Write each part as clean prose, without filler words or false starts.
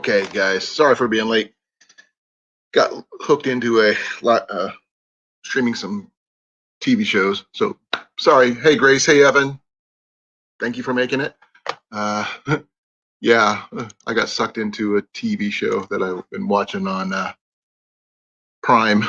Okay, guys. Sorry for being late. Got hooked into a lot, streaming some TV shows. So sorry. Hey, Grace. Hey, Evan. Thank you for making it. Uh, yeah, I got sucked into a TV show that I've been watching on Prime.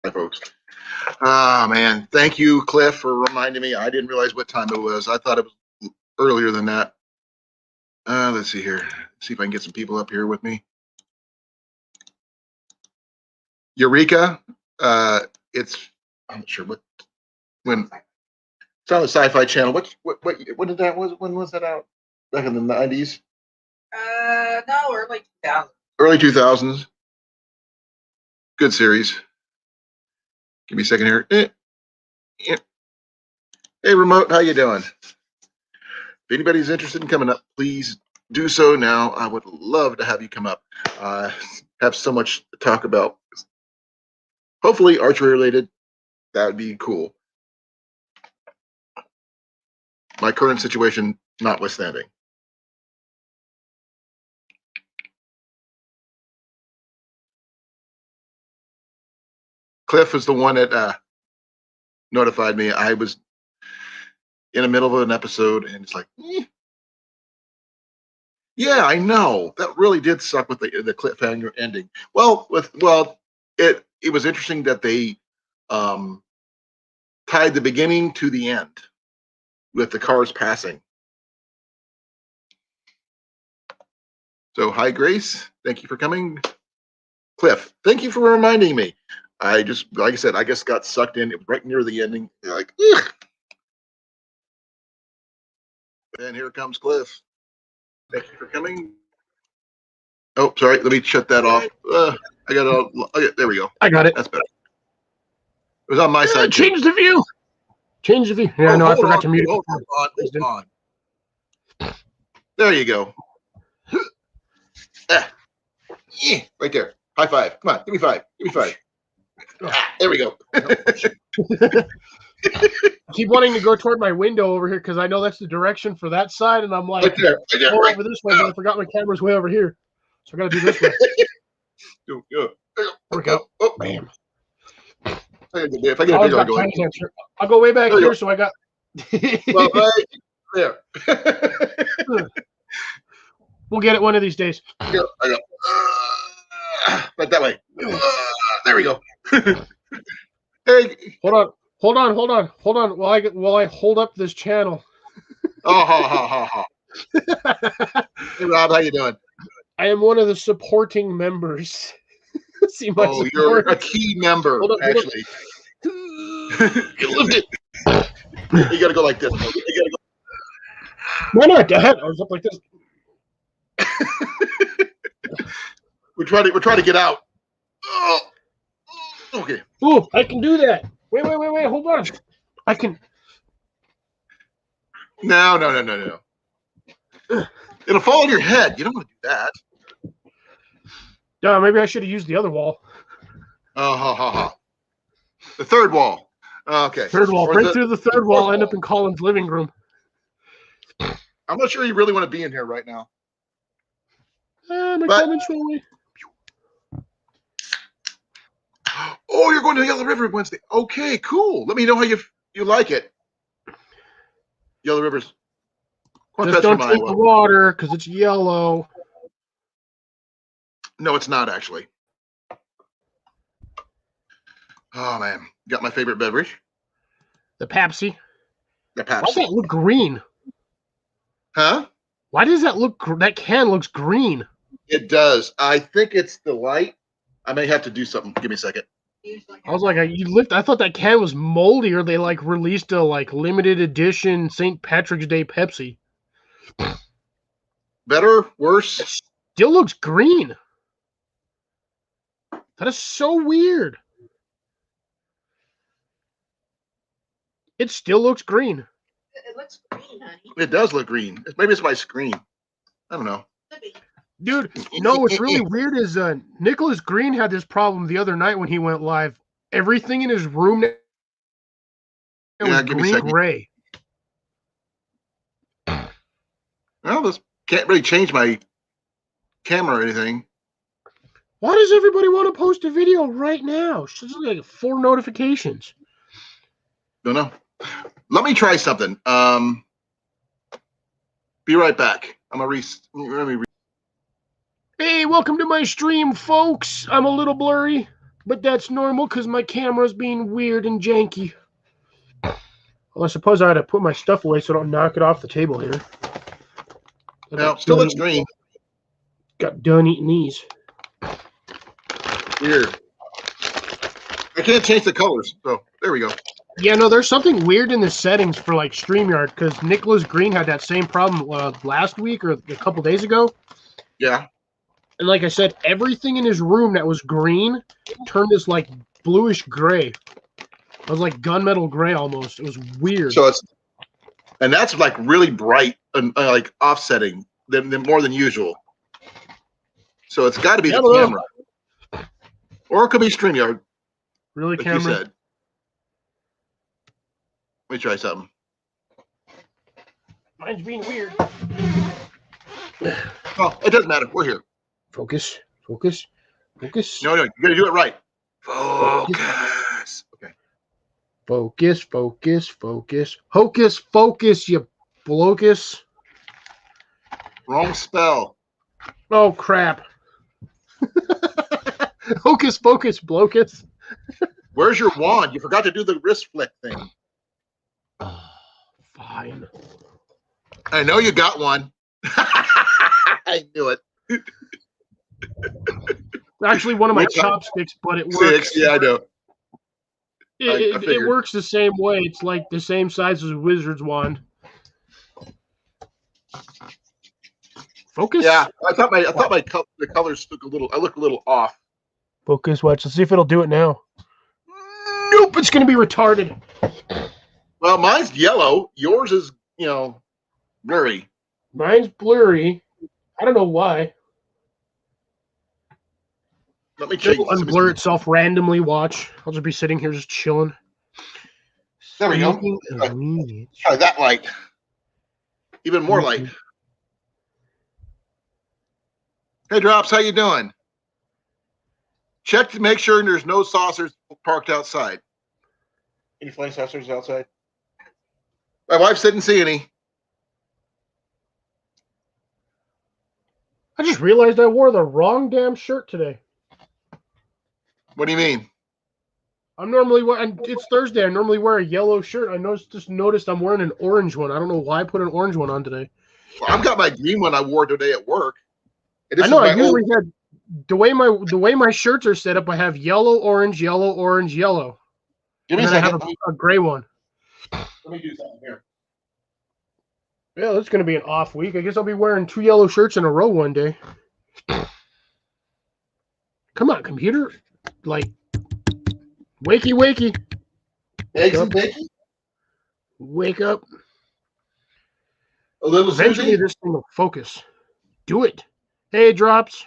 Hi, folks. Ah, man. Thank you, Cliff, for reminding me. I didn't realize what time it was. I thought it was earlier than that. Let's see here. See if I can get some people up here with me. Eureka. It's I'm not sure when it's on the Sci-Fi Channel. What did that was? When was that out? Back in the 90s? No, early 2000s. Early 2000s. Good series. Give me a second here. Hey, remote, how you doing? If anybody's interested in coming up, please do so now. I would love to have you come up. Have so much to talk about. Hopefully archery related. That would be cool. My current situation notwithstanding. Cliff was the one that notified me. I was in the middle of an episode, and it's like, yeah, I know that really did suck with the cliffhanger ending. It was interesting that they tied the beginning to the end with the cars passing. So, hi, Grace. Thank you for coming. Cliff, thank you for reminding me. I just, like I said, I just got sucked in right near the ending. Like, ugh. And here comes Cliff. Thank you for coming. Oh, sorry. Let me shut that off. I got it all. Okay, there we go. I got it. That's better. It was on my side. Change the view. Change the view. Yeah, no, I forgot to mute it. Hold on. There you go. Yeah, right there. High five. Come on, give me five. Give me five. There we go. Keep wanting to go toward my window over here because I know that's the direction for that side, and I'm like, right there, right over this way, but I forgot my camera's way over here, so I got to do this way. There we go. Bam. If I get a bigger, I'll go way back here, so I got. Well, right there. We'll get it one of these days. I go. Right that way. There we go. Hey. Hold on. While I hold up this channel. Oh, Hey, Rob, how you doing? I am one of the supporting members. See my support. You're a key member, actually. You lived it. You got to go like this. You got to go. Why not, Dad? I was up like this. We're trying to get out. Oh, okay. Oh, I can do that. Wait. Hold on. I can. No. It'll fall on your head. You don't want to do that. No, maybe I should have used the other wall. The third wall. Okay. Third wall. Break through the third wall. End up in Colin's living room. I'm not sure you really want to be in here right now. My comments went away. Oh, you're going to Yellow River Wednesday. Okay, cool. Let me know how you like it. Yellow River's. Just don't drink the water because it's yellow. No, it's not actually. Oh man, got my favorite beverage. The Pepsi. The Pepsi. Why does that look green? Huh? Why does that look? That can looks green. It does. I think it's the light. I may have to do something. Give me a second. I was like, I thought that can was moldy, or they like released a like limited edition St. Patrick's Day Pepsi. Better, worse. It still looks green. That is so weird. It still looks green. It looks green. green, honey. It does look green. Maybe it's my screen. I don't know. Could be. Dude, no, what's really weird is Nicholas Green had this problem the other night when he went live. Everything in his room now Yeah, was give me a green second. gray. Well, this can't really change my camera or anything. Why does everybody want to post a video right now? It's like 4 notifications. Don't know. Let me try something. Be right back. I'm gonna let me. Hey, welcome to my stream, folks. I'm a little blurry, but that's normal because my camera's being weird and janky. Well, I suppose I had to put my stuff away so I don't knock it off the table here. Now, still looks green. Got done eating these. Weird. I can't change the colors, so there we go. Yeah, no, there's something weird in the settings for like StreamYard because Nicholas Green had that same problem last week or a couple days ago. Yeah. And like I said, everything in his room that was green turned this like bluish gray. It was like gunmetal gray almost. It was weird. So and that's like really bright and like offsetting than more than usual. So it's got to be the camera, or it could be StreamYard. Really, like camera? You said. Let me try something. Mine's being weird. Oh, it doesn't matter. We're here. Focus, focus, focus. No, you got to do it right. Focus. Okay. Focus, focus, focus. Hocus, focus, you blocus. Wrong spell. Oh, crap. Hocus, focus, blocus. Where's your wand? You forgot to do the wrist flick thing. Oh, fine. I know you got one. I knew it. Actually, one of my chopsticks, but it works. Yeah, I know. It works the same way. It's like the same size as a wizard's wand. Focus. Yeah, I thought the colors look a little off. Focus. Watch. Let's see if it'll do it now. Nope. It's gonna be retarded. Well, mine's yellow. Yours is blurry. Mine's blurry. I don't know why. Let me check. It'll unblur itself randomly. Watch. I'll just be sitting here just chilling. There we go. Try that light. Even more light. Hey, Drops, how you doing? Check to make sure there's no saucers parked outside. Any flying saucers outside? My wife didn't see any. I just realized I wore the wrong damn shirt today. What do you mean? It's Thursday. I normally wear a yellow shirt. I just noticed I'm wearing an orange one. I don't know why I put an orange one on today. Well, I've got my green one I wore today at work. I know. I usually had the way my shirts are set up. I have yellow, orange, yellow, orange, yellow. Give me and then I have a gray one. Let me do something here. Yeah, that's going to be an off week. I guess I'll be wearing 2 yellow shirts in a row one day. Come on, computer. Like, wakey, wakey. Eggs and bacon? Wake up. A little Eventually, this thing will focus. Do it. Hey, Drops.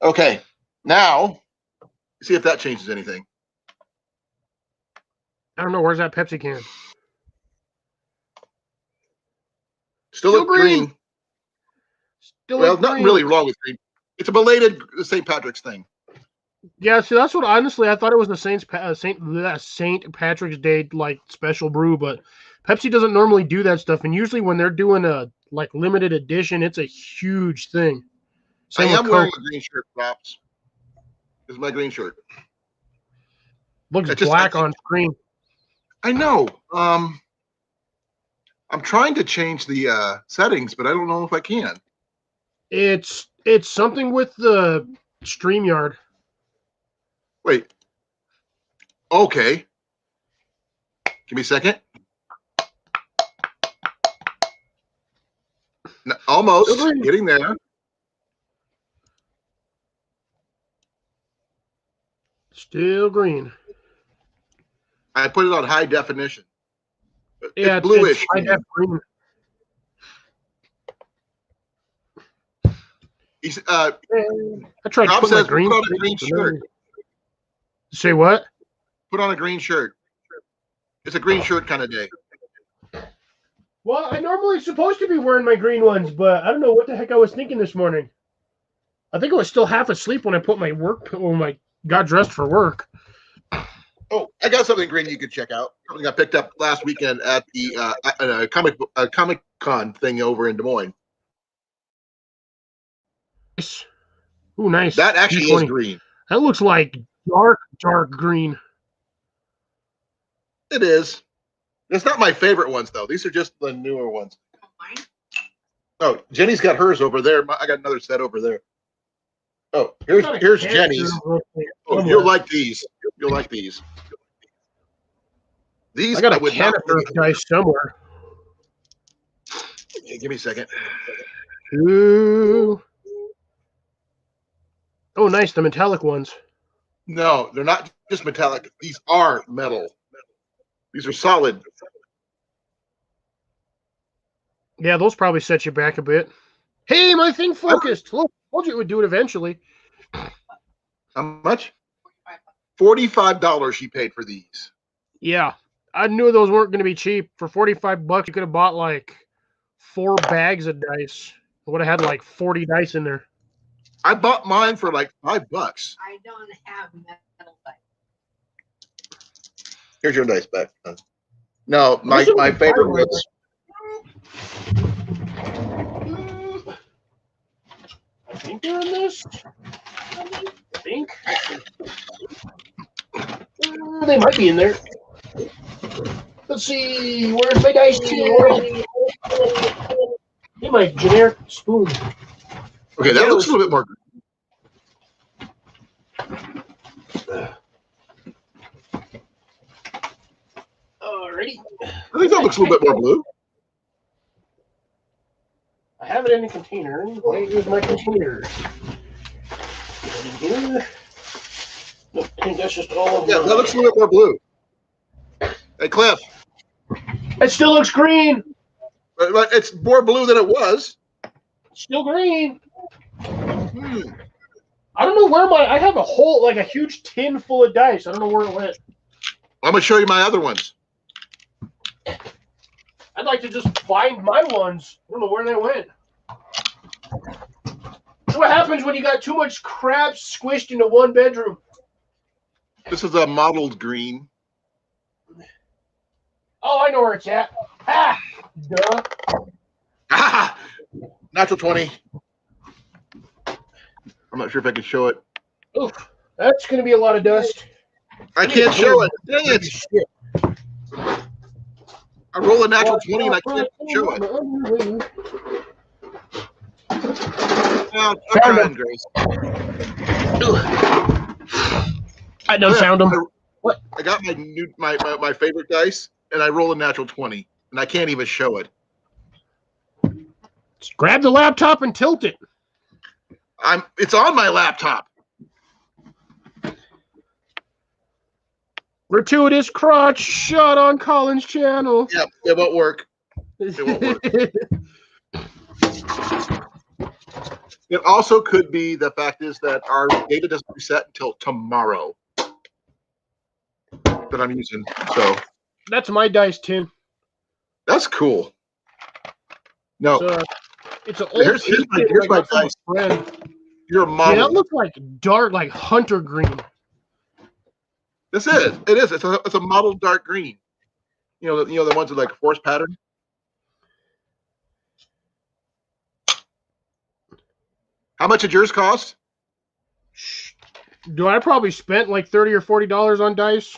Okay. Now, see if that changes anything. I don't know. Where's that Pepsi can? Still look green. Well, nothing really wrong with green. It's a belated St. Patrick's thing. Yeah, see, that's what honestly I thought it was the St. Patrick's Day like special brew, but Pepsi doesn't normally do that stuff, and usually when they're doing a like limited edition, it's a huge thing. I am wearing a green shirt, Drops. This is my green shirt. Looks black on screen. I know. I'm trying to change the settings, but I don't know if I can. It's something with the StreamYard. Wait. Okay. Give me a second. No, almost getting there. Still green. I put it on high definition. Yeah, It's bluish. It's high def green. He's, I tried Rob putting my says green. put on a green shirt. Say what? Put on a green shirt. It's a green shirt kind of day. Well, I normally supposed to be wearing my green ones, but I don't know what the heck I was thinking this morning. I think I was still half asleep when I put got dressed for work. Oh, I got something green you could check out. Something I picked up last weekend at the Comic Con thing over in Des Moines. Ooh, nice. That actually is green. That looks like dark green. It is. It's not my favorite ones though. These are just the newer ones. Oh, Jenny's got hers over there. I got another set over there. Oh, here's Jenny's. Oh, you'll like these. You'll like these. These I got a canister of dice somewhere. Okay, give me a second. Ooh. Oh, nice. The metallic ones. No, they're not just metallic. These are metal. These are solid. Yeah, those probably set you back a bit. Hey, my thing focused. Look, told you it would do it eventually. How much? $45 she paid for these. Yeah, I knew those weren't going to be cheap. For $45, you could have bought like 4 bags of dice. I would have had like 40 dice in there. I bought mine for like $5. I don't have metal dice. Here's your dice back. No, my favorite was. I think they're in this. I think. They might be in there. Let's see. Where's my dice tin? Hey, my generic spoon. Okay, that looks a little bit more. Alrighty. I think that looks a little bit more blue. I have it in a container. Where's my container? Here. Nope, I think that's just all of them. Yeah, that looks a little bit more blue. Hey, Cliff. It still looks green. But it's more blue than it was. Still green. I don't know where I have a whole, like a huge tin full of dice. I don't know where it went. I'm going to show you my other ones. I'd like to just find my ones. I don't know where they went. That's what happens when you got too much crap squished into one bedroom. This is a mottled green. Oh, I know where it's at. Ah, duh. Ah, natural 20. I'm not sure if I can show it. Oof, that's going to be a lot of dust. I can't show it. Dang it. Shit. I roll a natural 20 and I can't show it. Well, I'm trying, Grace. I don't sound them. What? I got my favorite dice, and I roll a natural 20, and I can't even show it. Just grab the laptop and tilt it. It's on my laptop. Gratuitous crotch shot on Colin's channel. Yep, it won't work. It won't work. It also could be the fact is that our data doesn't reset until tomorrow that I'm using. So that's my dice tin. That's cool. No, it's an old. Here's my dice. Friend. You're a model. Yeah, that looks like dark, like hunter green. This is. It is. It's a mottled dark green. You know the ones with like a force pattern. How much did yours cost? Do I probably spent like $30 or $40 on dice?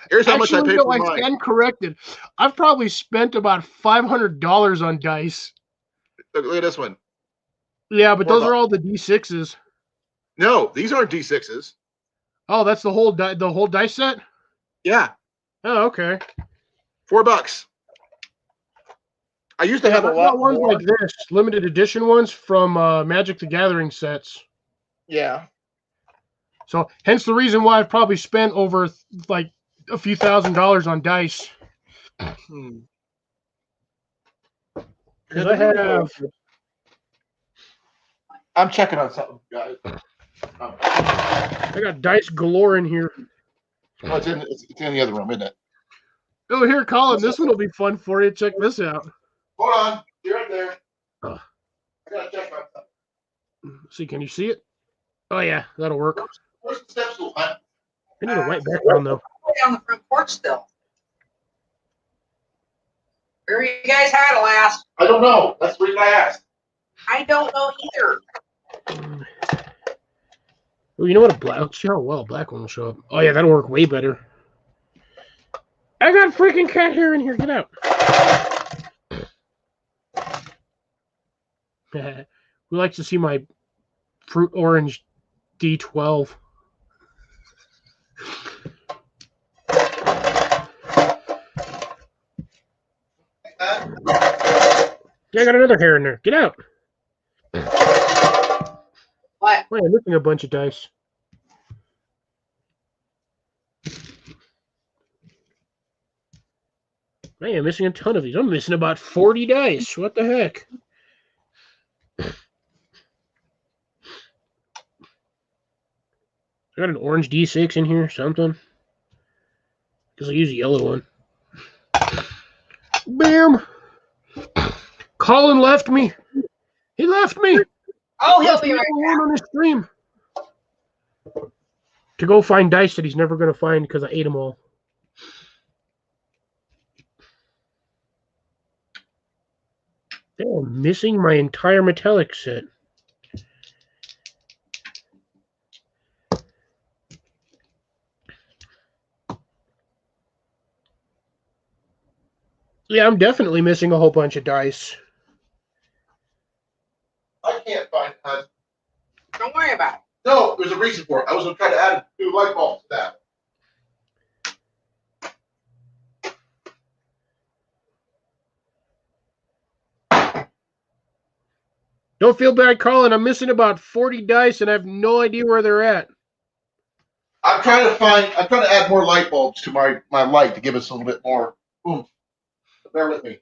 Here's how much I paid for mine. I stand corrected. I've probably spent about $500 on dice. Look at this one. Yeah, but those are all the D6s. No, these aren't D6s. Oh, that's the whole dice set? Yeah. Oh, okay. $4. I used to have a lot ones more. Like this, limited edition ones from Magic the Gathering sets. Yeah. So, hence the reason why I've probably spent over like a few $1,000s on dice. Hmm. Because I have. I'm checking on something, guys. I got dice galore in here. Oh, it's in the other room, isn't it? Oh, here, Colin. This one will be fun for you. Check this out. Hold on. You're right there. Uh. I gotta check on something. See, can you see it? Oh, yeah, that'll work. Where's the step stool, man? I need a white background, though. On the front porch still. Where you guys had it last? I don't know. That's the reason I asked. I don't know either. Oh, you know what? A black. Let's see how well a black one will show up. Oh, yeah, that'll work way better. I got freaking cat hair in here. Get out. Who likes to see my fruit orange D12? Yeah, I got another hair in there. Get out. What? Wait, I'm missing a bunch of dice. Man, I'm missing a ton of these. I'm missing about 40 dice. What the heck? I got an orange D6 in here, something. Because I use a yellow one. Bam! Colin left me. He left me. Oh, he'll Left be me right alone back. on his stream. To go find dice that he's never going to find because I ate them all. Damn, missing my entire metallic set. Yeah, I'm definitely missing a whole bunch of dice. I can't find it. Don't worry about it. No, there's a reason for it. I was going to try to add a new light bulb to that. Don't feel bad, Colin. I'm missing about 40 dice and I have no idea where they're at. I'm trying to add more light bulbs to my light to give us a little bit more oomph. Bear with me.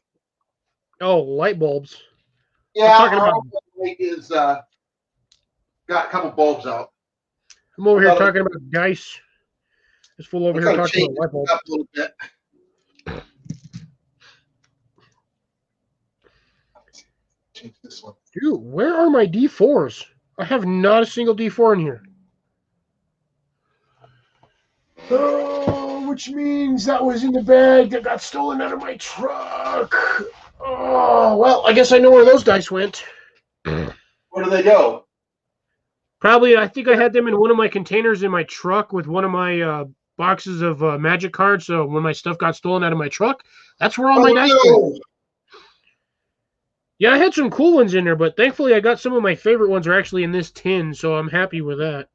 Oh, light bulbs. Yeah, I'm talking our about- light is got a couple bulbs out. I'm over here talking about dice. This fool over here talking about light bulbs. Up a little bit. Change this one. Dude, where are my D4s? I have not a single D4 in here. Oh, which means that was in the bag that got stolen out of my truck. Oh, well, I guess I know where those dice went. Where do they go? Probably, I think I had them in one of my containers in my truck with one of my boxes of magic cards. So when my stuff got stolen out of my truck, that's where all my dice went. Yeah, I had some cool ones in there, but thankfully I got some of my favorite ones are actually in this tin, so I'm happy with that.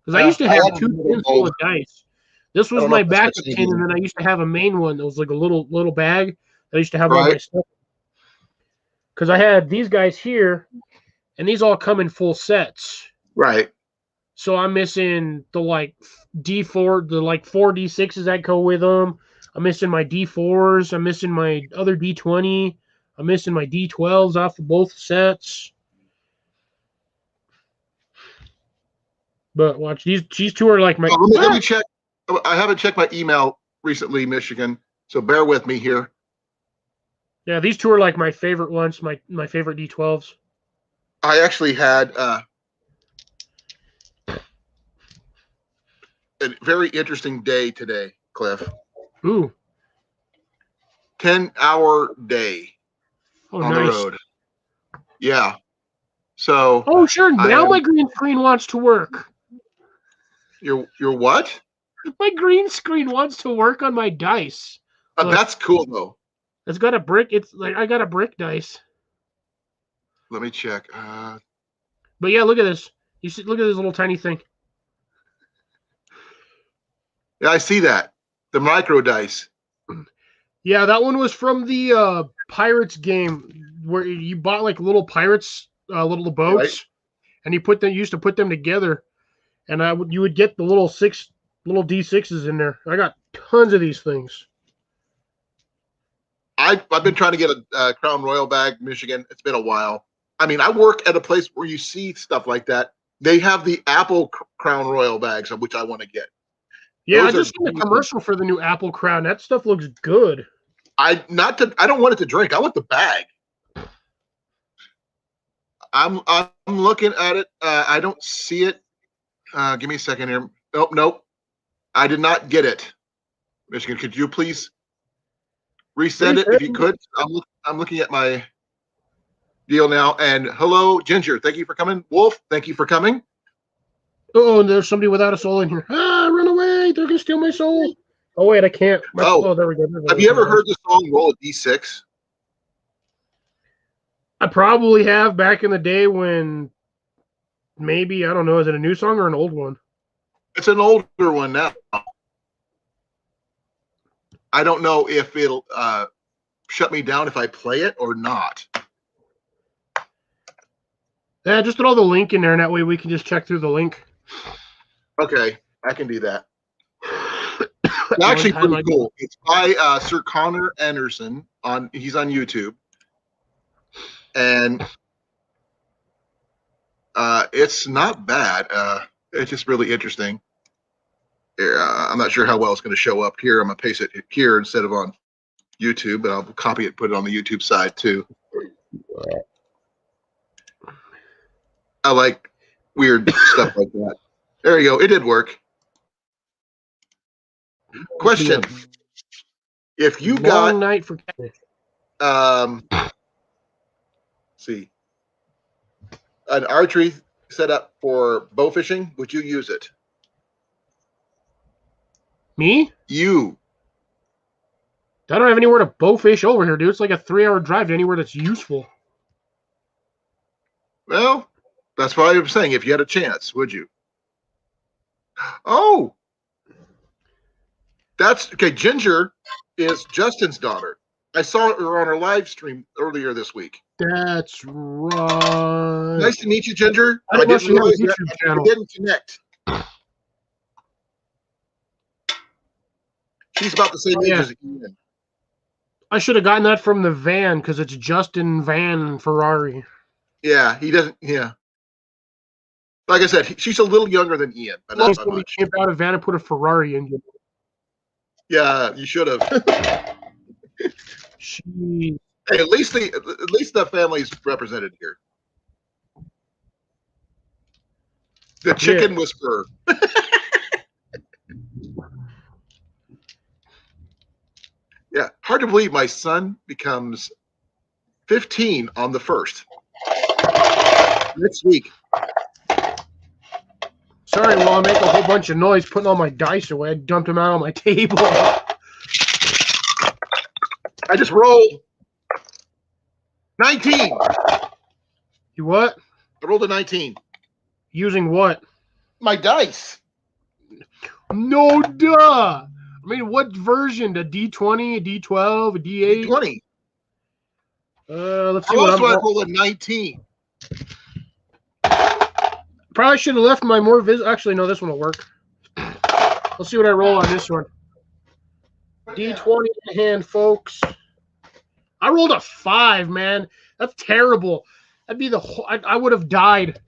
Because I used to have two tins full of dice. This was my backup tin, and then I used to have a main one that was like a little bag that I used to have all my stuff. Because I had these guys here, and these all come in full sets. Right. So I'm missing the like D4, the like 4 D6s that go with them. I'm missing my D4s. I'm missing my other D20. I'm missing my D12s off of both sets. But watch, these two are like my... let me check. I haven't checked my email recently, Michigan, so bear with me here. Yeah, these two are like my favorite ones, my favorite D12s. I actually had a very interesting day today, Cliff. Ooh. 10-hour day on the road. Yeah. So. Oh, sure. Now my green screen wants to work. Your what? My green screen wants to work on my dice. That's cool though. It's got a brick. It's like I got a brick dice. Let me check. But yeah, look at this. You see, look at this little tiny thing. Yeah, I see that. The micro dice. Yeah, that one was from the Pirates game where you bought like little pirates, little boats, right. And you used to put them together, and you would get the little D6s in there. I got tons of these things. I've been trying to get a Crown Royal bag, Michigan. It's been a while. I mean, I work at a place where you see stuff like that. They have the Apple Crown Royal bags, which I want to get. Yeah, Those I are just seen a decent. commercial for the new Apple Crown. That stuff looks good. I don't want it to drink. I want the bag. I'm looking at it. I don't see it. Give me a second here. Nope. I did not get it. Michigan, could you please resend it if you could? I'm looking at my deal now. And hello, Ginger. Thank you for coming. Wolf, thank you for coming. Oh, and there's somebody without a soul in here. Ah, run away. They're going to steal my soul. Oh, wait, I can't. There we go. Have you ever heard the song Roll a D6? I probably have back in the day when maybe, I don't know, is it a new song or an old one? It's an older one now. I don't know if it'll shut me down if I play it or not. Yeah, just throw the link in there, and that way we can just check through the link. Okay, I can do that. It's actually pretty cool. It's by Sir Connor Anderson. He's on YouTube. And it's not bad. It's just really interesting. I'm not sure how well it's going to show up here. I'm going to paste it here instead of on YouTube, but I'll copy it and put it on the YouTube side too. I like weird stuff like that. There you go. It did work. Question. If you got long night for see an archery set up for bow fishing, would you use it? Me? You. I don't have anywhere to bow fish over here, dude. It's like a 3-hour drive to anywhere that's useful. Well, that's why I'm saying if you had a chance, would you? Oh, that's okay. Ginger is Justin's daughter. I saw her on her live stream earlier this week. That's right. Nice to meet you, Ginger. I didn't realize that YouTube channel. We didn't connect. She's about the same age as Ian. I should have gotten that from the van because it's Justin Van Ferrari. Yeah, he doesn't. Yeah. Like I said, she's a little younger than Ian, but not so much. Camp out a van and put a Ferrari engine. Yeah, you should have. Jeez. Hey, at least the family's represented here. The chicken whisperer. Yeah, hard to believe my son becomes 15 on the 1st. Next week. Sorry, while I make a whole bunch of noise putting all my dice away, I dumped them out on my table. I just rolled 19. You what? I rolled a 19. Using what? My dice. No, duh. I mean, what version? A D20, a D12, a D8? 20. Let's see I what also I'm. rolled a 19. Probably should have left my more Actually, no, this one will work. Let's see what I roll on this one. D20 in hand, folks. I rolled a 5, man. That's terrible. That'd be the whole. I would have died.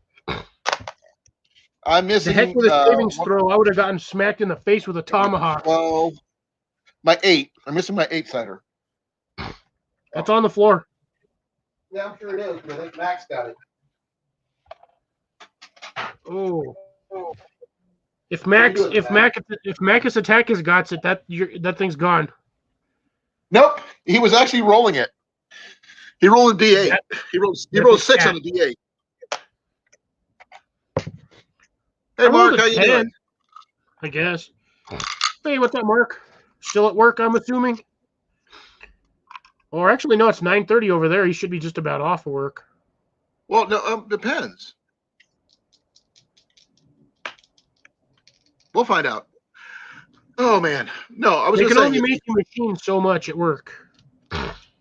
I'm missing. The heck with a savings throw. I would have gotten smacked in the face with a tomahawk. 12. My 8. I'm missing my 8-sider. That's on the floor. Yeah, I'm sure it is, but I think Max got it. Oh. If Mac's attack has got it, that thing's gone. Nope. He was actually rolling it. He rolled a D8. He rolled 6 on a D8. Hey, Mark, how you doing? I guess. Hey, what's up, Mark? Still at work, I'm assuming? Or actually, no, it's 9:30 over there. He should be just about off of work. Well, no, depends. We'll find out. Oh, man. No, I was They going can to only say. make the machine so much at work.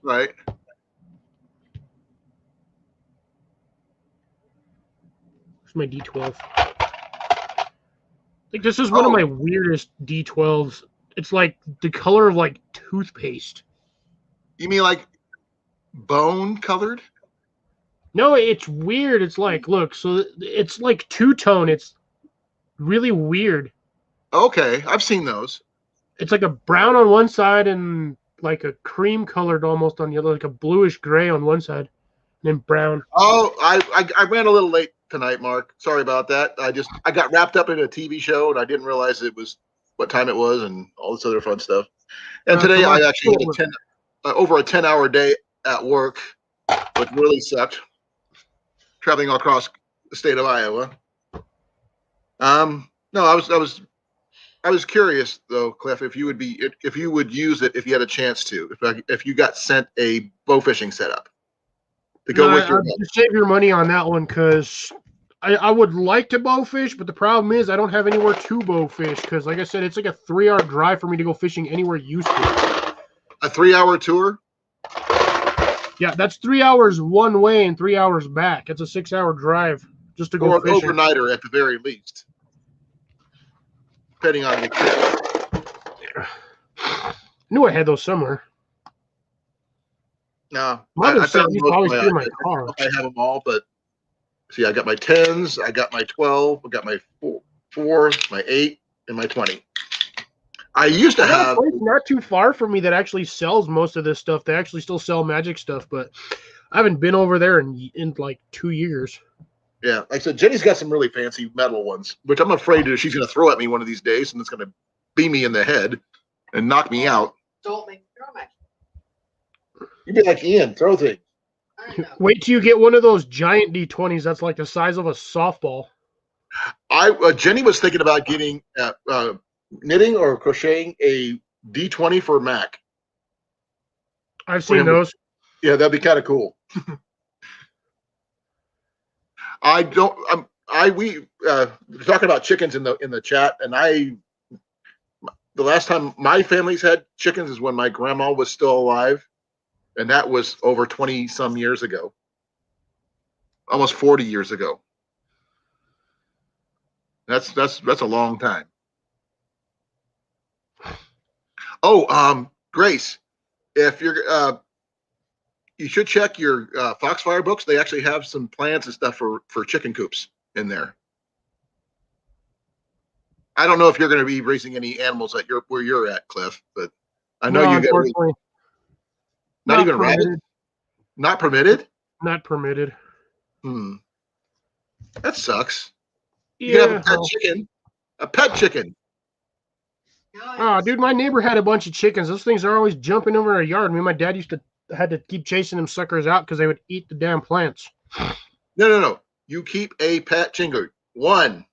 Right. Here's my D12. Like, this is one of my weirdest D12s. It's like the color of like toothpaste. You mean like bone colored? No, it's weird. It's like, look, so it's like two-tone. It's really weird. Okay, I've seen those. It's like a brown on one side and like a cream colored almost on the other, like a bluish gray on one side, and then brown. Oh, I ran a little late tonight, Mark. Sorry about that. I got wrapped up in a TV show and I didn't realize it was what time it was and all this other fun stuff. And today I actually had over a 10-hour day at work, which really sucked. Traveling all across the state of Iowa. No, I was curious though, Cliff, if you would use it if you had a chance to, if you got sent a bow fishing setup to go with your. Just save your money on that one because I would like to bow fish, but the problem is I don't have anywhere to bow fish because, like I said, it's like a 3-hour drive for me to go fishing anywhere useful. A 3-hour tour? Yeah, that's 3 hours one way and 3 hours back. It's a 6-hour drive just to go or fishing. Or an overnighter at the very least, depending on the trip. I knew I had those somewhere. No, Mother said you always threw my car. I have them all, but see, I got my 10s, I got my 12, I got my 4, my 8, and my 20. I used to have a place not too far from me that actually sells most of this stuff. They actually still sell magic stuff, but I haven't been over there in like 2 years. Yeah, like I said, Jenny's got some really fancy metal ones, which I'm afraid she's going to throw at me one of these days, and it's going to beam me in the head and knock me out. Don't make me throw much. You'd be like, Ian, throw things. Wait till you get one of those giant D20s that's like the size of a softball. Jenny was thinking about getting knitting or crocheting a D20 for Mac. I've seen those. Yeah, that'd be kind of cool. We talking about chickens in the chat, and the last time my family's had chickens is when my grandma was still alive, and that was over 20 some years ago, almost 40 years ago. That's a long time. Oh, Grace, if you're you should check your Foxfire books. They actually have some plans and stuff for chicken coops in there. I don't know if you're going to be raising any animals at where you're at, Cliff, but I know you got not even rabbits. Not permitted. Not permitted. That sucks. Yeah, you can have a pet chicken. A pet chicken. Oh, dude, my neighbor had a bunch of chickens. Those things are always jumping over our yard. Me and my dad had to keep chasing them suckers out because they would eat the damn plants. No. You keep a pet chicken. One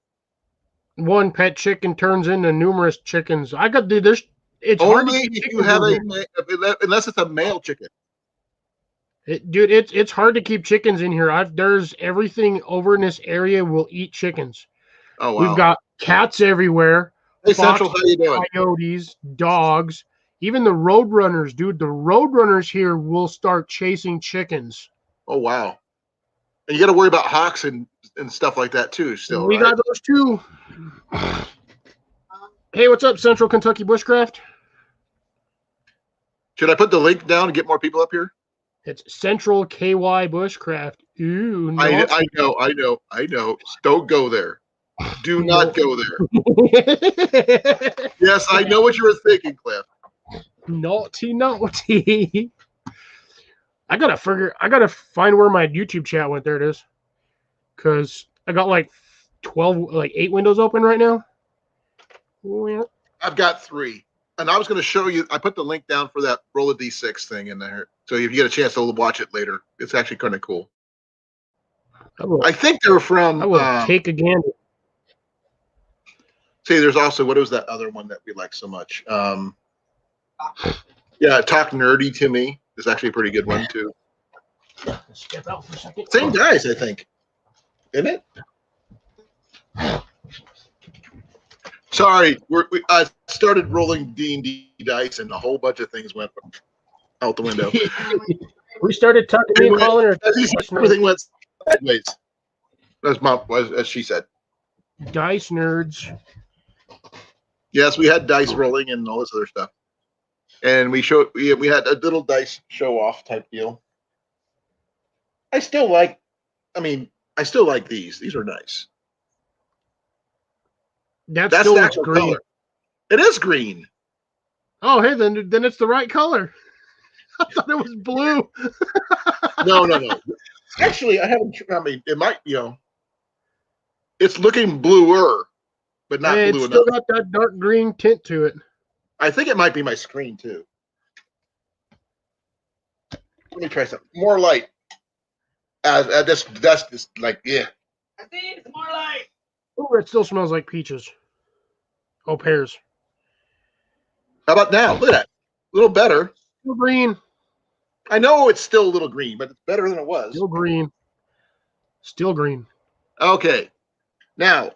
pet chicken turns into numerous chickens. I got dude. It's only hard to keep if you have unless it's a male chicken. It's hard to keep chickens in here. There's everything over in this area will eat chickens. Oh wow. We've got cats everywhere. Hey, Central, how you doing? Coyotes, dogs, even the roadrunners, dude. The roadrunners here will start chasing chickens. Oh wow! And you got to worry about hawks and stuff like that too. Still, we got those too. Hey, what's up, Central Kentucky Bushcraft? Should I put the link down and get more people up here? It's Central KY Bushcraft. Ooh, I know. Don't go there. Do not go there. Yes, I know what you were thinking, Cliff. Naughty. I gotta find where my YouTube chat went. There it is. Cause I got like 8 windows open right now. I've got 3. And I was going to show you, I put the link down for that roll of D6 thing in there. So if you get a chance to watch it later, it's actually kind of cool. I think they're from. I will take a gander. See, there's also, what was that other one that we like so much? Yeah, Talk Nerdy to Me is actually a pretty good one too. Let's step out for a second. Same guys, I think. Isn't it? Sorry, I started rolling D&D dice, and a whole bunch of things went out the window. We started talking and calling her. Everything went sideways. As she said. Dice nerds. Yes, we had dice rolling and all this other stuff. and we had a little dice show off type deal. I still like these. These are nice. That That's still the looks actual green. color. It is green. Oh, hey, then it's the right color. I thought it was blue. No. Actually, I haven't. I mean, it might. It's looking bluer, but not Hey, blue it's still enough. got that dark green tint to it. I think it might be my screen too. Let me try something more light. That's just like yeah. I see it's more like. Oh, it still smells like peaches. Oh, pears. How about now? Look at that. A little better. Still green. I know it's still a little green, but it's better than it was. Still green. Still green. Okay. Now,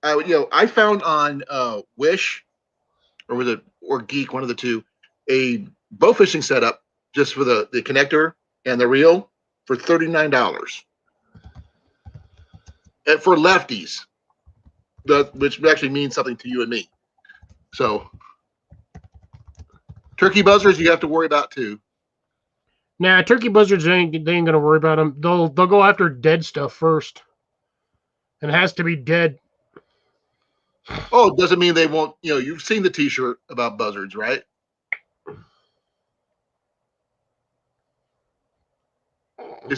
I found on Wish or Geek, one of the two, a bow fishing setup just for the connector and the reel for $39. And for lefties, which actually means something to you and me. So, turkey buzzers you have to worry about too. Nah, turkey buzzards they ain't gonna worry about them. They'll go after dead stuff first, and it has to be dead. Oh, it doesn't mean they won't. You've seen the T-shirt about buzzards, right?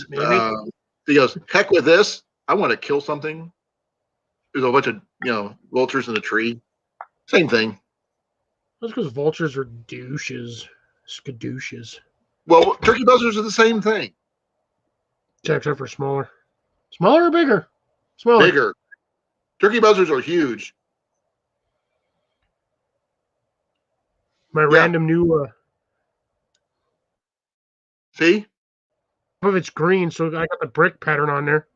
Maybe. He goes, heck with this. I want to kill something. There's a bunch of vultures in a tree. Same thing. That's because vultures are douches, skadooshes. Well, turkey buzzards are the same thing. Except for smaller. Smaller or bigger? Smaller. Bigger. Turkey buzzards are huge. My random new. See? Of it's green, so I got the brick pattern on there.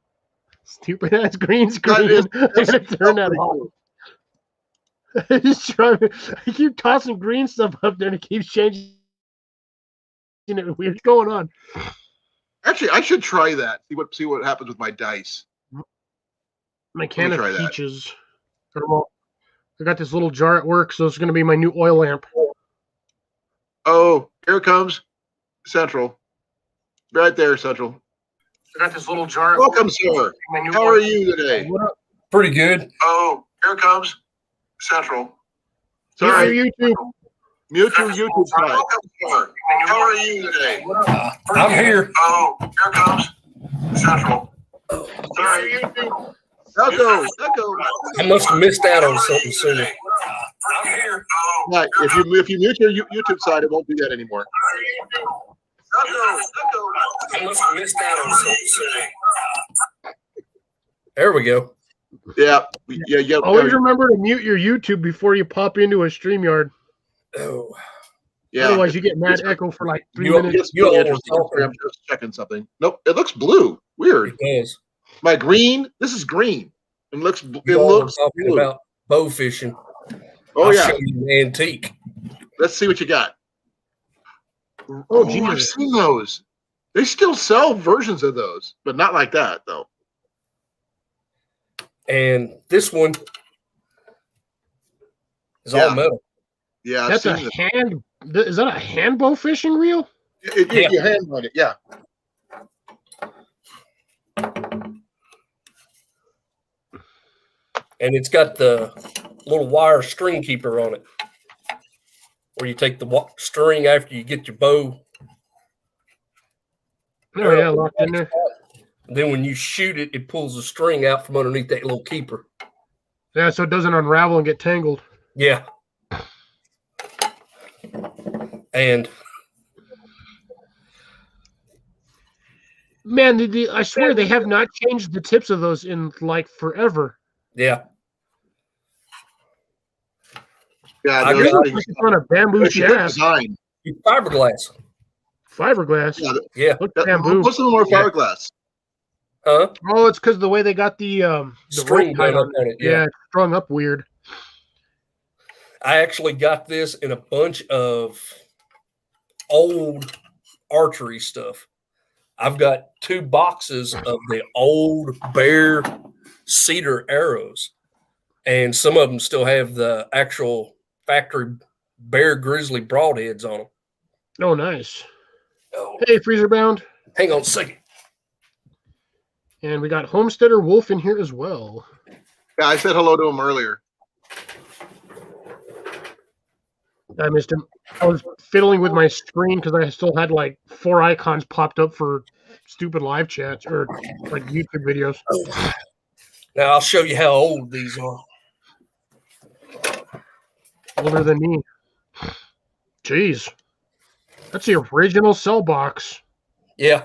Stupid ass green screen. That's I gotta turn that off. I keep tossing green stuff up there and it keeps changing it. Weird. What's going on? Actually, I should try that. See what happens with my dice. My can of peaches. I got this little jar at work, so it's going to be my new oil lamp. Oh, here comes Central. Right there, Central. I got this little jar. Welcome, sir. How are you today? What up? Pretty good. Oh, here comes Central. Sorry, YouTube. Mute your YouTube side. Welcome, sir. How are you today? I'm here. Oh, here comes Central. Sorry, YouTube. Echo. I must have missed out on something sooner. I'm here. Right. If you mute your YouTube side, it won't do that anymore. I must have missed out on something sooner. There we go. Yeah. Always remember to mute your YouTube before you pop into a StreamYard. Oh. Yeah. Otherwise, you get mad echo for like 3 minutes. I'm just checking something. Nope. It looks blue. Weird. It does. My green. This is green. It looks Talking blue. about bow fishing. Oh, I'll yeah. show you an antique. Let's see what you got. Oh, I've seen those. They still sell versions of those, but not like that, though. And this one is all metal. Yeah, that's a hand. Is that a hand bow fishing reel? You hand on it, yeah. And it's got the little wire string keeper on it, where you take the string after you get your bow. Oh, yeah, locked in there. Then when you shoot it, it pulls the string out from underneath that little keeper. Yeah, so it doesn't unravel and get tangled. Yeah. And man, I swear they have not changed the tips of those in like forever. Yeah. Yeah, it's on a bamboo shaft. Fiberglass. Fiberglass. Yeah. Bamboo. Most of them are fiberglass. Huh? Oh, it's because the way they got the string rope on it. Yeah, it's strung up weird. I actually got this in a bunch of old archery stuff. I've got 2 boxes of the old bare cedar arrows, and some of them still have the actual factory bear grizzly broadheads on them. Oh, nice. Oh, Hey, Freezer Bound. hang on a second. And we got Homesteader Wolf in here as well. Yeah, I said hello to him earlier. I missed him. I was fiddling with my screen because I still had like 4 icons popped up for stupid live chats or like YouTube videos. Now I'll show you how old these are. Older than me. Jeez. That's the original cell box. Yeah.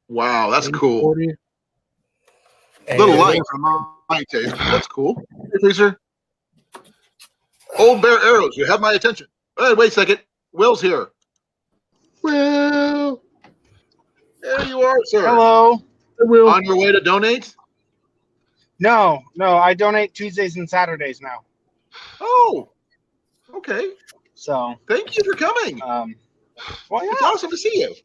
Wow, that's cool. 40. A little And- light for my taste. That's cool. Hey, Freezer. Old Bear Arrows, you have my attention. Hey, wait a second. Will's here. Well, There you are, sir. Hello. I will. On your way to donate? No, I donate Tuesdays and Saturdays now. Oh, okay. So, Thank you for coming. well, It's yeah, awesome to see you.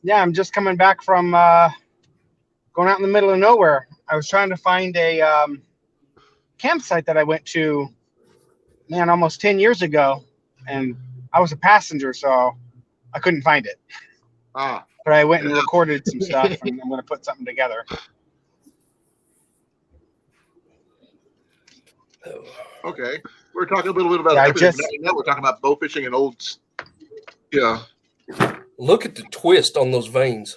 yeah. I'm just coming back from going out in the middle of nowhere. I was trying to find a campsite that I went to, man, almost 10 years ago, and I was a passenger, so I couldn't find it. Ah, But I went and recorded some stuff, and I'm going to put something together. okay. We're talking a little bit about Yeah, everything. Now we're talking about bow fishing and old. Yeah. Look at the twist on those veins.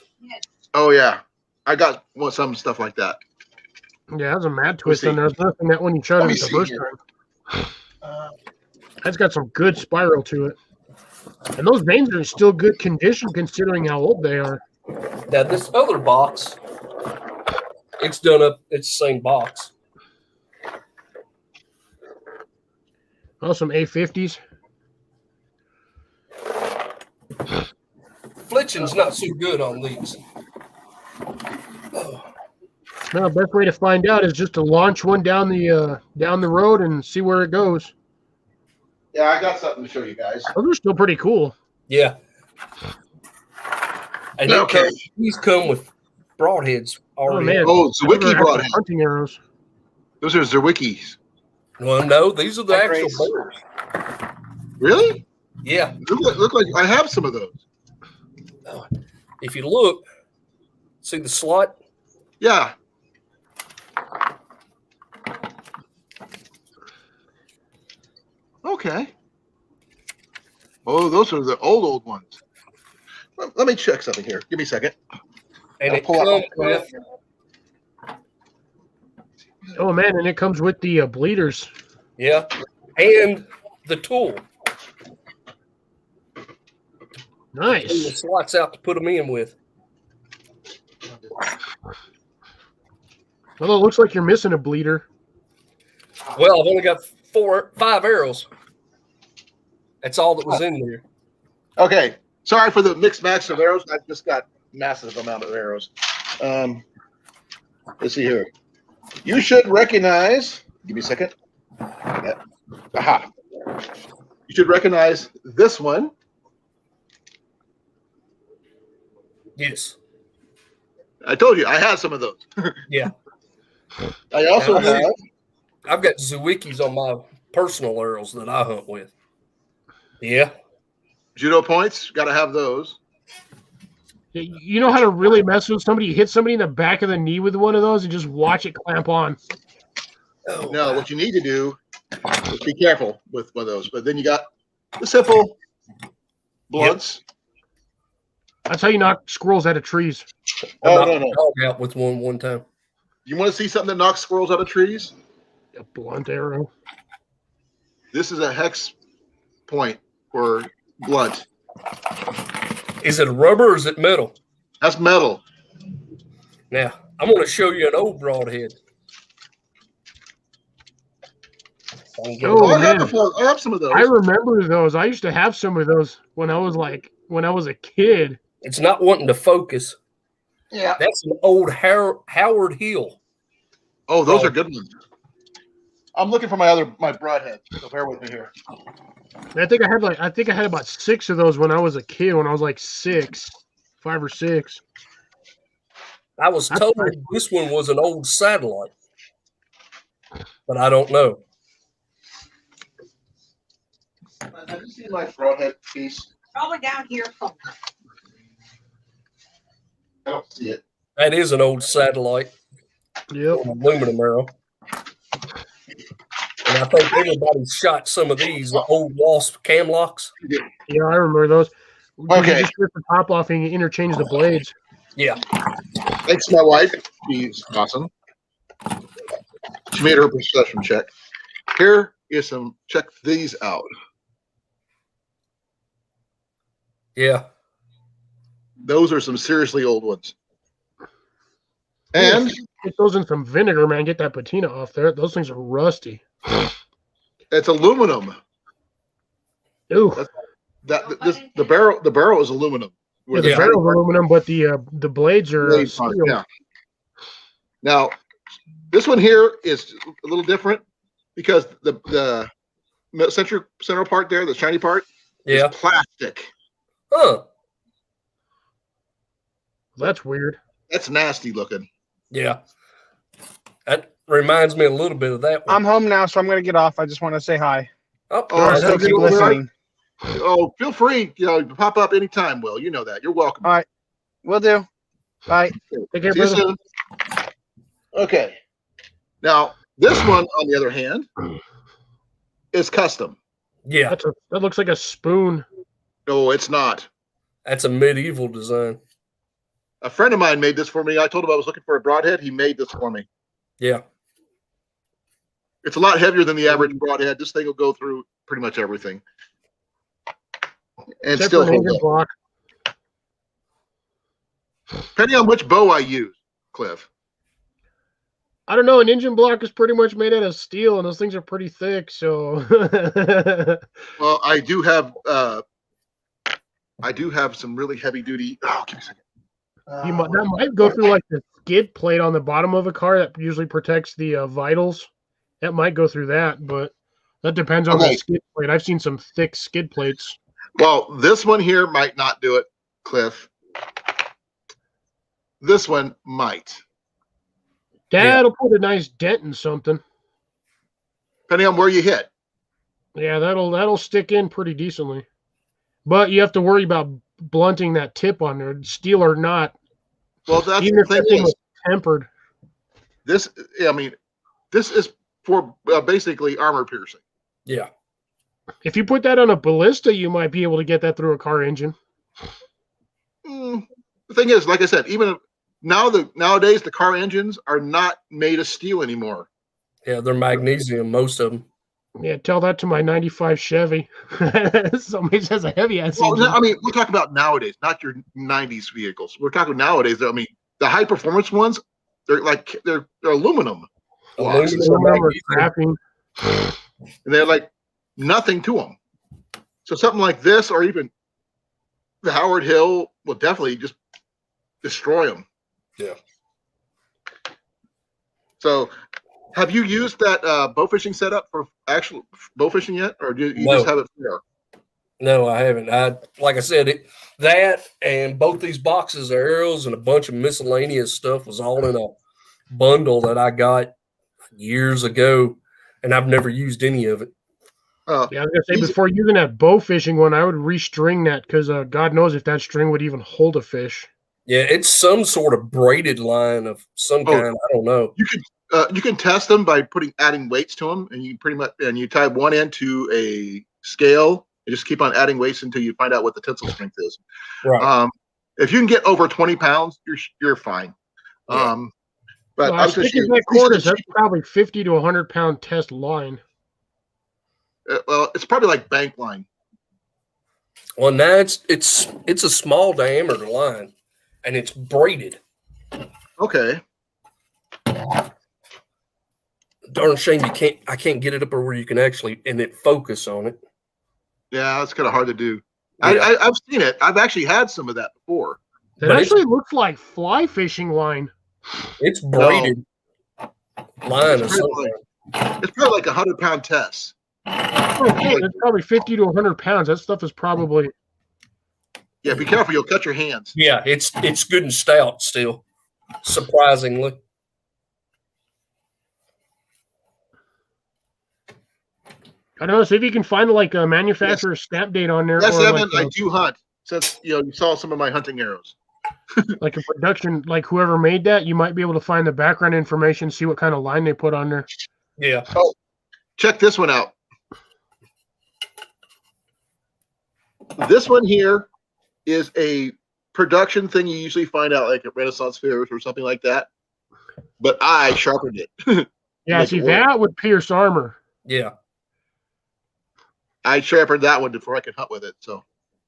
Oh yeah. I got some stuff like that. Yeah, that's a mad twist see. on there. There's nothing that when you showed Let it me the see first here. time. That's got some good spiral to it. And those veins are in still good condition considering how old they are. Now this other box, it's done up. It's the same box. Oh, some A50s. Fletching's not so good on these. Now, the best way to find out is just to launch one down the road and see where it goes. Yeah, I got something to show you guys. Those are still pretty cool. Yeah. And Okay. these come with broadheads already. man. Oh, I've never Zwicky had brought some in. hunting arrows. Those are Zwickis. Well, no, these are the Hi, actual Grace. bears. Really? Yeah. Look like I have some of those. If you look, see the slot? Yeah. Okay. Oh, those are the old ones. Let me check something here. Give me a second. And I'll it pull out comes my- with Oh, man, and it comes with the bleeders. yeah, and the tool. And the Nice. slots out to put them in with. Although it looks like you're missing a bleeder. Well, I've only got 5 arrows. That's all that was in there. Okay. Sorry for the mixed match of arrows. I've just got massive amount of arrows. Let's see here. You should recognize. Give me a second. Aha. You should recognize this one. Yes. I told you I had some of those. Yeah. I also Now, have. I've got Zwickis on my personal arrows that I hunt with. Yeah. Judo points. Got to have those. You know how to really mess with somebody? You hit somebody in the back of the knee with one of those and just watch it clamp on. Oh, No, what you need to do is be careful with one of those. But then you got the simple blunts. That's how you knock squirrels out of trees. I Oh, knocked no, a no. dog out with one time. You want to see something that knocks squirrels out of trees? A blunt arrow. This is a hex point for blunt. Is it rubber or is it metal? That's metal. Now, I'm going to show you an old broadhead. Oh, I man. have some of those. I remember those. I used to have some of those when I was a kid. It's not wanting to focus. Yeah. That's an old Howard Hill. Oh, those are good ones. I'm looking for my broadhead. So bear with me here. And I think I had about 6 of those when I was a kid. When I was like 5 or 6. I was told this one was an old satellite, but I don't know. Have you seen my broadhead piece? Probably down here somewhere. I don't see it. That is an old satellite, Yep. aluminum arrow. And I think everybody shot some of these old Wasp cam locks. Yeah, I remember those. Okay. You just rip the top off and you interchange the blades. Yeah. Thanks to my wife. She's awesome. She made her perception check. Here is some. Check these out. Yeah. Those are some seriously old ones. And Get those in some vinegar, man. Get that patina off there. Those things are rusty. it's aluminum. Ooh. The barrel is aluminum. Yeah, the barrel's aluminum, but the blades are steel. Yeah. Now, this one here is a little different because the center part there, the shiny part, is plastic. Huh. That's weird. That's nasty looking. Yeah. That reminds me a little bit of that one. I'm home now, so I'm going to get off. I just want to say hi. Oh, Oh, I'll still okay. keep listening. Oh, feel free. Pop up anytime, Will. You know that. You're welcome. All right. Will do. Bye. Take care, See you brother. soon. Okay. Now, this one, on the other hand, is custom. yeah. That looks like a spoon. No, it's not. That's a medieval design. A friend of mine made this for me. I told him I was looking for a broadhead. He made this for me. Yeah. It's a lot heavier than the average broadhead. This thing will go through pretty much everything. And Except still for an hold engine up. block. Depending on which bow I use, Cliff. I don't know. An engine block is pretty much made out of steel, and those things are pretty thick. So, Well, I do have some really heavy duty. Oh, give me a second. that might go through like the skid plate on the bottom of a car that usually protects the vitals. That might go through that, but that depends on the skid plate. I've seen some thick skid plates. Well, this one here might not do it, Cliff. This one might. That'll put a nice dent in something. Depending on where you hit. Yeah, that'll stick in pretty decently. But you have to worry about blunting that tip on there, steel or not. Well, that's Even the if that thing thing was tempered. this is for basically armor piercing. Yeah. If you put that on a ballista, you might be able to get that through a car engine. The thing is, like I said, even nowadays the car engines are not made of steel anymore. Yeah, they're magnesium, most of them. Yeah, tell that to my 95 Chevy. Somebody says a heavy ass Well, engine. I mean, we're talking about nowadays, not your 90s vehicles. We're talking nowadays. I mean, the high performance ones, they're aluminum blocks. Aluminum or graphene. And they're like nothing to them. So something like this, or even the Howard Hill, will definitely just destroy them. Yeah. So, have you used that bow fishing setup for actual bow fishing yet, or do you No. just have it there? No, I haven't. Like I said, that and both these boxes of arrows and a bunch of miscellaneous stuff was all in a bundle that I got years ago, and I've never used any of it. Yeah, I was gonna say before using that bow fishing one, I would restring that because God knows if that string would even hold a fish. Yeah, it's some sort of braided line of some kind. I don't know. You can test them by adding weights to them, and you tie one end to a scale and just keep on adding weights until you find out what the tensile strength is. Right. If you can get over 20 pounds, you're fine. Yeah. But I was thinking that quarters, that's probably 50 to 100 pound test line. Well, it's probably like bank line. Well, now it's a small diameter line, and it's braided. Okay. Darn shame I can't get it up where you can actually focus on it. Yeah, that's kind of hard to do. Yeah. I've seen it. I've actually had some of that before. It But actually looks like fly fishing line. It's braided line of some kind. It's probably like 100-pound test. Okay, that's probably 50 to 100 pounds. That stuff is probably. Yeah, be careful. You'll cut your hands. Yeah, it's good and stout still, surprisingly. I don't know. See if you can find like a manufacturer's stamp date on there, Yes, or Evan, like I do hunt. Since you saw some of my hunting arrows. like a production, like whoever made that, you might be able to find the background information, see what kind of line they put on there. Yeah. Oh, check this one out. This one here is a production thing you usually find out like at Renaissance fairs or something like that. But I sharpened it. Yeah, see that would pierce armor. Yeah. I sharpened that one before I could hunt with it. So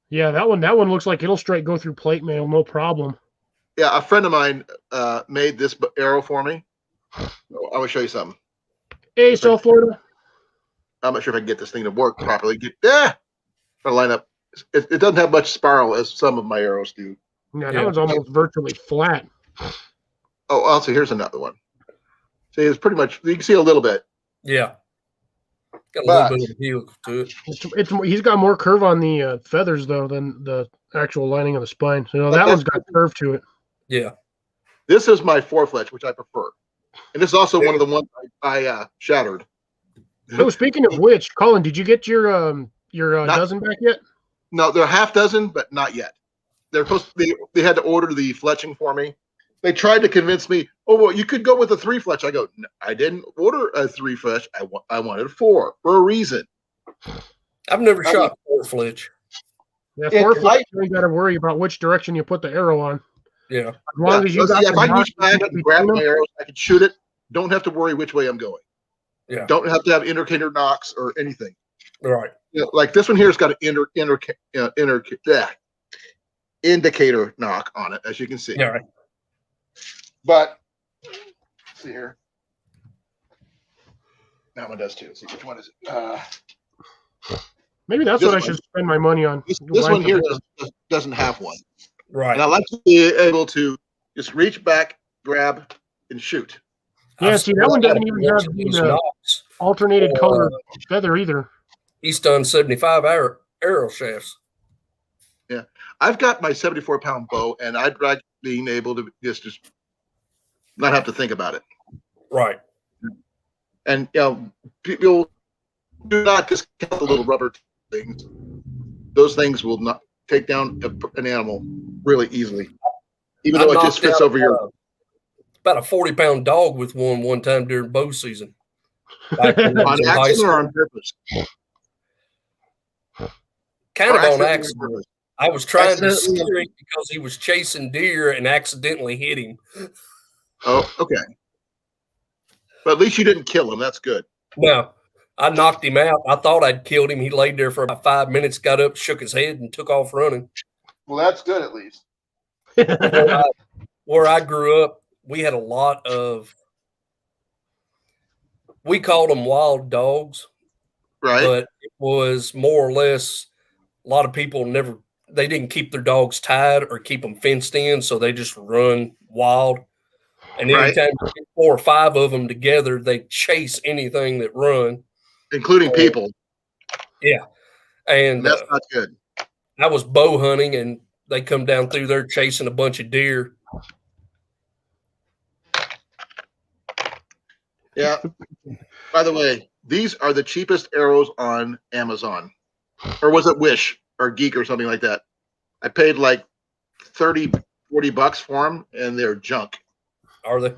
yeah, that one looks like it'll straight go through plate mail, no problem. Yeah, a friend of mine made this arrow for me. I will show you something. Hey, South Florida. I'm not sure if I can get this thing to work properly. Try to line up. It doesn't have much spiral as some of my arrows do. Yeah, that one's almost virtually flat. Oh, also here's another one. See, it's pretty much you can see a little bit. Yeah. Got a little bit of heel to it. It's he's got more curve on the feathers though than the actual lining of the spine. So that one's got curve to it. Yeah. This is my 4-fletch, which I prefer, and this is also one of the ones I shattered. Oh, speaking of which, Colin, did you get your dozen back yet? No, they're a half dozen, but not yet. They're supposed to, they had to order the fletching for me. They tried to convince me, oh, well, you could go with a 3-fletch. I go, no, I didn't order a 3-fletch. I wanted 4 for a reason. I've never shot 4-fletch. Yeah, 4-fletch, you ain't got to worry about which direction you put the arrow on. Yeah. As long as you got if I reach back and grab my arrows, I can shoot it. Don't have to worry which way I'm going. Yeah. Don't have to have indicator knocks or anything. Right. Like this one here has got an indicator knock on it, as you can see. Yeah. Right. But let's see here. That one does too. Let's see which one is it. Maybe that's what I should spend my money on. This one here doesn't have one. Right. And I like to be able to just reach back, grab, and shoot. Yeah, see, that one doesn't even have the alternated color feather either. He's done 75 arrow shafts. Yeah. I've got my 74-pound bow, and I'd like being able to just not have to think about it. Right. And, people do not discount the little rubber things. Those things will not take down an animal really easily, even though it just fits over your. About a 40-pound dog with one time during bow season. On accident or on purpose? Kind of on accident. I was trying to scare him because he was chasing deer and accidentally hit him. Oh, okay. But at least you didn't kill him. That's good. No, I knocked him out. I thought I'd killed him. He laid there for about 5 minutes, got up, shook his head, and took off running. Well, that's good at least. Where I grew up, we had a lot of, we called them wild dogs. Right. But it was more or less, a lot of people they didn't keep their dogs tied or keep them fenced in, so they just run wild. And anytime you get 4 or 5 of them together, they chase anything that run. Including people. Yeah. And that's not good. I was bow hunting, and they come down through there chasing a bunch of deer. Yeah. By the way, these are the cheapest arrows on Amazon. Or was it Wish or Geek or something like that? I paid like $30, $40 for them, and they're junk. Are they?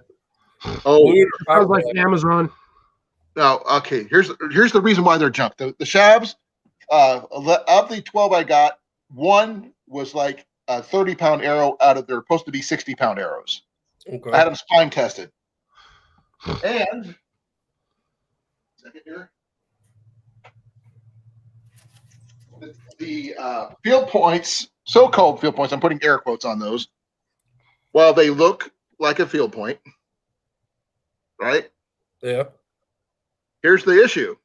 Oh, sounds like Amazon. No, okay. Here's the reason why they're junk. The shabs, of the 12 I got, one was like a 30-pound arrow out of they're supposed to be 60-pound arrows. Okay. I had them spine tested. And second here. The field points, so-called field points, I'm putting air quotes on those, while they look like a field point, right? Yeah. Here's the issue.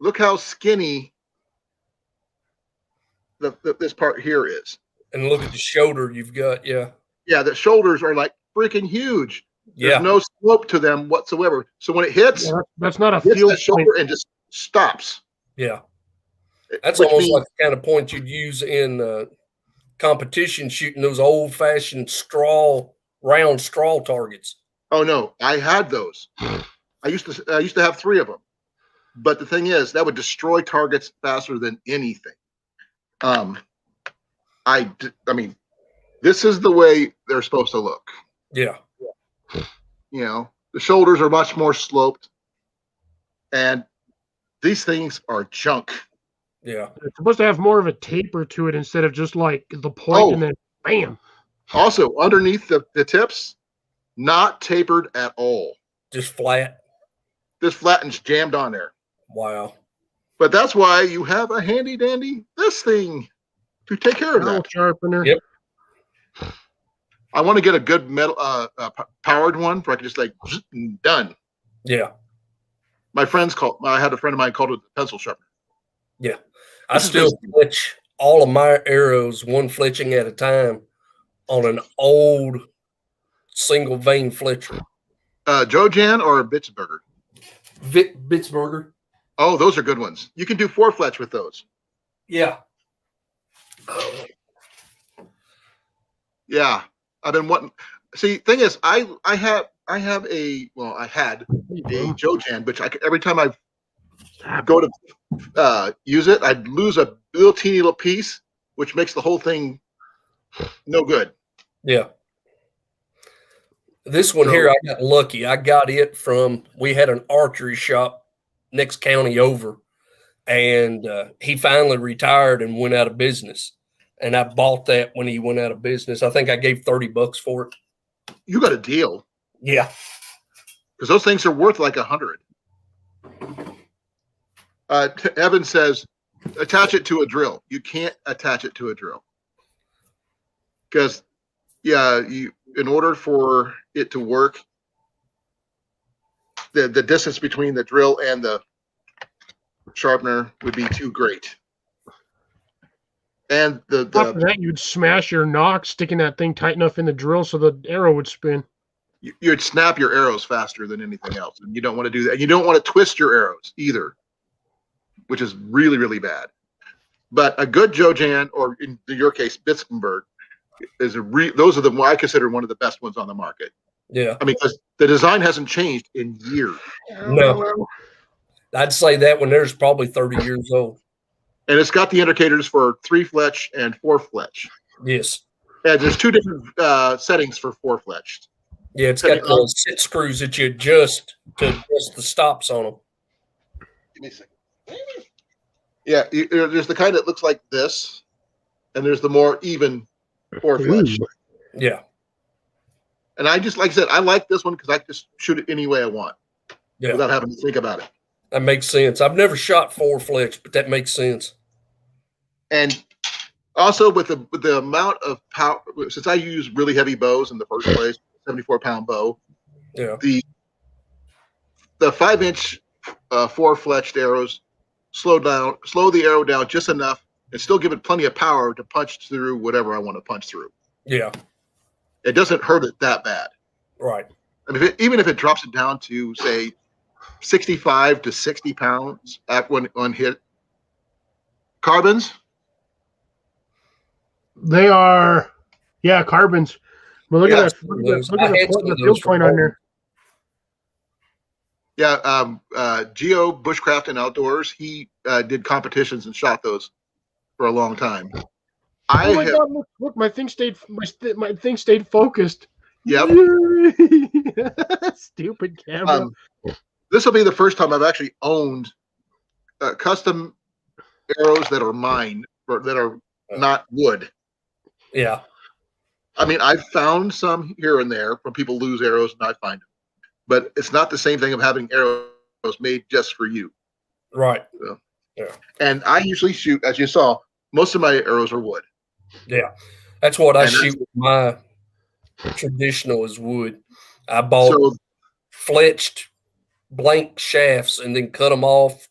Look how skinny this part here is. And look at the shoulder you've got, yeah. Yeah, the shoulders are like freaking huge. Yeah. There's no slope to them whatsoever. So when it hits, that's not a hits field that shoulder and just stops. Yeah. That's almost like the kind of point you'd use in competition shooting those old-fashioned round straw targets. Oh no, I had those. I used to have 3 of them. But the thing is, that would destroy targets faster than anything. I mean, this is the way they're supposed to look. Yeah. You know, the shoulders are much more sloped, and these things are junk. Yeah. It's supposed to have more of a taper to it instead of just like the point and then bam. Also, underneath the tips, not tapered at all. Just flat. This flatten's jammed on there. Wow. But that's why you have a handy dandy this thing to take care of Arrow that. sharpener. Yep. I want to get a good metal powered one where I can just like done. Yeah. I had a friend of mine called it the pencil sharpener. Yeah. I still fletch all of my arrows one fletching at a time on an old single vein fletcher. Jojan or Bittsburger? Bittsburger. Oh, those are good ones. You can do 4 fletch with those. Yeah. Yeah. I've been wanting. See, thing is, I had a Jojan, which every time I go to use it, I'd lose a little teeny little piece, which makes the whole thing no good. Yeah. This one here, I got lucky. I got it we had an archery shop next county over, and he finally retired and went out of business. And I bought that when he went out of business. I think I gave $30 for it. You got a deal. Yeah. Because those things are worth like $100. Evan says, attach it to a drill. You can't attach it to a drill. Because, in order for it to work, the distance between the drill and the sharpener would be too great. And After that, you'd smash your nock sticking that thing tight enough in the drill so the arrow would spin. You'd snap your arrows faster than anything else, and you don't want to do that. You don't want to twist your arrows either, which is really, really bad. But a good Jojan, or in your case, Bitzenberg, those are I consider one of the best ones on the market. Yeah. I mean, because the design hasn't changed in years. No. I'd say that one there's probably 30 years old. And it's got the indicators for 3 fletch and 4 fletch. Yes. And there's 2 different settings for 4 fletched. Yeah, it's got the sit screws that you adjust to adjust the stops on them. Give me a second. Yeah, there's the kind that looks like this, and there's the more even 4 fletch. Yeah. And I just, like I said, I like this one because I just shoot it any way I want without having to think about it. That makes sense. I've never shot 4 fletch, but that makes sense. And also with the amount of power, since I use really heavy bows in the first place, 74-pound bow. Yeah. The 5-inch 4 fletched arrows slow the arrow down just enough and still give it plenty of power to punch through whatever I want to punch through. Yeah. It doesn't hurt it that bad. Right. I mean, even if it drops it down to say 65 to 60 pounds on hit. Carbons? They are, carbons. But look at that. Look at the field point on there. Yeah, Geo Bushcraft and Outdoors, he did competitions and shot those for a long time. God, look, my thing stayed focused. Yep. Stupid camera. This will be the first time I've actually owned custom arrows that are mine, or that are not wood. Yeah. I mean, I've found some here and there when people lose arrows, and I find them. But it's not the same thing of having arrows made just for you. Right. So, yeah. And I usually shoot, as you saw, most of my arrows are wood. Yeah. That's what I shoot with my traditional is wood. I bought fletched blank shafts and then cut them off,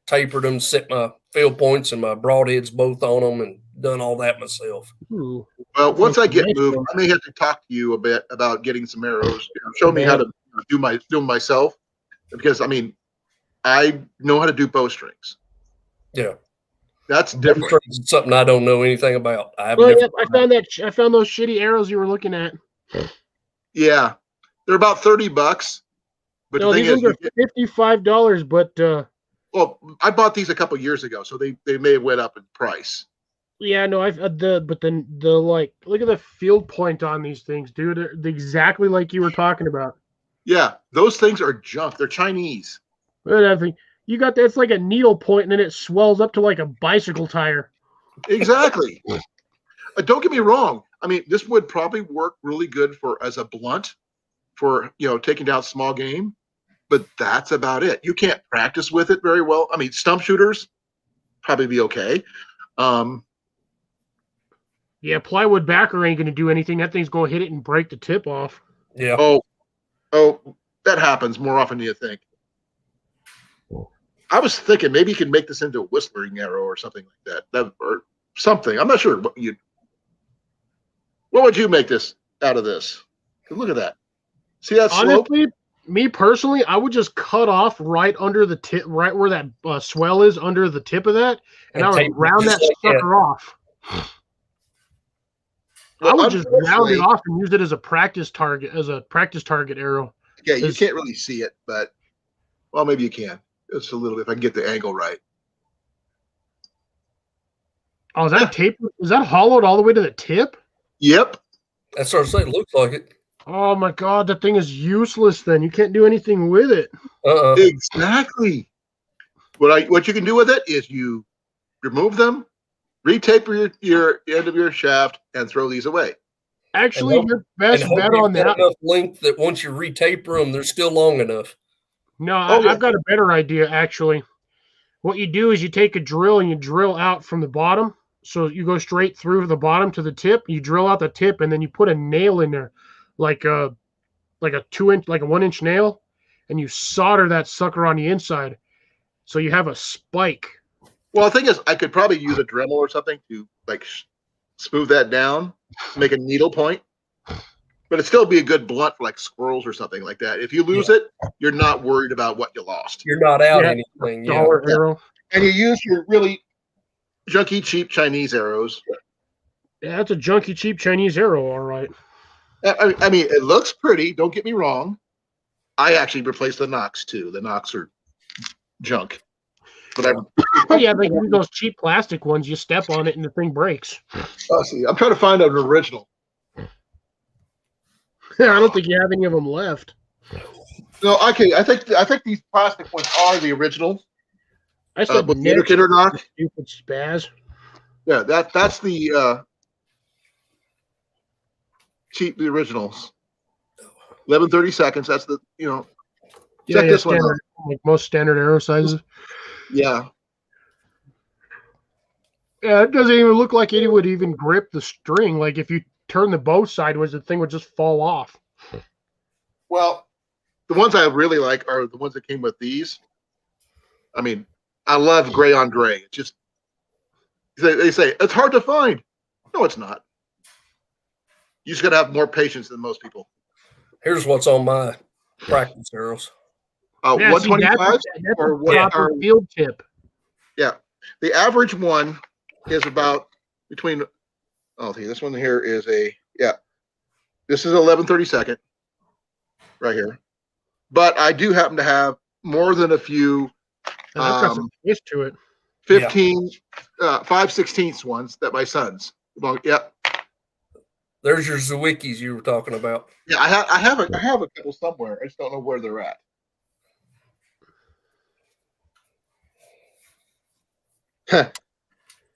tapered them, set my field points and my broadheads both on them, and done all that myself. Ooh. Well, once I get moved, I may have to talk to you a bit about getting some arrows. Show me how to do them myself, because I mean, I know how to do bowstrings. Yeah, that's different. It's something I don't know anything about. I found those shitty arrows you were looking at. Yeah, they're about $30. But no, these ones are $55. But Well, I bought these a couple years ago, so they may have went up in price. Yeah, no, but then the like, look at the field point on these things, dude. They're exactly like you were talking about. Yeah, those things are junk. They're Chinese. Look at that thing. You got that's like a needle point, and then it swells up to like a bicycle tire. Exactly. Don't get me wrong. I mean, this would probably work really good for as a blunt for taking down small game, but that's about it. You can't practice with it very well. I mean, stump shooters probably be okay. Yeah, plywood backer ain't gonna do anything. That thing's gonna hit it and break the tip off. Yeah. Oh, that happens more often than you think. I was thinking maybe you could make this into a whistling arrow or something like that, or something. I'm not sure what would you make this out of this? Look at that. See that slope? Honestly, me personally, I would just cut off right under the tip, right where that swell is under the tip of that, and I would round that sucker off. I would just round it off and use it as a practice target, arrow. Yeah, you can't really see it, but well, maybe you can. Just a little bit if I can get the angle right. Oh, is that tape? Is that hollowed all the way to the tip? Yep. That's what I'm saying. It looks like it. Oh my god, that thing is useless. Then you can't do anything with it. Exactly. What you can do with it is you remove them, retape your end of your shaft, and throw these away. Actually, your best bet on that. Enough length that once you retaper them, they're still long enough. No, I've got a better idea. Actually, what you do is you take a drill and you drill out from the bottom. So you go straight through the bottom to the tip. You drill out the tip, and then you put a nail in there, like a 2-inch, like a 1-inch nail, and you solder that sucker on the inside. So you have a spike. Well, the thing is, I could probably use a Dremel or something to like smooth that down, make a needle point, but it'd still be a good blunt for like squirrels or something like that. If you lose it, you're not worried about what you lost. You're not out anything. Dollar arrow. And you use your really junky, cheap Chinese arrows. Yeah, that's a junky, cheap Chinese arrow, all right. I mean, it looks pretty. Don't get me wrong. I actually replaced the knocks too. The knocks are junk. But yeah, like those cheap plastic ones. You step on it and the thing breaks. Oh, see, I'm trying to find an original. I don't think you have any of them left. No, okay. I think these plastic ones are the original. I said with the indicator knock. Stupid spaz. Yeah, that's the cheap, the originals. 11/30 seconds. That's the check this one out. Like most standard arrow sizes. Yeah. Yeah, it doesn't even look like it would even grip the string. Like if you turn the bow sideways, the thing would just fall off. Well, the ones I really like are the ones that came with these. I mean, I love gray on gray. It's just they say it's hard to find. No, it's not. You just got to have more patience than most people. Here's what's on my practice arrows. 125 or what? Proper field tip. Yeah, the average one is about between. Oh, see, this one here is this is 11/32 second, right here. But I do happen to have more than a few. I've got some twist to it. 15, 5/16 ones that my sons. Well, yeah. There's your Zwickis you were talking about. Yeah, I have a couple somewhere. I just don't know where they're at.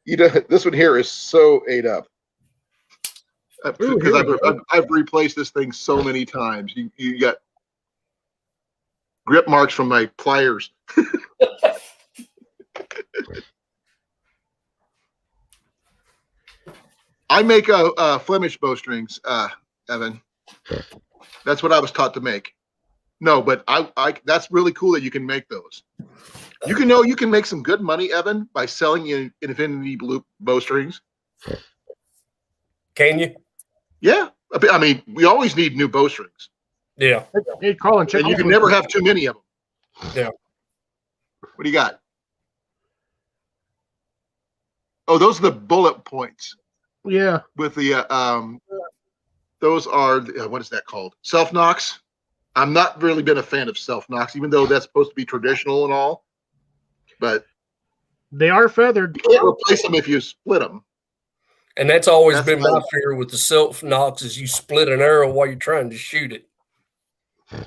This one here is so ate up because I've replaced this thing so many times. You got grip marks from my pliers. I make Flemish bowstrings, Evan. That's what I was taught to make. No, but I that's really cool that you can make those. You can make some good money, Evan, by selling in Infinity Blue bowstrings. Can you? Yeah, I mean, we always need new bowstrings. Yeah. Hey, Colin, check. And you can never have too many of them. Yeah. What do you got? Oh, those are the bullet points. Yeah. With the those are what is that called? Self knocks. I'm not really been a fan of self knocks, even though that's supposed to be traditional and all. but They are feathered. you can't replace them if you split them. And that's always That's been my my- fear with the self knocks is you split an arrow while you're trying to shoot it. I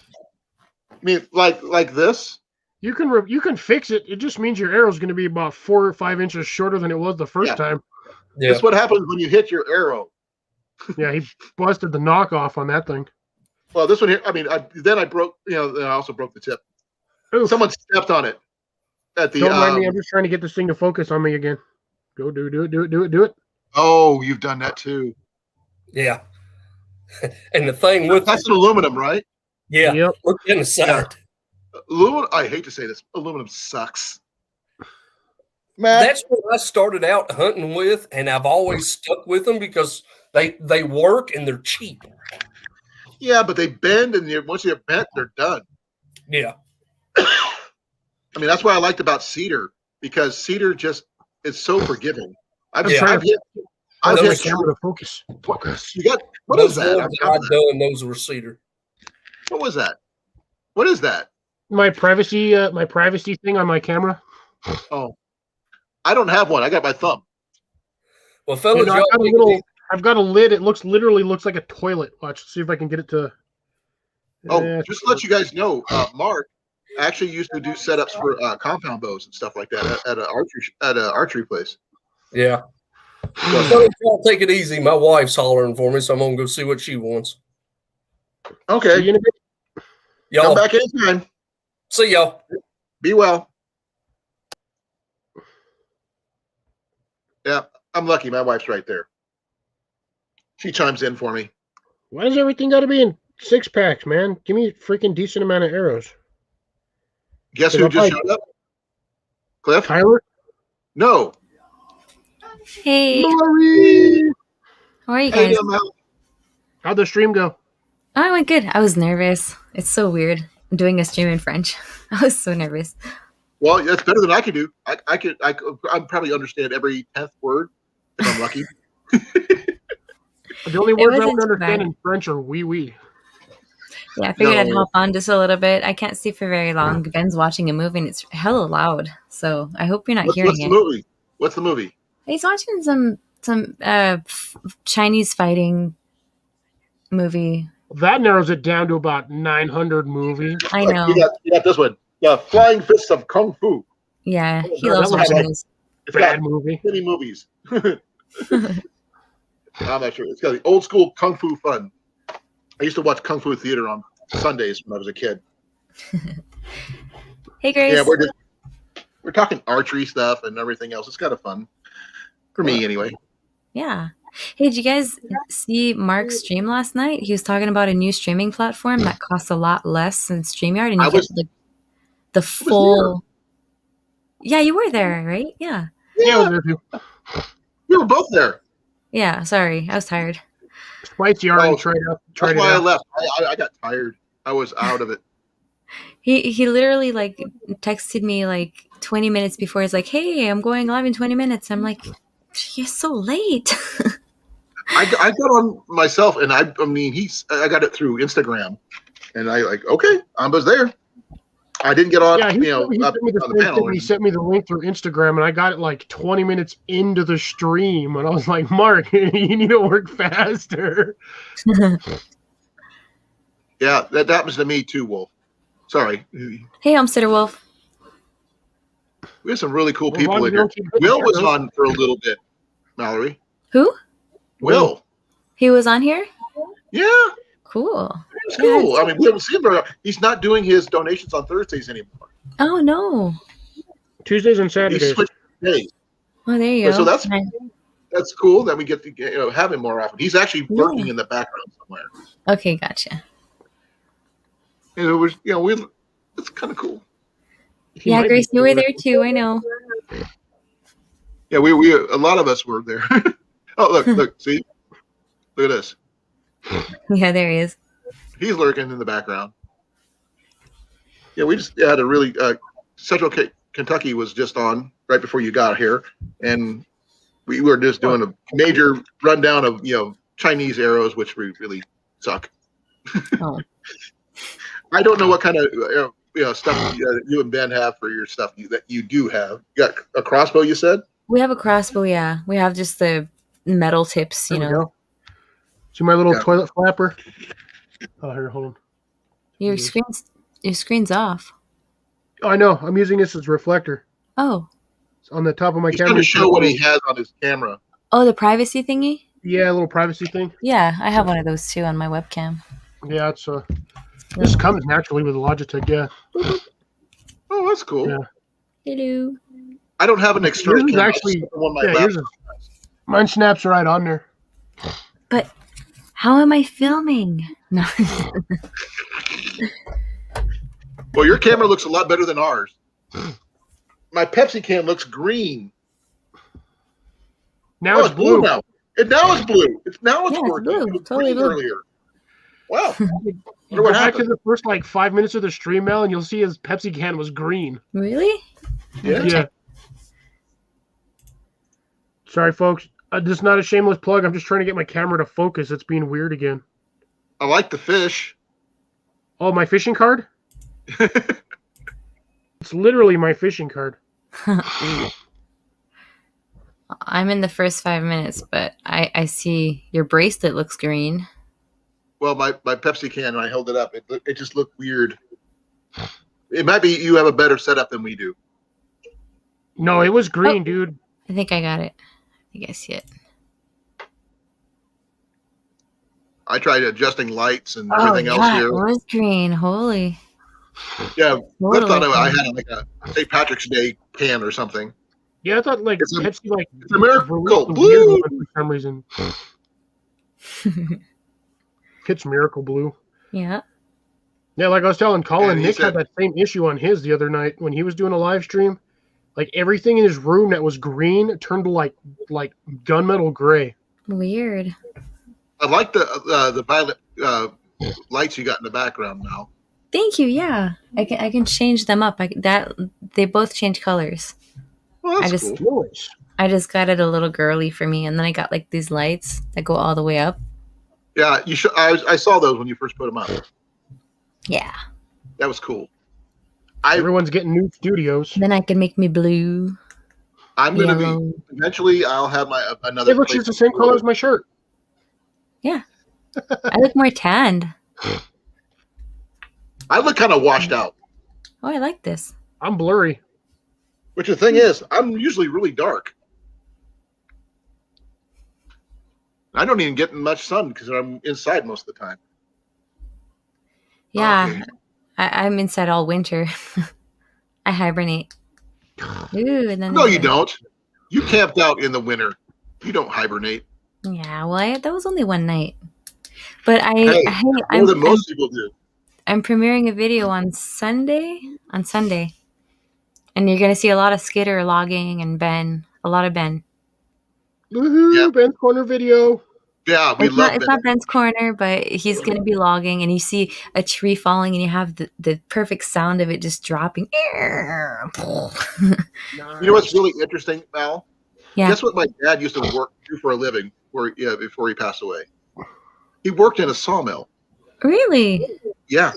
mean, like this. You can fix it. It just means your arrow's going to be about 4 or 5 inches shorter than it was the first Yeah. time. Yeah. That's what happens when you hit your arrow. Yeah, he busted the knockoff on that thing. Well, this one here. I mean, then I broke. Then I also broke the tip. Oof. Someone stepped on it at the. Don't mind me. I'm just trying to get this thing to focus on me again. Go do it. Oh, you've done that too. Yeah. And the thing with That's an aluminum, right? yeah, Yep. look in the side. Aluminum. I hate to say this. Aluminum sucks. Matt, That's what I started out hunting with, and I've always stuck with them because they work and they're cheap. yeah, but they bend, and once they're bent, they're done. Yeah. I mean, that's what I liked about cedar, because cedar just is so forgiving. I've Yeah. hit. I've I've got hit. the camera to focus. Focus. You got what Those is that? ones that I've done, those were cedar. What was that? What is that? My privacy thing on my camera. Oh, I don't have one. I got my thumb. Well, fellas, I've y'all got a take little. it I've got a lid. It literally looks like a toilet. Watch. See if I can get it to. Oh, Eh, just to let you guys know, Mark actually used to do setups for compound bows and stuff like that at an archery place. yeah. Well, fellas, y'all take it easy. My wife's hollering for me, so I'm gonna go see what she wants. see Okay, you in a bit. come Y'all back anytime. see y'all. Be well. Yeah, I'm lucky. My wife's right there. She chimes in for me. Why does everything got to be in 6-packs, man? Give me a freaking decent amount of arrows. Guess Is who that just right? showed up? Cliff? Tyler. No. Hey, Lori. how are you Hey, guys? Mel. How'd the stream go? Oh, I went good. I was nervous. It's so weird. I'm doing a stream in French. I was so nervous. Well, that's better than I could do. I'd probably understand every 10th word if I'm lucky. The only words I wasn't would too understand bad. in French are oui, oui. Yeah, I figured I'd No. hop on just a little bit. I can't see for very long. Ben's watching a movie and it's hella loud. So I hope you're not What's hearing the it. movie? What's the movie? He's watching some Chinese fighting movie. That narrows it down to about 900 movies. I know. You got this one. The Flying Fists of Kung Fu. Yeah, Oh, he that loves looks watching like- those. It's got Bad movie. many movies. I'm not sure. It's got the old school Kung Fu fun. I used to watch Kung Fu theater on Sundays when I was a kid. Hey, Grace. Yeah, we're talking archery stuff and everything else. It's kind of fun for me, anyway. Yeah. Hey, did you guys see Mark's stream last night? He was talking about a new streaming platform that costs a lot less than StreamYard, and I you was- get the full. Yeah, you were there, right? Yeah. Yeah, I was there too. We were both there. Yeah. Sorry, I was tired. Spicy already Oh, tried That's it why I out. left. I got tired. I was out of it. He literally like texted me like 20 minutes before. He's like, "Hey, I'm going live in 20 minutes." I'm like, "You're so late." I got on myself, and I I got it through Instagram, and I okay, I was there. I didn't get on, Yeah, he up sent me the on same the panel. thing. He sent me the link through Instagram, and I got it like 20 minutes into the stream, and I was like, "Mark, you need to work faster." Yeah, that happens to me too, Wolf. Sorry, we Hey, Homesteader Wolf. have some really cool Well, people Ron, in you here. don't keep hitting Will was shadows. on for a little bit. Mallory, Who? Will, He was on here? yeah, Cool. it's cool. I mean, we haven't seen him very often. He's not doing his donations on Thursdays anymore. Oh, no. Tuesdays and He Saturdays. switched days. Oh, there you go. So that's- Nice. That's cool that we get to have him more often. He's actually lurking in the background somewhere. Okay, gotcha. And it was, it's kind of cool. He Yeah, might be Grace, you were doing there it. too. I know. Yeah, we a lot of us were there. Oh, look, see, look at this. Yeah, there he is. He's lurking in the background. Yeah, we just had a really Central Kentucky was just on right before you got here, and we were just doing a major rundown of Chinese arrows, which really suck. Oh. I don't know what kind of stuff you and Ben have for your stuff that you do have. You got a crossbow, you said? We have a crossbow, yeah. We have just the metal tips, There we go. See my little toilet flapper? Oh, here, hold on. Your screen's off. Oh, I know. I'm using this as a reflector. Oh. It's on the top of my He's camera. going to show what he has on his camera. Oh, the privacy thingy? Yeah, a little privacy thing. Yeah, I have one of those too on my webcam. Yeah, it's this comes naturally with Logitech. Yeah. Oh, that's cool. Yeah. Hello. I don't have an external Yours is camera. actually- One yeah, yours is- mine snaps right on there. But how am I filming? No. Well, your camera looks a lot better than ours. My Pepsi can looks green. Now it's blue. now. Now it's blue. Now it's Yeah, it's working. blue. It was Totally green blue. earlier. Wow. You Wonder go what back to happened. the first 5 minutes of the stream, Mel, and you'll see his Pepsi can was green. Really? Yeah. Sorry, folks. This is not a shameless plug. I'm just trying to get my camera to focus. It's being weird again. I like the fish. Oh, my fishing card? It's literally my fishing card. I'm in the first 5 minutes, but I see your bracelet looks green. Well, my Pepsi can, when I held it up, it just looked weird. It might be you have a better setup than we do. No, it was green, dude. I think I got it. I think I see it. I tried adjusting lights and everything else yeah, here. it was green. Holy. Yeah, I Totally. thought I had like a St. Patrick's Day can or something. Yeah, I thought It's a- Pepsi It's a miracle. released a weird Blue. one for some reason. It's Miracle Blue. Yeah. Yeah, like I was telling Colin, And he Nick had said- that same issue on his the other night when he was doing a live stream. Like everything in his room that was green turned to like gunmetal gray. Weird. I like the violet lights you got in the background now. Thank you. Yeah, I can change them up. They both change colors. Well, that's I just- cool. Nice. I just got it a little girly for me, and then I got like these lights that go all the way up. Yeah, you should. I saw those when you first put them up. Yeah. That was cool. Everyone's getting new studios. Then I can make me blue. I'm going to Yellow. be eventually. I'll have my another. It looks place just the same to color as my shirt. I look more tanned. I look kind of washed out. Oh, I like this. I'm blurry. Which the thing is, I'm usually really dark. I don't even get much sun because I'm inside most of the time. Yeah, Okay. I'm inside all winter. I hibernate. Ooh, and then No, you don't. You camped out in the winter. You don't hibernate. Yeah, well, that was only one night. But Hey, More than most people do. I'm premiering a video on Sunday. And you're gonna see a lot of Skitter logging and Ben. A lot of Ben. Woohoo! Yeah. Ben's Corner video. Yeah, we love It's it. not Ben's corner, but he's gonna be logging, and you see a tree falling, and you have the perfect sound of it just dropping. You know what's really interesting, Mal? Yeah. Guess what my dad used to do for a living before he passed away? He worked in a sawmill. Really Yeah,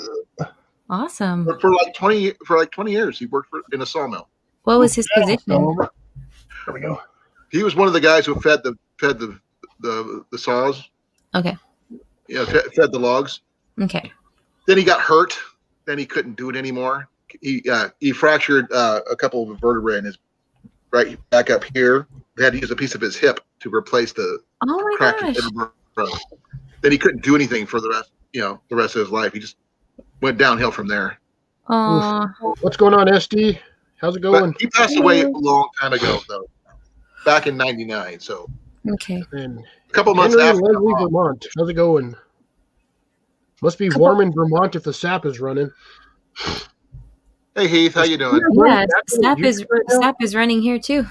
awesome. for like 20 years he worked in a sawmill. What was his position? There we go. He was one of the guys who fed the saws. Okay. Yeah, fed the logs. Okay. Then he got hurt. Then he couldn't do it anymore. He fractured a couple of vertebrae in his right back up here. They had to use a piece of his hip to replace the Oh my cracked gosh. vertebra. Then he couldn't do anything for the rest of his life. He just went downhill from there. Oh, What's going on, SD? How's it going? But he passed away a long time ago, though, back in '99. So okay. And a couple months Henry, after. Leslie, Vermont. How's it going? Must be warm in Vermont if the sap is running. Hey Heath, how you doing? Yeah, Sap Snap is running here too.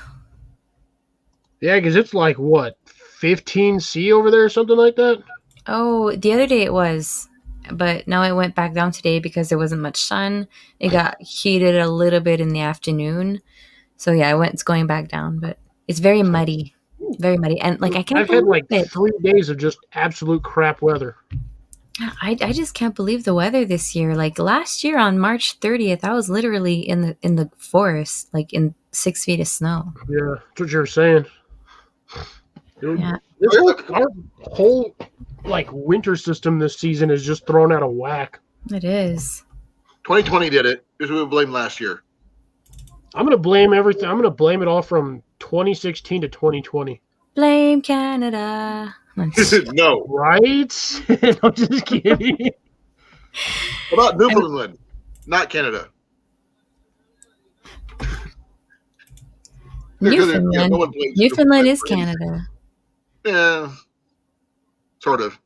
Yeah, because it's like what 15 C over there or something like that. Oh, the other day it was, but now it went back down today because there wasn't much sun. It got heated a little bit in the afternoon, so yeah, it's going back down. But it's very muddy, and like I can't I've had believe like it. 3 days of just absolute crap weather. I just can't believe the weather this year. Like last year on March 30th, I was literally in the forest, like in 6 feet of snow. Yeah, that's what you're saying. Dude, Yeah. this our whole like winter system this season is just thrown out of whack. It is. 2020 did it. Because we would blame last year. I'm gonna blame everything. I'm gonna blame it all from 2016 to 2020. Blame Canada. No. Right? I'm just kidding. How about Newfoundland? Not Canada. Newfoundland. Yeah, no one blames Newfoundland is for anything. Canada. Yeah, sort of.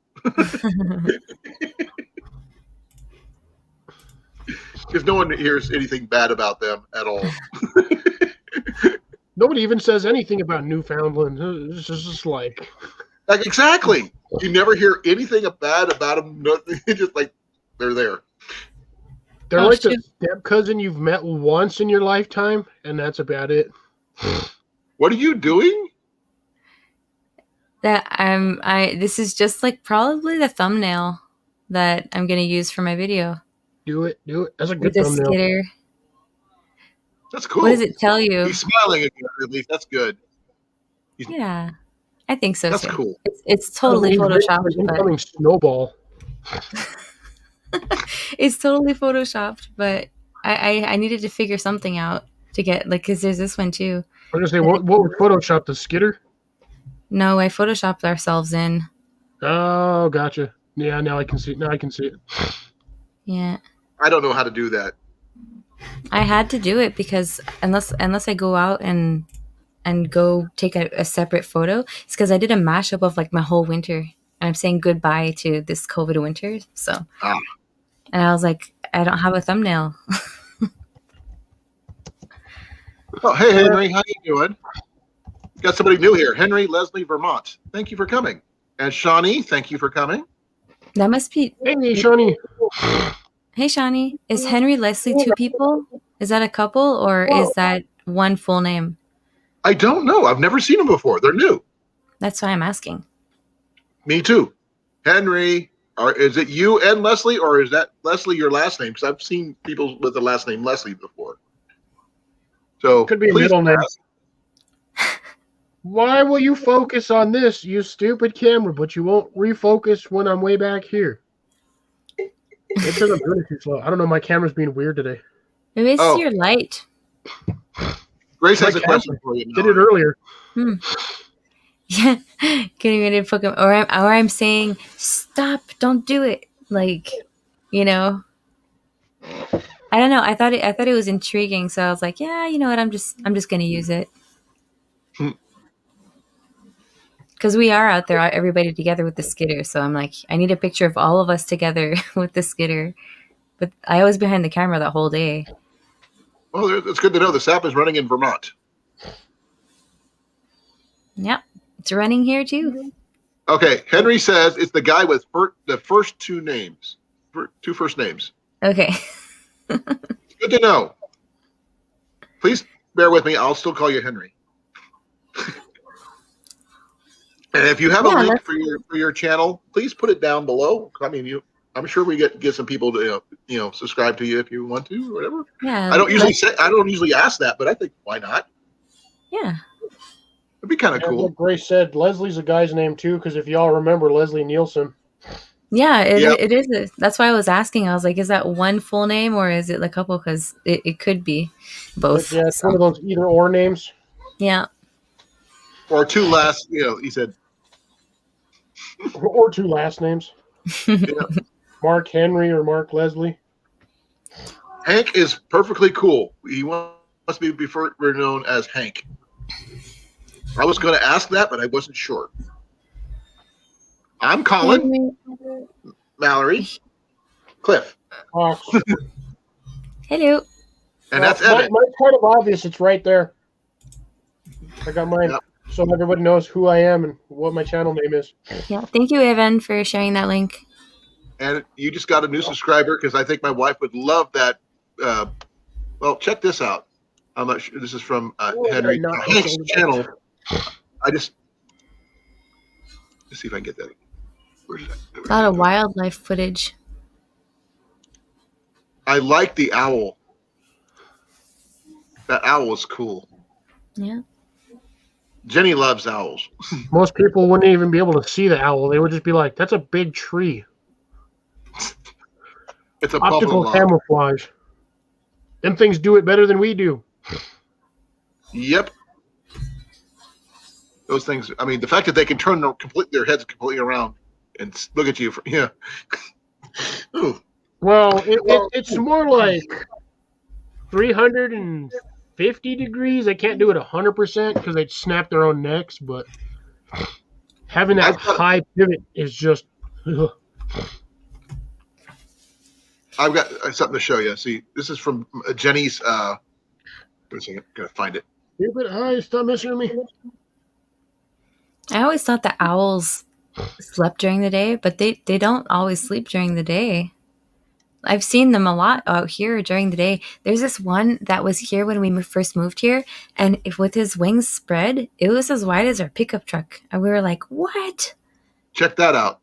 Because no one hears anything bad about them at all. Nobody even says anything about Newfoundland. It's just like Like, exactly. You never hear anything bad about them. Nothing. Just like they're there. they're Oh, like the shoot. step cousin you've met once in your lifetime, and that's about it. What are you doing? That this is just like probably the thumbnail that I'm gonna use for my video Do it. That's a with good the thumbnail. skitter. That's cool. What does it tell you? He's smiling again, at least. That's good. Yeah, I think so That's too. cool. It's totally He's ready for photoshopped, an but incoming snowball. it's totally photoshopped. But I needed to figure something out to get like because there's this one too. I'm gonna say what was Photoshop, the skitter? No, I photoshopped ourselves in. Oh, gotcha. Yeah, now I can see it. Yeah, I don't know how to do that. I had to do it because unless I go out and go take a separate photo, it's because I did a mashup of like my whole winter, and I'm saying goodbye to this COVID winter. So, and I was like, I don't have a thumbnail. Oh, hey, Henry. How you doing? Got somebody new here. Henry Leslie Vermont. Thank you for coming. And Shawnee, thank you for coming. That must be. Hey, Shawnee. Hey, Shawnee, is Henry Leslie two people? Is that a couple or is that one full name? I don't know. I've never seen them before. They're new. That's why I'm asking. Me too. Henry, is it you and Leslie, or is that Leslie your last name? Because I've seen people with the last name Leslie before. So Could be a please middle name. ask. Why will you focus on this, you stupid camera, but you won't refocus when I'm way back here? It's because I'm doing it too slow. I don't know. My camera's being weird today. Maybe it's Oh. your light. Grace has My a question for you. Did it earlier. Yeah, getting ready to fuck him, or I'm saying stop, don't do it. Like, you know, I don't know. I thought it was intriguing, so I was like, yeah, you know what? I'm just gonna use it because we are out there, everybody together with the skitter. So I'm like, I need a picture of all of us together with the skitter. But I was behind the camera that whole day. Well, it's good to know the SAP is running in Vermont. Yep, it's running here too. Okay, Henry says it's the guy with the first two names, two first names. Okay. Good to know. Please bear with me. I'll still call you Henry. And if you have a link for your channel, please put it down below. I mean, I'm sure we get some people to subscribe to you if you want to or whatever. Yeah. I don't usually ask that, but I think why not? Yeah. It'd be kind of cool. Like Grace said, Leslie's a guy's name too, because if y'all remember Leslie Nielsen. Yeah, it is. That's why I was asking. I was like, is that one full name or is it a couple? Because it could be both. But yeah, it's one of those either or names. Yeah. Or two last, he said. Or two last names. Yeah. Mark Henry or Mark Leslie. Hank is perfectly cool. He wants to be known as Hank. I was going to ask that, but I wasn't sure. I'm Colin. Mallory. Cliff. Fox. Hello. And that's Evan. Mine's kind of obvious. It's right there. I got mine. Yep. So everybody knows who I am and what my channel name is. Yeah. Thank you, Evan, for sharing that link. And you just got a new subscriber because I think my wife would love that. Well, check this out. I'm not sure. This is from Henry Hank's channel. Let's see if I can get that. Where's that? A lot of wildlife footage. I like the owl. That owl is cool. Yeah. Jenny loves owls. Most people wouldn't even be able to see the owl. They would just be like, "That's a big tree." It's a Optical buffalo log. camouflage. Them things do it better than we do. Yep. Those things. I mean, the fact that they can turn their heads completely around and look at you. Yeah. Ooh. Well, it's more like 350 degrees. They can't do it 100% because they'd snap their own necks, but having that high pivot is just... Ugh. I've got something to show you. See, this is from Jenny's. Wait a second. Gotta find it. Keep it high. Stop messing with me. I always thought the owls slept during the day, but they don't always sleep during the day. I've seen them a lot out here during the day. There's this one that was here when we first moved here, and with his wings spread, it was as wide as our pickup truck. And we were like, what? Check that out.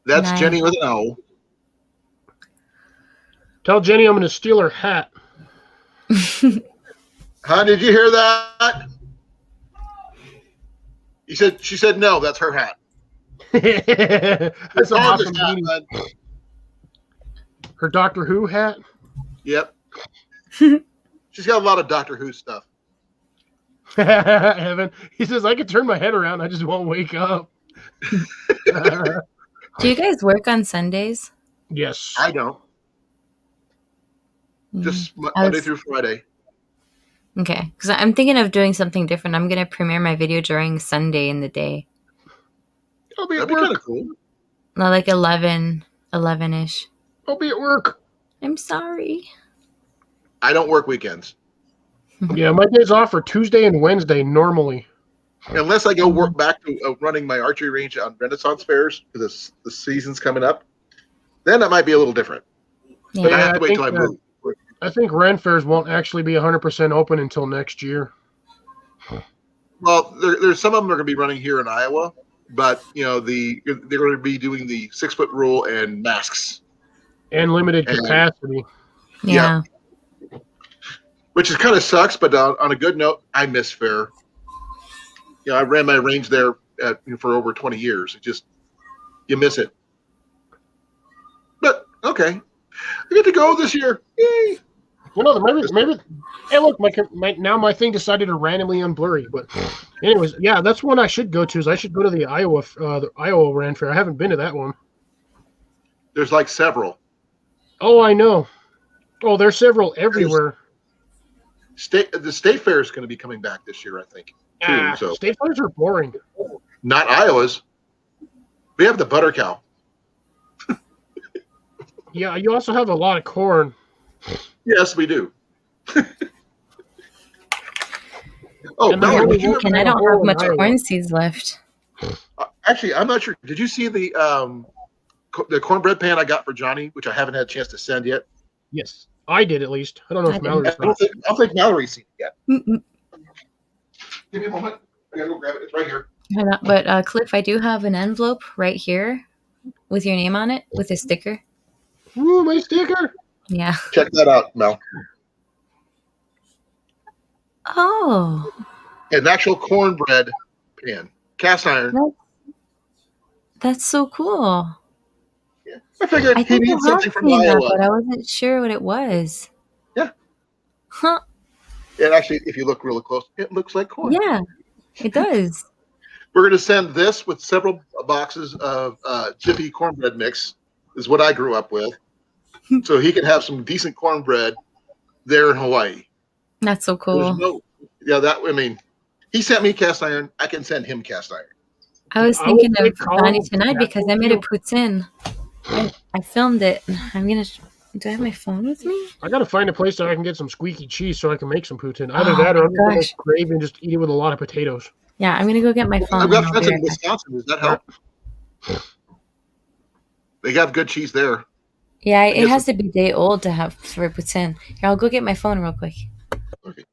That's Nice. Jenny with an owl. Tell Jenny I'm going to steal her hat. Huh? Did you hear that? She said no. That's her hat. That's an Gorgeous awesome hat, beanie. bud. Her Doctor Who hat. Yep. She's got a lot of Doctor Who stuff. Evan, he says, I can turn my head around. I just won't wake up. Do you guys work on Sundays? Yes. I don't. Just Monday through Friday. Okay, because I'm thinking of doing something different. I'm going to premiere my video during Sunday in the day. I'll be That'd at be kind work. of cool. No, like 11-ish. I'll be at work. I'm sorry. I don't work weekends Yeah, my days off are Tuesday and Wednesday normally. unless I go work back to running my archery range on Renaissance fairs because the season's coming up. Then it might be a little different. But I Yeah. have to wait till I move. I think Ren fairs won't actually be 100% open until next year. Well, there's some of them are going to be running here in Iowa, but they're going to be doing the 6-foot rule and masks, And limited capacity. Yeah. which is kind of sucks. But on a good note, I miss fair. I ran my range there for over 20 years. It just you miss it. But okay, I get to go this year. Yay! Maybe. Hey, look, my thing decided to randomly unblurry. But, anyways, yeah, that's one I should go to. Is I should go to the Iowa Ran Fair. I haven't been to that one. There's like several. Oh, I know. Oh, there's several everywhere. The state fair is going to be coming back this year, I think. Too, so State fairs are boring. not Iowa's. We have the butter cow. Yeah, you also have a lot of corn. Yes, we do. Oh, And Mallory, the did you And I don't have much corn seeds left. actually, I'm not sure. Did you see the cornbread pan I got for Johnny, which I haven't had a chance to send yet? Yes, I did at least. I don't know I if didn't. Mallory. I don't think Mallory's seen it yet. Mm-mm. Give me a moment. I gotta go grab it. It's right here. But Cliff, I do have an envelope right here with your name on it with a sticker. Ooh, my sticker. Yeah. Check that out, Mel. Oh. An actual cornbread pan, cast iron. That's so cool. Yeah. I figured I he think I needs have something from seen that, Iowa. but I wasn't sure what it was. Yeah. Huh. And actually, if you look really close, it looks like corn. Yeah, it does. We're going to send this with several boxes of Jiffy cornbread mix, is what I grew up with. So he can have some decent cornbread there in Hawaii. That's so cool. He sent me cast iron. I can send him cast iron. I was I thinking would of say Johnny Colin- tonight because I made a poutine. I filmed it. I'm gonna. Do I have my phone with me? I gotta find a place that I can get some squeaky cheese so I can make some poutine. Either Oh that or my I'm gonna gosh. make gravy and just eat it with a lot of potatoes. Yeah, I'm gonna go get my phone. I've got and I'll friends be in right back. Wisconsin. Does that help? They got good cheese there. Yeah, it guess has to be day old to have for poutine. Here, I'll go get my phone real quick. Okay.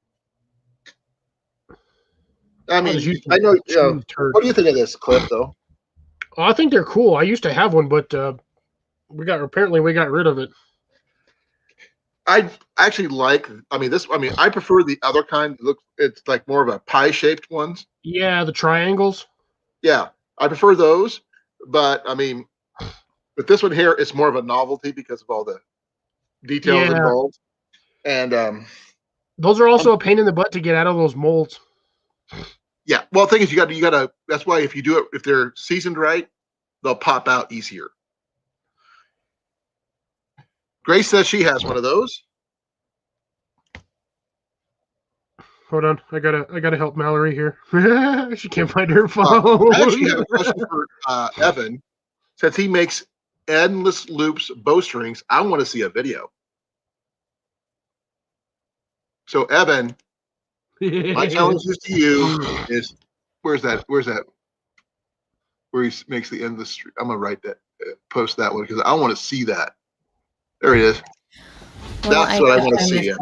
I mean, just used to I know. smooth turd. What do you think of this clip, though? Oh, I think they're cool. I used to have one, but we got rid of it. I actually like. I mean, I prefer the other kind. It's like more of a pie-shaped ones. Yeah, the triangles. Yeah, I prefer those. But I mean, with this one here, it's more of a novelty because of all the details Yeah. involved. And those are also a pain in the butt to get out of those molds. yeah, well, the thing is, you got to. That's why if you do it, if they're seasoned right, they'll pop out easier. Grace says she has one of those. Hold on, I gotta help Mallory here. She can't find her phone. I actually have a question for Evan. Since he makes endless loops bowstrings, I want to see a video. So Evan, my challenge is to you is where's that? Where he makes the endless. I'm gonna write that, post that one because I want to see that. There he is. Well, That's what I want to see.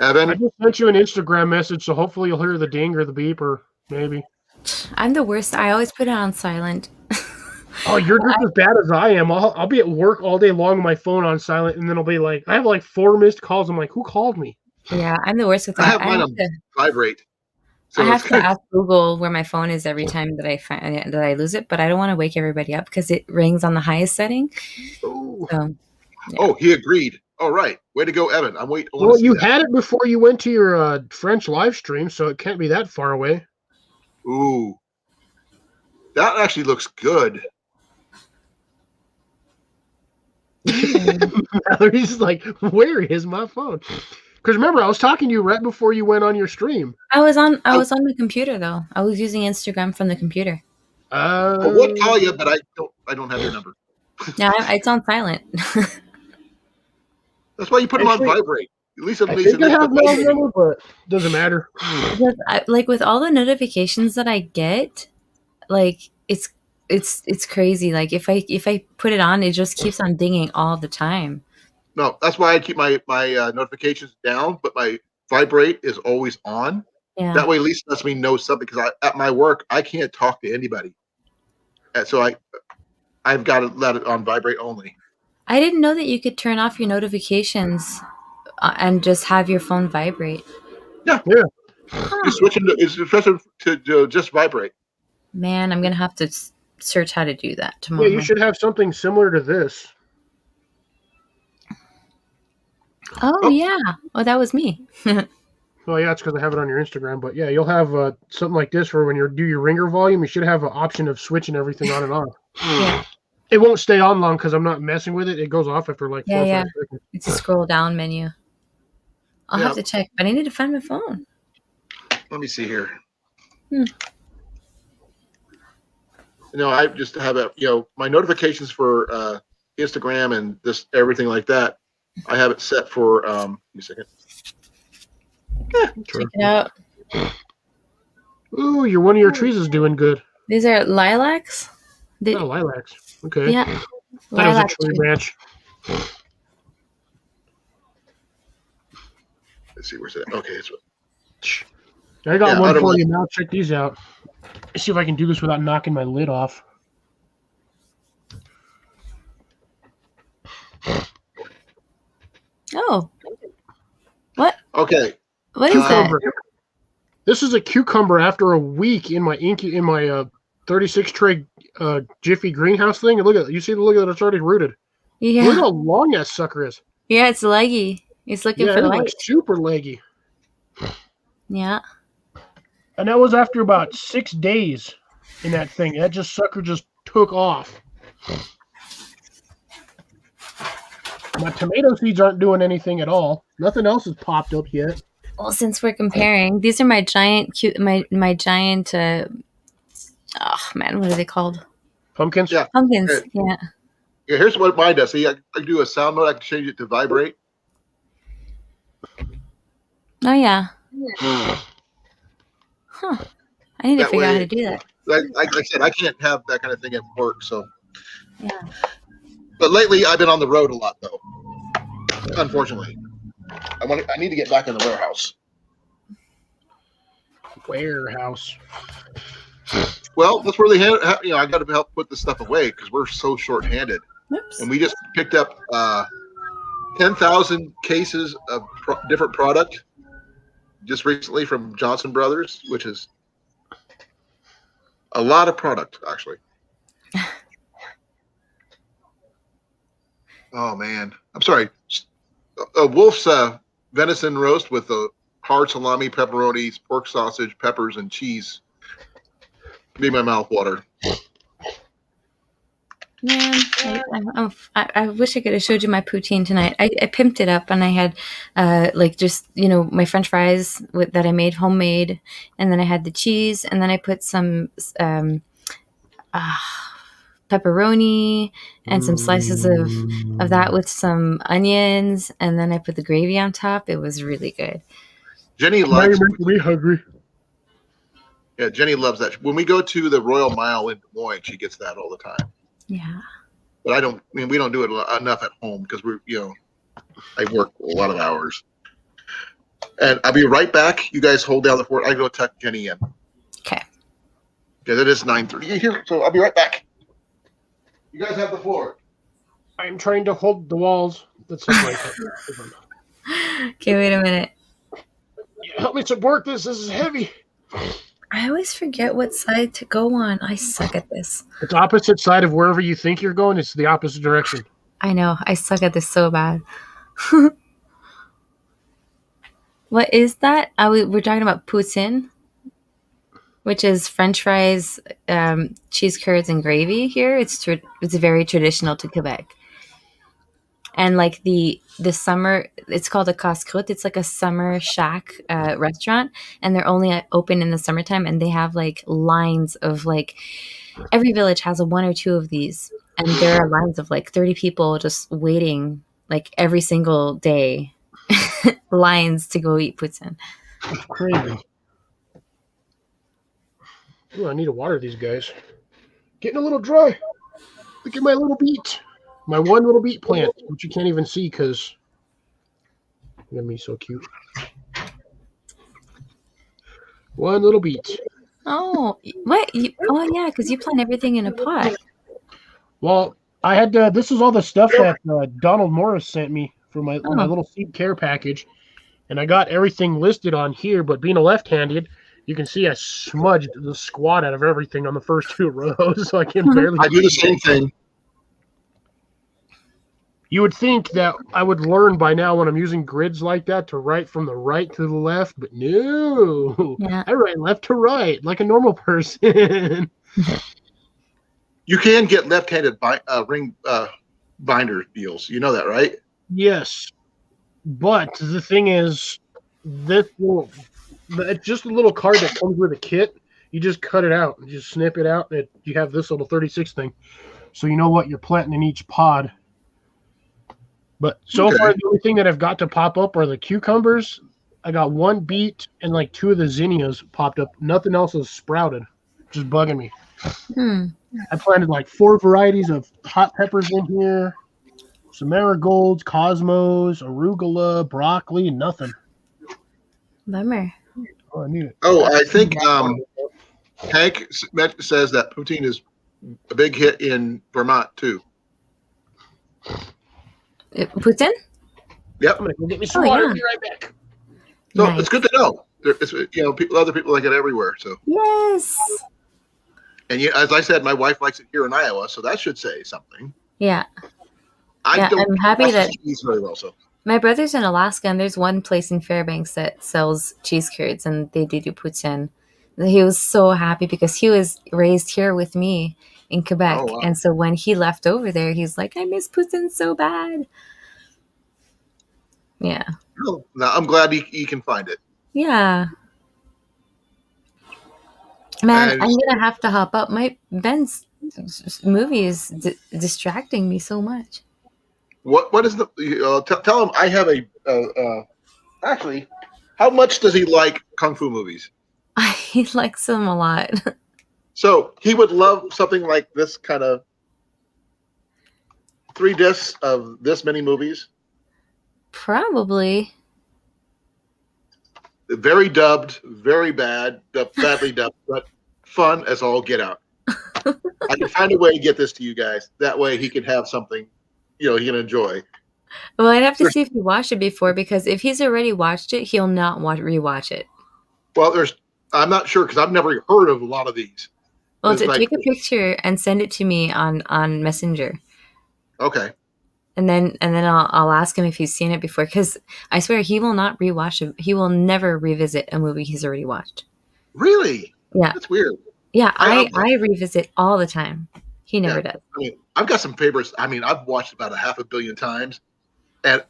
Evan. I just sent you an Instagram message, so hopefully you'll hear the ding or the beep or maybe. I'm the worst. I always put it on silent. Oh, you're just as bad as I am. I'll be at work all day long with my phone on silent, and then I'll be like, I have like 4 missed calls. I'm like, who called me? Yeah, I'm the worst with I that. have mine on vibrate. So I have to ask Google where my phone is every time that I lose it, but I don't want to wake everybody up because it rings on the highest setting. Oh, So, yeah. oh, he agreed. All right, way to go, Evan. I'm waiting. Well, you had it before you went to your French live stream, so it can't be that far away. Ooh, that actually looks good. Mallory's like, where is my phone? Because remember, I was talking to you right before you went on your stream. I was on my computer though. I was using Instagram from the computer. I would call you, but I don't have your number. Yeah, it's on silent. That's why you put them on vibrate. At least I think I have Mel's number, but doesn't matter. Because like with all the notifications that I get, like it's crazy. Like if I put it on, it just keeps on dinging all the time. No, that's why I keep my notifications down, but my vibrate is always on. Yeah. That way, at least lets me know something because at my work I can't talk to anybody, and so I've got to let it on vibrate only. I didn't know that you could turn off your notifications and just have your phone vibrate. Yeah. Just switching to just vibrate. Man, I'm gonna have to search how to do that tomorrow. Yeah, you should have something similar to this. Oh yeah. Oh, that was me. Well, yeah, it's because I have it on your Instagram. But yeah, you'll have something like this for when you do your ringer volume. You should have an option of switching everything on and off. Yeah. It won't stay on long because I'm not messing with it. It goes off after like 4 or 5 seconds. It's a scroll down menu. I'll have to check, but I need to find my phone. Let me see here. I just have my notifications for Instagram and just everything like that. I have it set for give me a second. Check it out. Ooh, one of your trees is doing good. These are lilacs. Lilacs. Okay. Yeah. That was a tree branch. Let's see, where's it? Okay, it's. I got one for you now. Check these out. Let's see if I can do this without knocking my lid off. Oh. What? Okay. What is that? This is a cucumber after a week in my 36 tray Jiffy greenhouse thing. And look at it. You see, look at it. It's already rooted. Yeah. Look how long that sucker is. Yeah, it's leggy. It's looking for light. Like super leggy. Yeah. And that was after about 6 days in that thing. That sucker just took off. My tomato seeds aren't doing anything at all. Nothing else has popped up yet. Well, since we're comparing, these are my giant my giant what are they called? Pumpkins? Yeah. Pumpkins, yeah. Yeah, here's what mine does. See, I can do a sound mode. I can change it to vibrate. Oh, yeah. Huh. I need to figure out how to do that. Like I said, I can't have that kind of thing at work. So. Yeah. But lately, I've been on the road a lot, though. Unfortunately, I need to get back in the warehouse. Warehouse. Well, that's where they I got to help put this stuff away because we're so short-handed, Oops. and we just picked up 10,000 cases of different product just recently from Johnson Brothers, which is a lot of product, actually. Oh man, I'm sorry. Wolf's venison roast with the hard salami, pepperonis, pork sausage, peppers, and cheese. Made my mouth water. Man, I wish I could have showed you my poutine tonight. I pimped it up and I had just my French fries that I made homemade, and then I had the cheese, and then I put some pepperoni and some slices of that with some onions, and then I put the gravy on top. It was really good. Jenny Now likes. you're making me hungry. Yeah, Jenny loves that. When we go to the Royal Mile in Des Moines, she gets that all the time. Yeah. But we don't do it enough at home because I work a lot of hours. And I'll be right back. You guys hold down the fort. I go tuck Jenny in. Okay. Yeah, it is 9:30 here, so I'll be right back. You guys have the floor. I'm trying to hold the walls. That's like Okay, wait a minute. help me support this. This is heavy. I always forget what side to go on. I suck at this. It's opposite side of wherever you think you're going. It's the opposite direction. I know. I suck at this so bad. What is that? We're talking about poutine, which is French fries, cheese curds, and gravy here. It's very traditional to Quebec. And like the summer, it's called a casse-croûte. It's like a summer shack restaurant, and they're only open in the summertime. And they have like lines of every village has one or two of these, and there are lines of 30 people just waiting every single day, lines to go eat poutine. It's crazy. Ooh, I need to water these guys. Getting a little dry. Look at my little beet. My one little beet plant, which you can't even see because look at me, so cute. One little beet. Oh, what? Oh, yeah, because you plant everything in a pot. Well, I had this is all the stuff that Donald Morris sent me for my little seed care package, and I got everything listed on here. But being a left-handed, you can see I smudged the squat out of everything on the first two rows, so I can barely. I do the same thing. You would think that I would learn by now when I'm using grids like that to write from the right to the left, but no. Yeah. I write left to right like a normal person. You can get left-handed ring binder deals. You know that, right? Yes. But the thing is, it's just a little card that comes with a kit. You just cut it out. You just snip it out, and you have this little 36 thing. So you know what you're planting in each pod. But so far, the only thing that I've got to pop up are the cucumbers. I got one beet and 2 of the zinnias popped up. Nothing else is sprouted. Just bugging me. I planted 4 varieties of hot peppers in here. Some marigolds, cosmos, arugula, broccoli, nothing. Bummer. Oh, I need it. Oh, I think Hank says that poutine is a big hit in Vermont, too. Poutine? Yep. I'm going to go get me some water. Yeah. I'll be right back. So Nice. it's good to know. Other people like it everywhere. So Yes. and as I said, my wife likes it here in Iowa, so that should say something. Yeah. I don't I'm happy process that cheese very well. So my brother's in Alaska, and there's one place in Fairbanks that sells cheese curds, and they do poutine. He was so happy because he was raised here with me in Quebec. Oh, wow. And so when he left over there, he's like, I miss poutine so bad. Yeah. no, I'm glad he can find it. Yeah. Man, And- I'm going to have to hop up. Ben's movie is distracting me so much. What is the tell him I have a actually, how much does he like kung fu movies? He likes them a lot. So he would love something like this kind of 3 discs of this many movies. Probably. Very dubbed, very bad, badly dubbed, but fun as all get out. I can find a way to get this to you guys. That way he can have something, he can enjoy. Well, I'd have to see if he watched it before, because if he's already watched it, he'll not rewatch it. Well, I'm not sure, because I've never heard of a lot of these. Well, take a picture and send it to me on Messenger. Okay. And then I'll ask him if he's seen it before, because I swear he will not rewatch it. He will never revisit a movie he's already watched. Really? Yeah. That's weird. Yeah, I revisit all the time. He never does. I mean, I've got some favorites. I mean, I've watched about 500 million times, and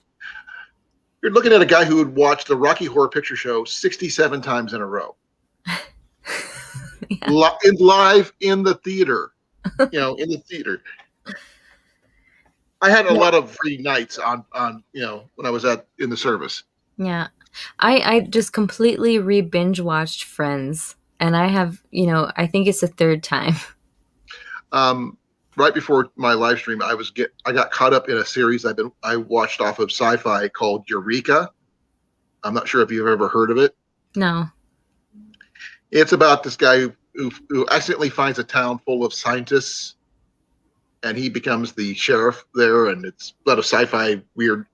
you're looking at a guy who would watch the Rocky Horror Picture Show 67 times in a row. Yeah. Live in the theater, in the theater. I had a lot of free nights on when I was in the service. Yeah. I just completely binge watched Friends, and I have, I think it's the third time. Right before my live stream, I got caught up in a series I watched off of Sci-Fi called Eureka. I'm not sure if you've ever heard of it. No. It's about this guy who accidentally finds a town full of scientists, and he becomes the sheriff there, and it's a lot of sci-fi weird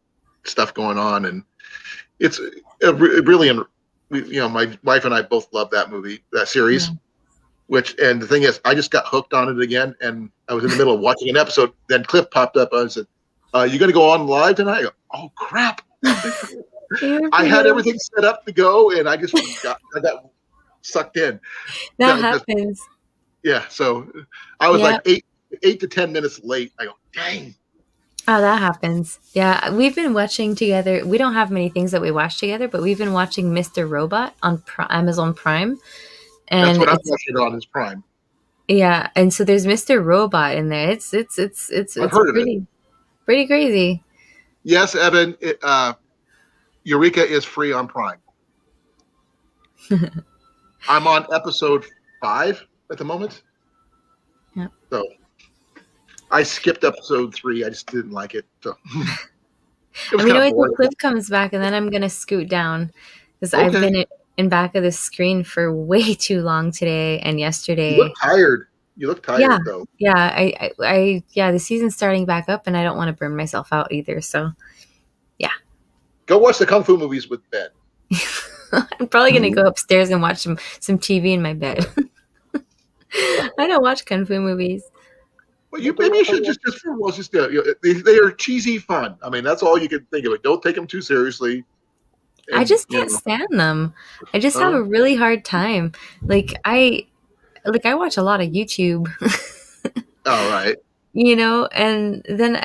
stuff going on, and it's really, my wife and I both love that series. Yeah. And the thing is, I just got hooked on it again, and I was in the middle of watching an episode. Then Cliff popped up and said, "You going to go on live tonight?" I go, "Oh crap!" I had everything set up to go, and I got sucked in. That happens. So I was like 8 to 10 minutes late. I go, dang. Oh, that happens. Yeah, we've been watching together. We don't have many things that we watch together, but we've been watching Mr. Robot on Amazon Prime. And that's what I'm watching on his Prime. Yeah, and so there's Mr. Robot in there. It's pretty crazy. Yes, Evan. Eureka is free on Prime. I'm on episode 5 at the moment. Yeah. So I skipped episode 3. I just didn't like it. So I'm gonna wait till Cliff comes back, and then I'm gonna scoot down, because I've been in back of the screen for way too long today and yesterday. You look tired though. Yeah, I the season's starting back up, and I don't want to burn myself out either. So, yeah. Go watch the Kung Fu movies with Ben. I'm probably gonna go upstairs and watch some TV in my bed. I don't watch Kung Fu movies. Well, maybe you should they are cheesy fun. I mean, that's all you can think of it. Don't take them too seriously. And, I just can't stand them. I just have a really hard time. I watch a lot of YouTube. All right. And then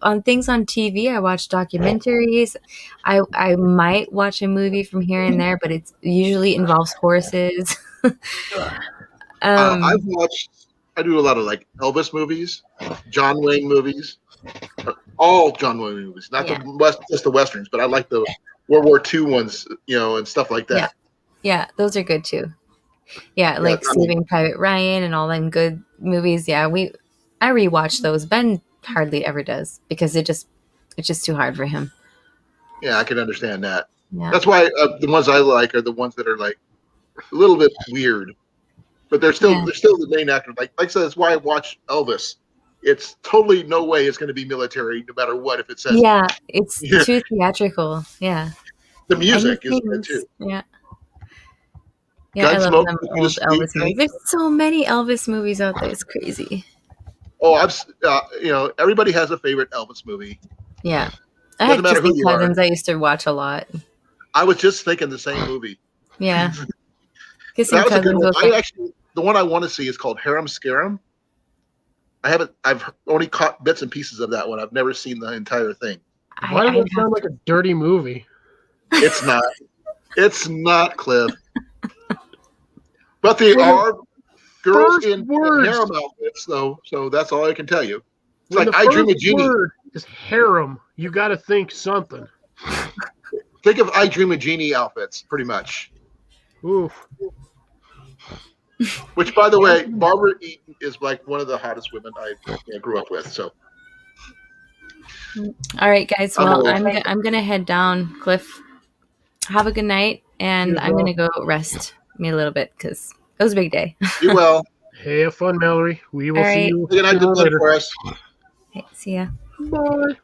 on things on TV, I watch documentaries. I might watch a movie from here and there, but it usually involves horses. I do a lot of Elvis movies, John Wayne movies, all John Wayne movies, not just the Westerns, but I like the World War II ones, and stuff like that. Yeah, those are good too. Yeah, Saving Private Ryan and all them good movies. Yeah, I rewatch those. Ben hardly ever does, because it's just too hard for him. Yeah, I can understand that. Yeah. That's why the ones I like are the ones that are a little bit weird, but they're still the main actor. Like I said, that's why I watch Elvis. It's totally no way it's going to be military, no matter what. If it says it's too theatrical. Yeah, the music is good too. Yeah. Yeah, I love them old Elvis movies. There's so many Elvis movies out there. It's crazy. Oh, everybody has a favorite Elvis movie. Yeah. I had Kissing Cousins I used to watch a lot. I was just thinking the same movie. Yeah. Kissing Cousins was the one I want to see is called Harem Scarum. I've only caught bits and pieces of that one. I've never seen the entire thing. Why does it sound like a dirty movie? It's not. It's not, Cliff. But they are girls in harem outfits, though. So that's all I can tell you. It's when like I Dream of Jeannie. Word is harem. You got to think something. Think of I Dream of Jeannie outfits, pretty much. Oof. Which, by the way, Barbara Eaton is one of the hottest women I grew up with. So. All right, guys. Well, I'm gonna head down, Cliff. Have a good night, and I'm going to go rest me a little bit because it was a big day. You will. Hey, have fun, Mallory. We will All see right. you Good night, sooner or later. for us. Okay, see ya. Bye.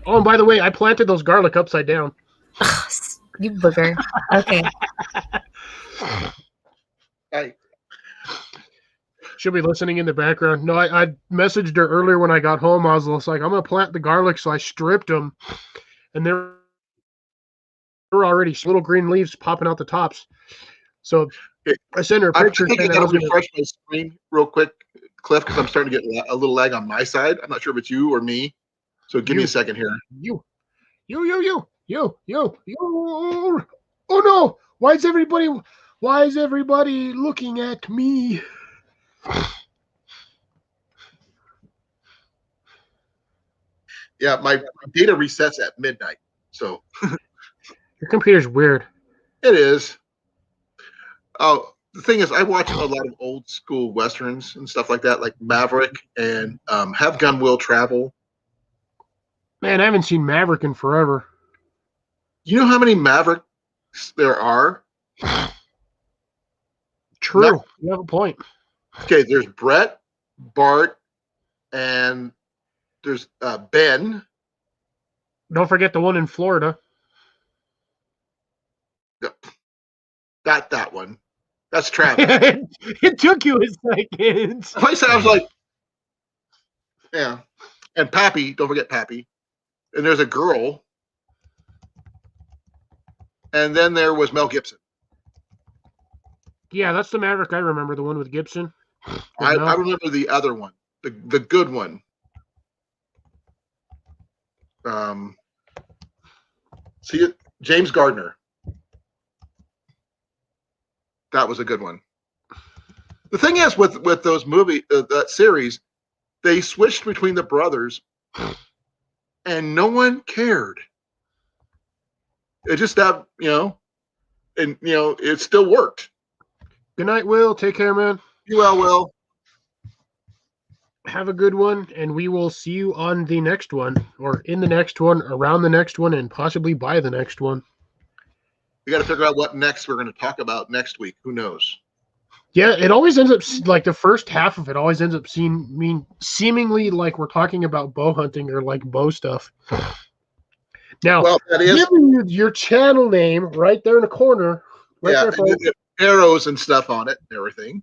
Oh, and by the way, I planted those garlic upside down. Ugh, you booger. Okay. Hey, She'll be listening in the background. No, I messaged her earlier when I got home. I was just like, I'm going to plant the garlic, so I stripped them, and there were already little green leaves popping out the tops. So I sent her a I picture. think I saying that got I to was gonna- refresh my screen real quick, Cliff, because I'm starting to get a little lag on my side. I'm not sure if it's you or me. So give me a second here. You. Oh no! Why is everybody looking at me? Yeah, my data resets at midnight. So Your computer's weird. it is. Oh, the thing is, I watch a lot of old school westerns and stuff like that, like Maverick and Have Gun Will Travel. Man, I haven't seen Maverick in forever. You know how many Mavericks there are? True. No. You have a point. Okay, there's Brett, Bart, and there's Ben. Don't forget the one in Florida. Got that one. That's Travis. It took you a second. I said, I was like, yeah. And Pappy, don't forget Pappy. And there's a girl. And then there was Mel Gibson. Yeah, that's the Maverick I remember, the one with Gibson. I remember the other one, the good one. See it, James Gardner. That was a good one. The thing is, with those that series, they switched between the brothers, and no one cared. It just that and it still worked. Good night, Will. Take care, man. You well. Have a good one, and we will see you on the next one, or in the next one, around the next one, and possibly by the next one. We got to figure out what next we're going to talk about next week. Who knows? Yeah, it always ends up like the first half of it always ends up seemingly like we're talking about bow hunting or like bow stuff. Now, Well, that is giving you your channel name right there in the corner, right there, folks. arrows and stuff on it and everything.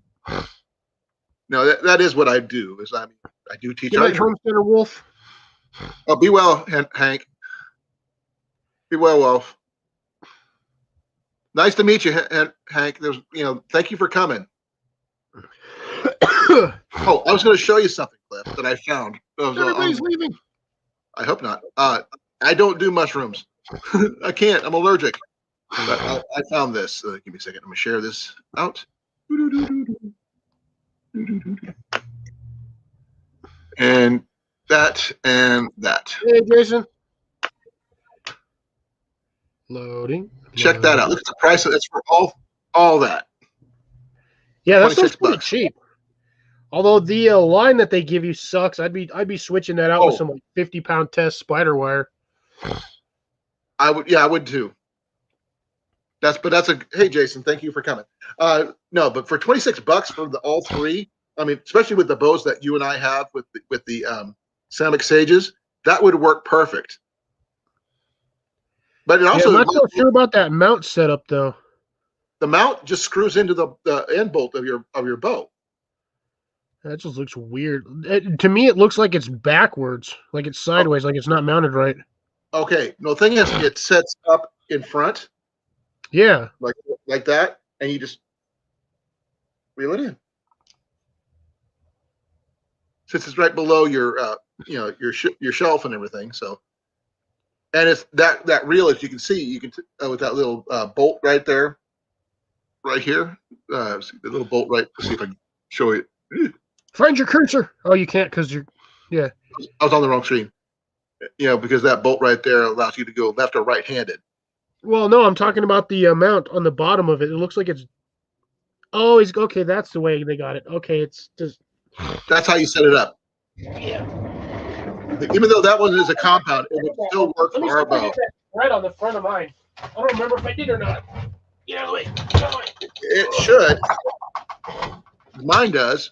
No, that is what I do. I do teach Good night, archery. Homesteader Wolf. Oh, be well, Hank. Be well, Wolf. Nice to meet you, Hank. Thank you for coming. Oh, I was going to show you something, Cliff, that I found. Everybody's leaving. I hope not. I don't do mushrooms. I can't. I'm allergic. But I found this. Give me a second. I'm going to share this out. And that and that. Hey, Jason. Loading. Check that out. Look at the price. It's for all that. Yeah, that sounds pretty $26. cheap. Although the line that they give you sucks, I'd be switching that out with some like 50-pound test spider wire. I would too. Hey Jason, thank you for coming. No, but for $26 for all three, I mean, especially with the bows that you and I have with the ceramic sages, that would work perfect. But it also, I'm not so sure about that mount setup though. The mount just screws into the end bolt of your bow. That just looks weird. To me, it looks like it's backwards, like it's sideways, like it's not mounted right. Okay. No, the thing is, it sets up in front. Yeah. Like that, and you just reel it in. Since it's right below your shelf and everything, so. And it's that reel, as you can see, with that little bolt right there, right here. The little bolt right. Let's see if I can show you. Find your cursor. Oh, you can't because you're. Yeah. I was on the wrong screen. Because that bolt right there allows you to go left or right-handed. Well, no, I'm talking about the mount on the bottom of it. It looks like it's. Oh, okay. That's the way they got it. Okay, it's just. That's how you set it up. Yeah. Even though that one is a compound, it would still work for our bow. Right on the front of mine. I don't remember if I did or not. Get out of the way. Get out of the way. It should. Mine does.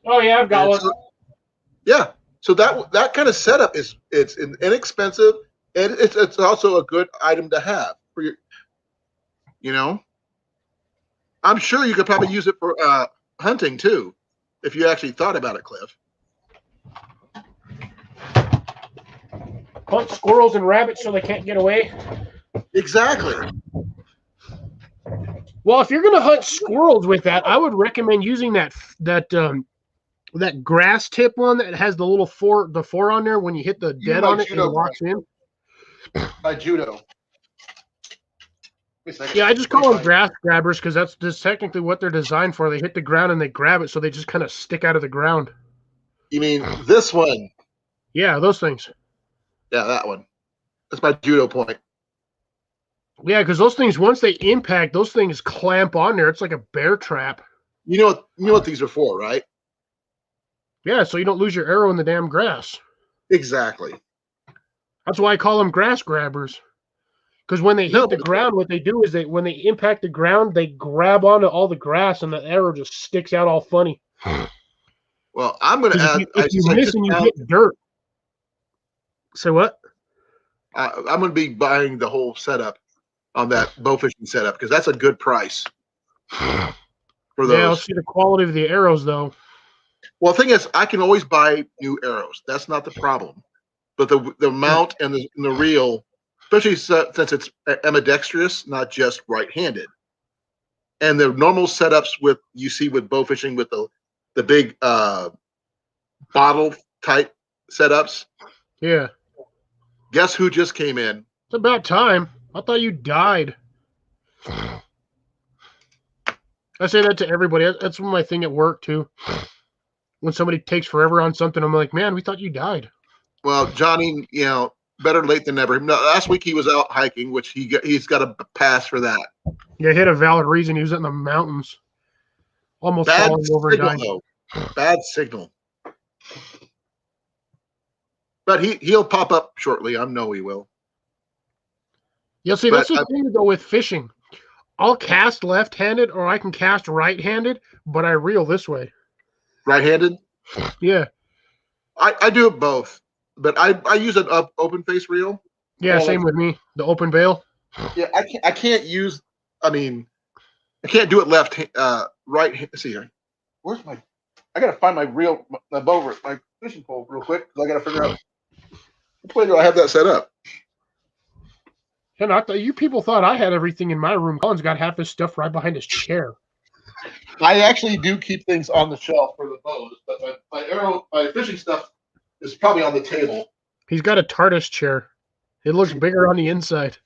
Oh yeah, I've got And one. so- yeah. So that kind of setup it's inexpensive, and it's also a good item to have for your. You know, I'm sure you could probably use it for hunting too, if you actually thought about it, Cliff. Hunt squirrels and rabbits so they can't get away. Exactly. Well, if you're gonna hunt squirrels with that, I would recommend using that grass tip one that has the little four on there. When you hit the dead on it, and it locks in. By Judo. Yeah, I just call them grass grabbers because that's just technically what they're designed for. They hit the ground and they grab it, so they just kind of stick out of the ground. You mean this one? Yeah, those things. Yeah, that one. That's my Judo point. Yeah, because those things, once they impact, those things clamp on there. It's like a bear trap. You know what these are for, right? Yeah, so you don't lose your arrow in the damn grass. Exactly. That's why I call them grass grabbers. Because when they hit the ground, what they do is when they impact the ground, they grab onto all the grass and the arrow just sticks out all funny. Well, I'm going to add. If you miss and you hit dirt. Say what? I'm going to be buying the whole setup on that bow fishing setup because that's a good price for those. Yeah, let's see the quality of the arrows though. Well, the thing is, I can always buy new arrows. That's not the problem. But the mount and the reel, especially since it's ambidextrous, not just right-handed, and the normal setups you see with bow fishing with the big bottle type setups. Yeah. Guess who just came in? It's about time. I thought you died. I say that to everybody. That's my thing at work too. When somebody takes forever on something, I'm like, man, we thought you died. Well, Johnny, better late than never. No, last week he was out hiking, which he's got a pass for that. Yeah, he had a valid reason. He was in the mountains, almost falling over and dying. Though. Bad signal. But he'll pop up shortly. I know he will. Yeah, see, that's the thing though with fishing. I'll cast left-handed or I can cast right-handed, but I reel this way. Right-handed? Yeah. I do it both, but I use an open face reel. Yeah, same with me. The open bail. Yeah, I can't use. I mean, I can't do it right. Let's see here. Where's my? I gotta find my reel, my fishing pole real quick because I gotta figure out which way do I have that set up. And I thought you people thought I had everything in my room. Colin's got half his stuff right behind his chair. I actually do keep things on the shelf for the bows, but my fishing stuff is probably on the table. He's got a TARDIS chair. It looks bigger on the inside.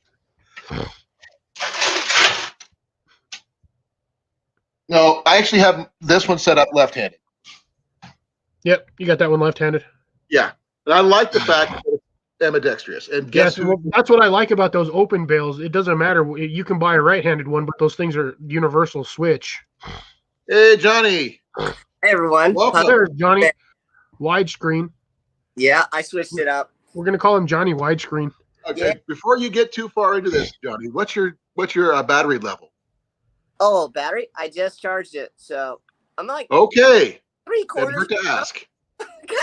No, I actually have this one set up left-handed. Yep, you got that one left-handed. Yeah, and I like the fact that it's ambidextrous. And guess who? That's what I like about those open bails. It doesn't matter. You can buy a right-handed one, but those things are universal switch. Hey, Johnny. Hey, everyone. Welcome. There's Johnny. Widescreen. Yeah, I switched it up. We're gonna call him Johnny Widescreen. Okay, Yeah. before you get too far into this, Johnny, what's your battery level? Oh, battery? I just charged it, so I'm like Okay, three doesn't quarters. hurt to ask.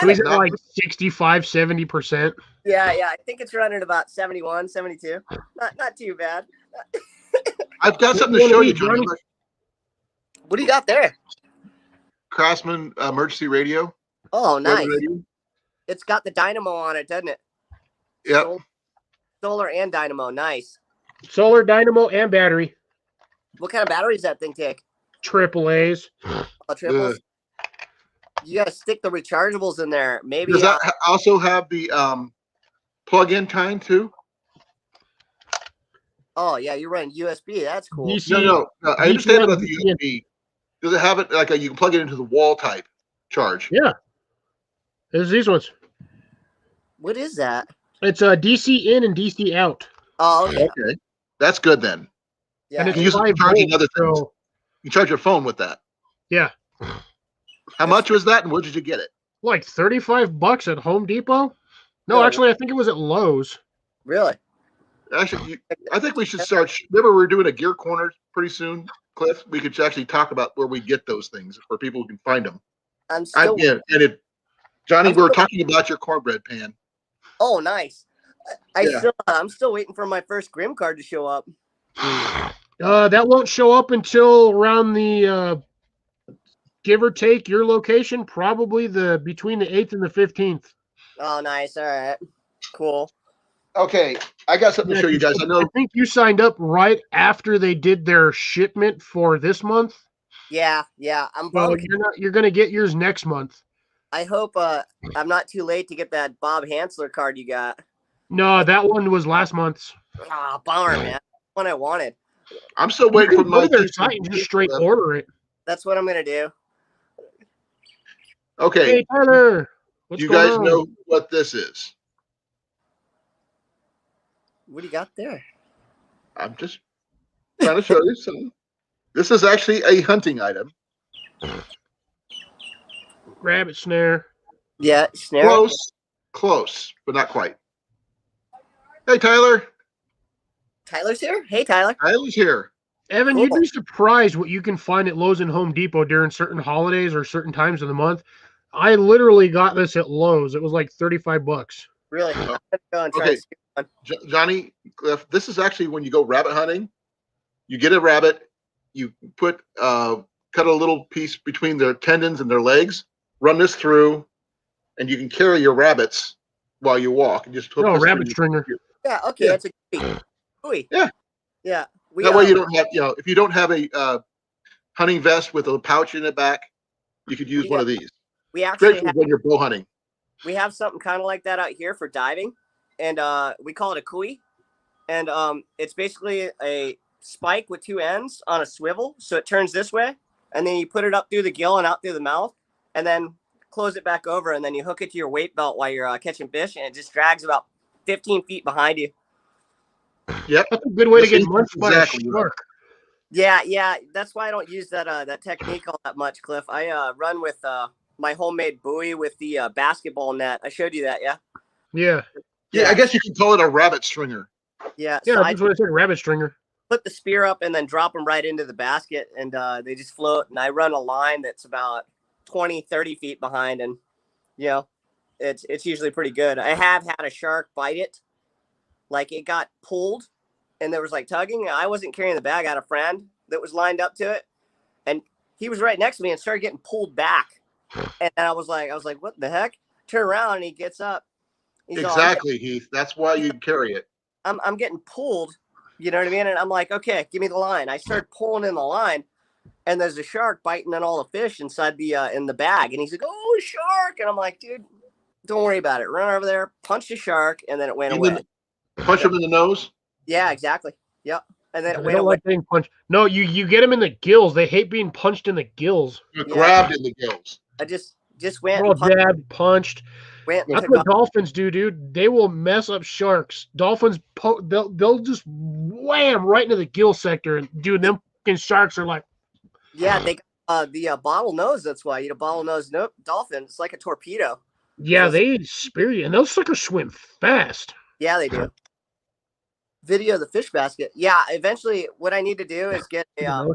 So he's at like 65, 70%. Yeah, I think it's running about 71, 72. Not too bad. I've got something to show you, Johnny. What do you got there? Craftsman emergency radio. Oh, nice. Radio. It's got the dynamo on it, doesn't it? Yep. Solar and dynamo. Nice. Solar, dynamo, and battery. What kind of battery does that thing take? AAAs. Oh, triples. You gotta stick the rechargeables in there. Maybe. Does that also have the plug-in kind too? Oh yeah, you're running USB. That's cool. DC. No. I understand about the DC. USB. Does it have it like you can plug it into the wall type charge? Yeah. There's these ones. What is that? It's a DC in and DC out. Oh, okay. Okay, that's good then. Yeah. And You can use it for 5 charging volts, other things. so You charge your phone with that. yeah. How much was that, and where did you get it? Like $35 at Home Depot? No, Yeah. actually I think it was at Lowe's. Really? Actually, I think we should start. Remember, we were doing a gear corner pretty soon, Cliff, we could actually talk about where we get those things for people who can find them. I'm still. Johnny, I'm we were still- talking about your cornbread pan. Oh, nice. Yeah. I'm still waiting for my first Grim card to show up. That won't show up until around the give or take your location, probably between the 8th and the 15th. Oh, nice. All right. Cool. Okay, I got something to show you guys. I know. I think you signed up right after they did their shipment for this month. Yeah. I'm Well, bummed. you're gonna get yours next month. I hope I'm not too late to get that Bob Hansler card you got. No, that one was last month's. Ah, bummer, man. That's what I wanted. I'm still You waiting for can go my to their site and just straight order it. That's what I'm gonna do. Okay, Hey Tyler, what's you going guys on? know what this is? What do you got there? I'm just trying to show you something. This is actually a hunting item. Rabbit snare. Yeah, snare. Close, but not quite. Hey, Tyler. Tyler's here. Hey, Tyler. Tyler's here. Evan, Cool. you'd be surprised what you can find at Lowe's and Home Depot during certain holidays or certain times of the month. I literally got this at Lowe's. It was like $35. Really? I'm gonna go and try Okay. and see one. Johnny, Cliff, this is actually when you go rabbit hunting. You get a rabbit, you cut a little piece between their tendons and their legs, run this through, and you can carry your rabbits while you walk. And just hook No, this rabbit through. stringer. Yeah. Okay. Yeah. That's a gooey. Yeah. Yeah. That way you don't have, if you don't have a hunting vest with a pouch in the back, you could use one of these. We Great actually for have, when you're bow hunting. we have something kind of like that out here for diving, and we call it a kui, and it's basically a spike with two ends on a swivel, so it turns this way, and then you put it up through the gill and out through the mouth, and then close it back over, and then you hook it to your weight belt while you're catching fish, and it just drags about 15 feet behind you. Yep. That's a good way to Yes, get munched by exactly a right. shark. Yeah. That's why I don't use that technique all that much, Cliff. I run with my homemade buoy with the basketball net. I showed you that, yeah. Yeah. I guess you can call it a rabbit stringer. Yeah. Yeah, So I that's what I said, rabbit stringer. put the spear up and then drop them right into the basket, and they just float. And I run a line that's about 20, 30 feet behind, and it's usually pretty good. I have had a shark bite it, like it got pulled, and there was like tugging. I wasn't carrying the bag. I had a friend that was lined up to it, and he was right next to me and started getting pulled back. And I was like, what the heck? Turn around, and he gets up. He's all, Exactly, Heath. That's why you carry it. I'm getting pulled, you know what I mean? And I'm like, okay, give me the line. I start pulling in the line, and there's a shark biting on all the fish inside the in the bag. And he's like, oh, shark. And I'm like, dude, don't worry about it. Run over there, punch the shark, and then it went away. Punch him in the nose. Yeah, exactly. Yep. And then it They went don't away. like being punched. No, you get them in the gills. They hate being punched in the gills. You're Yeah. grabbed in the gills. I just They're went all and punched, jabbed, punched. went and That's took what off. dolphins do, dude. They will mess up sharks. Dolphins, they'll just wham right into the gill sector, and dude, them fucking sharks are like, Yeah, they got the bottlenose. That's why bottlenose dolphin. It's like a torpedo. yeah, they spear you, and those suckers swim fast. Yeah, they do. Video of the fish basket. Yeah, eventually, what I need to do is get a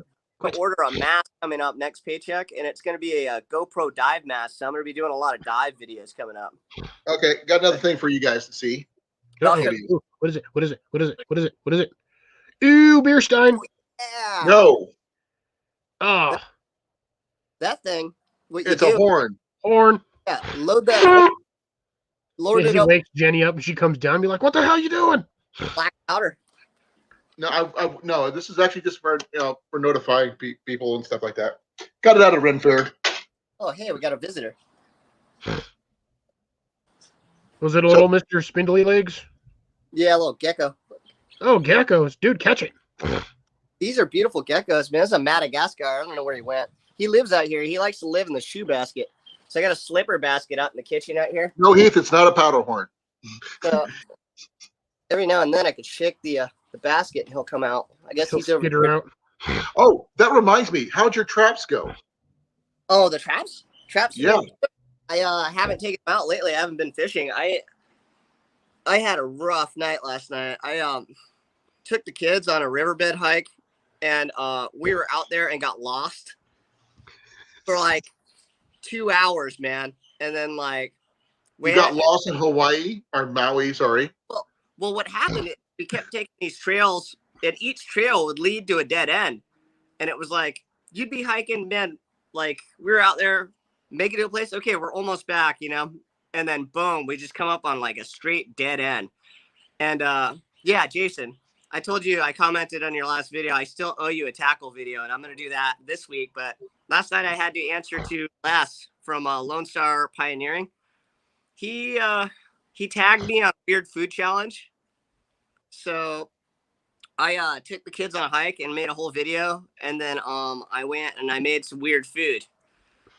order a mask coming up next paycheck, and it's going to be a GoPro dive mask. So I'm going to be doing a lot of dive videos coming up. Okay, got another thing for you guys to see. Uh-oh. Ooh, what is it? What is it? What is it? What is it? What is it? Ooh, beer stein. Yeah. No, Oh, That thing. What you it's do? a horn. horn. Yeah, load that. Load Yeah, it he up. wakes Jenny up, and she comes down, and be like, "What the hell you doing?" Black powder. No, no. This is actually just for for notifying people and stuff like that. Got it out of Ren Fair. Oh, hey, we got a visitor. Was it a little Mr. Spindly Legs? Yeah, a little gecko. Oh, geckos, dude, catch it. These are beautiful geckos, man. This is a Madagascar. I don't know where he went. He lives out here. He likes to live in the shoe basket. So I got a slipper basket out in the kitchen out here. No, Heath, it's not a powder horn. So every now and then I could shake the basket and he'll come out. I guess He'll he's over skitter out. Oh, that reminds me. How'd your traps go? Oh, the traps? Traps? Yeah. I haven't taken them out lately. I haven't been fishing. I had a rough night last night. I took the kids on a riverbed hike, and we were out there and got lost for like 2 hours, man. And then like You got lost in Hawaii or Maui, sorry. Well, what happened? We kept taking these trails, and each trail would lead to a dead end. And it was like you'd be hiking, man. Like we were out there, make it to a place. Okay, we're almost back, you know. And then boom, we just come up on like a straight dead end. And yeah, Jason, I told you, I commented on your last video. I still owe you a tackle video, and I'm gonna do that this week. But last night I had to answer to Les from Lone Star Pioneering. He tagged me on Weird Food Challenge. So I took the kids on a hike and made a whole video, and then I went and I made some weird food.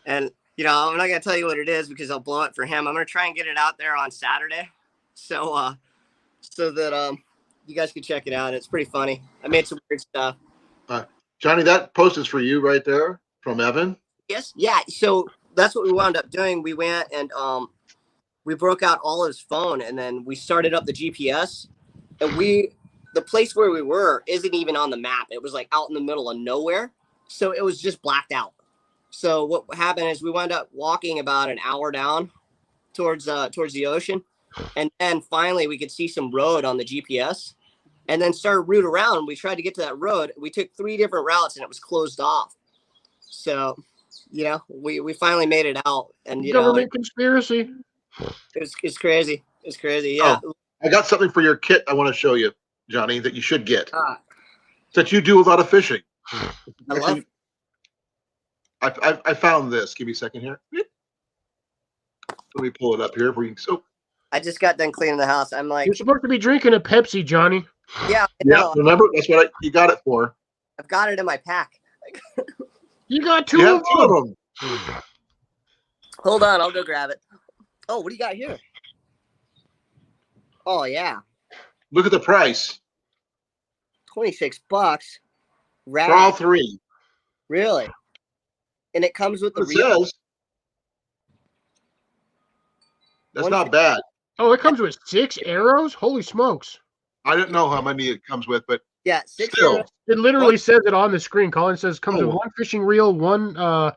And you know, I'm not gonna tell you what it is because I'll blow it for him. I'm gonna try and get it out there on Saturday, so that you guys can check it out. It's pretty funny. I made some weird stuff. Johnny, that post is for you right there from Evan. Yes, yeah. So that's what we wound up doing. We went and we broke out all his phone, and then we started up the GPS. And the place where we were isn't even on the map. It was like out in the middle of nowhere. So it was just blacked out. So what happened is we wound up walking about an hour down towards the ocean. And then finally we could see some road on the GPS, and then started route around. We tried to get to that road. We took 3 different routes and it was closed off. So, you know, we finally made it out, and you Government conspiracy. It's crazy. It's crazy. Yeah. Oh, I got something for your kit I want to show you, Johnny, that you should get. That you do a lot of fishing. I found this. Give me a second here. Let me pull it up here for you. So I just got done cleaning the house. I'm like, You're supposed to be drinking a Pepsi, Johnny. yeah, yeah, remember that's what you got it for. I've got it in my pack. You got 2 You of have 2 of them. Hold on, I'll go grab it. Oh, what do you got here? Oh yeah, Look at the price $26. for all 3. Really? And it comes with the It reel. says that's not bad. Oh, it comes with 6 arrows? Holy smokes. I don't know how many it comes with, but Yeah, 6 still. arrows. It literally says it on the screen. Colin says comes with 1 fishing reel, 1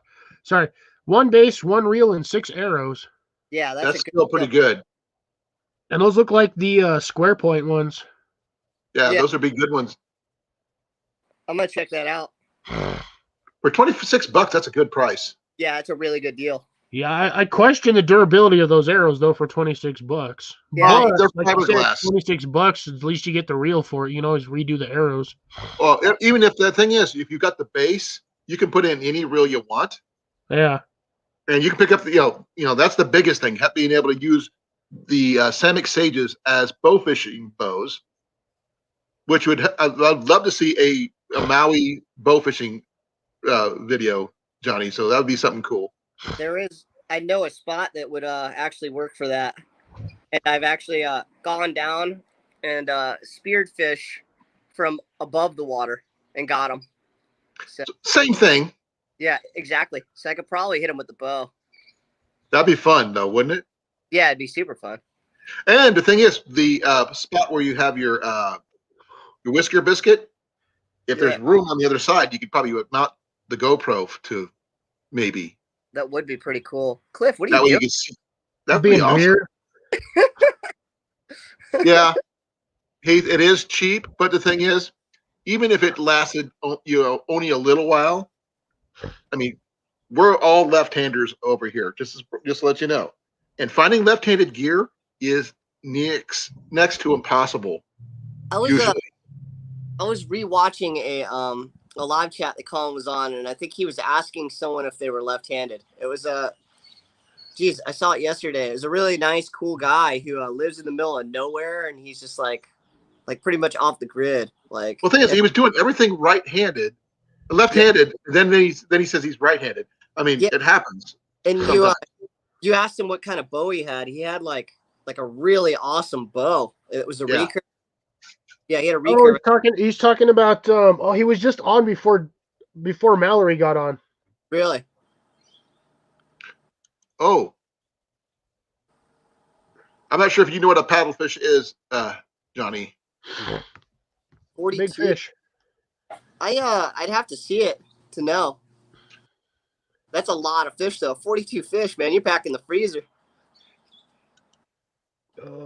base, 1 reel, and 6 arrows. Yeah, That's still pretty good. And those look like the square point ones. Yeah, Yeah. those would be good ones. I'm gonna check that out. For $26, that's a good price. Yeah, it's a really good deal. Yeah, I question the durability of those arrows though for $26. Yeah, But, they're like you said, fiberglass. $26. At least you get the reel for it. You can always redo the arrows. Well, even if the thing is, if you got the base, you can put in any reel you want, Yeah. and you can pick up the you know that's the biggest thing, being able to use the Samick Sages as bow fishing bows, which I'd love to see a Maui bow fishing video, Johnny. So that would be something cool. I know a spot that would actually work for that. And I've actually gone down and speared fish from above the water and got them. So, Same thing. yeah, exactly. So I could probably hit them with the bow. That'd be fun, though, wouldn't it? Yeah, it'd be super fun. And the thing is, the spot where you have your whisker biscuit, if there's room on the other side, you could probably mount the GoPro to maybe. That would be pretty cool. Cliff, what do That way you you do? can see. That'd be awesome. Weird. Yeah, it is cheap, but the thing is, even if it lasted, only a little while, I mean, we're all left-handers over here. Just to let you know, and finding left-handed gear is next to impossible. I was usually. I was rewatching a live chat that Colin was on, and I think he was asking someone if they were left-handed. It was geez, I saw it yesterday. It was a really nice, cool guy who lives in the middle of nowhere, and he's just like pretty much off the grid. Like, Well, the thing is, he was doing everything right-handed, left-handed. Yeah. Then he says he's right-handed. I mean, it happens. And you asked him what kind of bow he had. He had like a really awesome bow. It was a recurve. Yeah, he had a recurve. Oh, he's talking about he was just on before Mallory got on. Really? Oh. I'm not sure if you know what a paddlefish is, Johnny. 42. Big fish. I'd have to see it to know. That's a lot of fish, though. 42 fish, man. You're packing the freezer.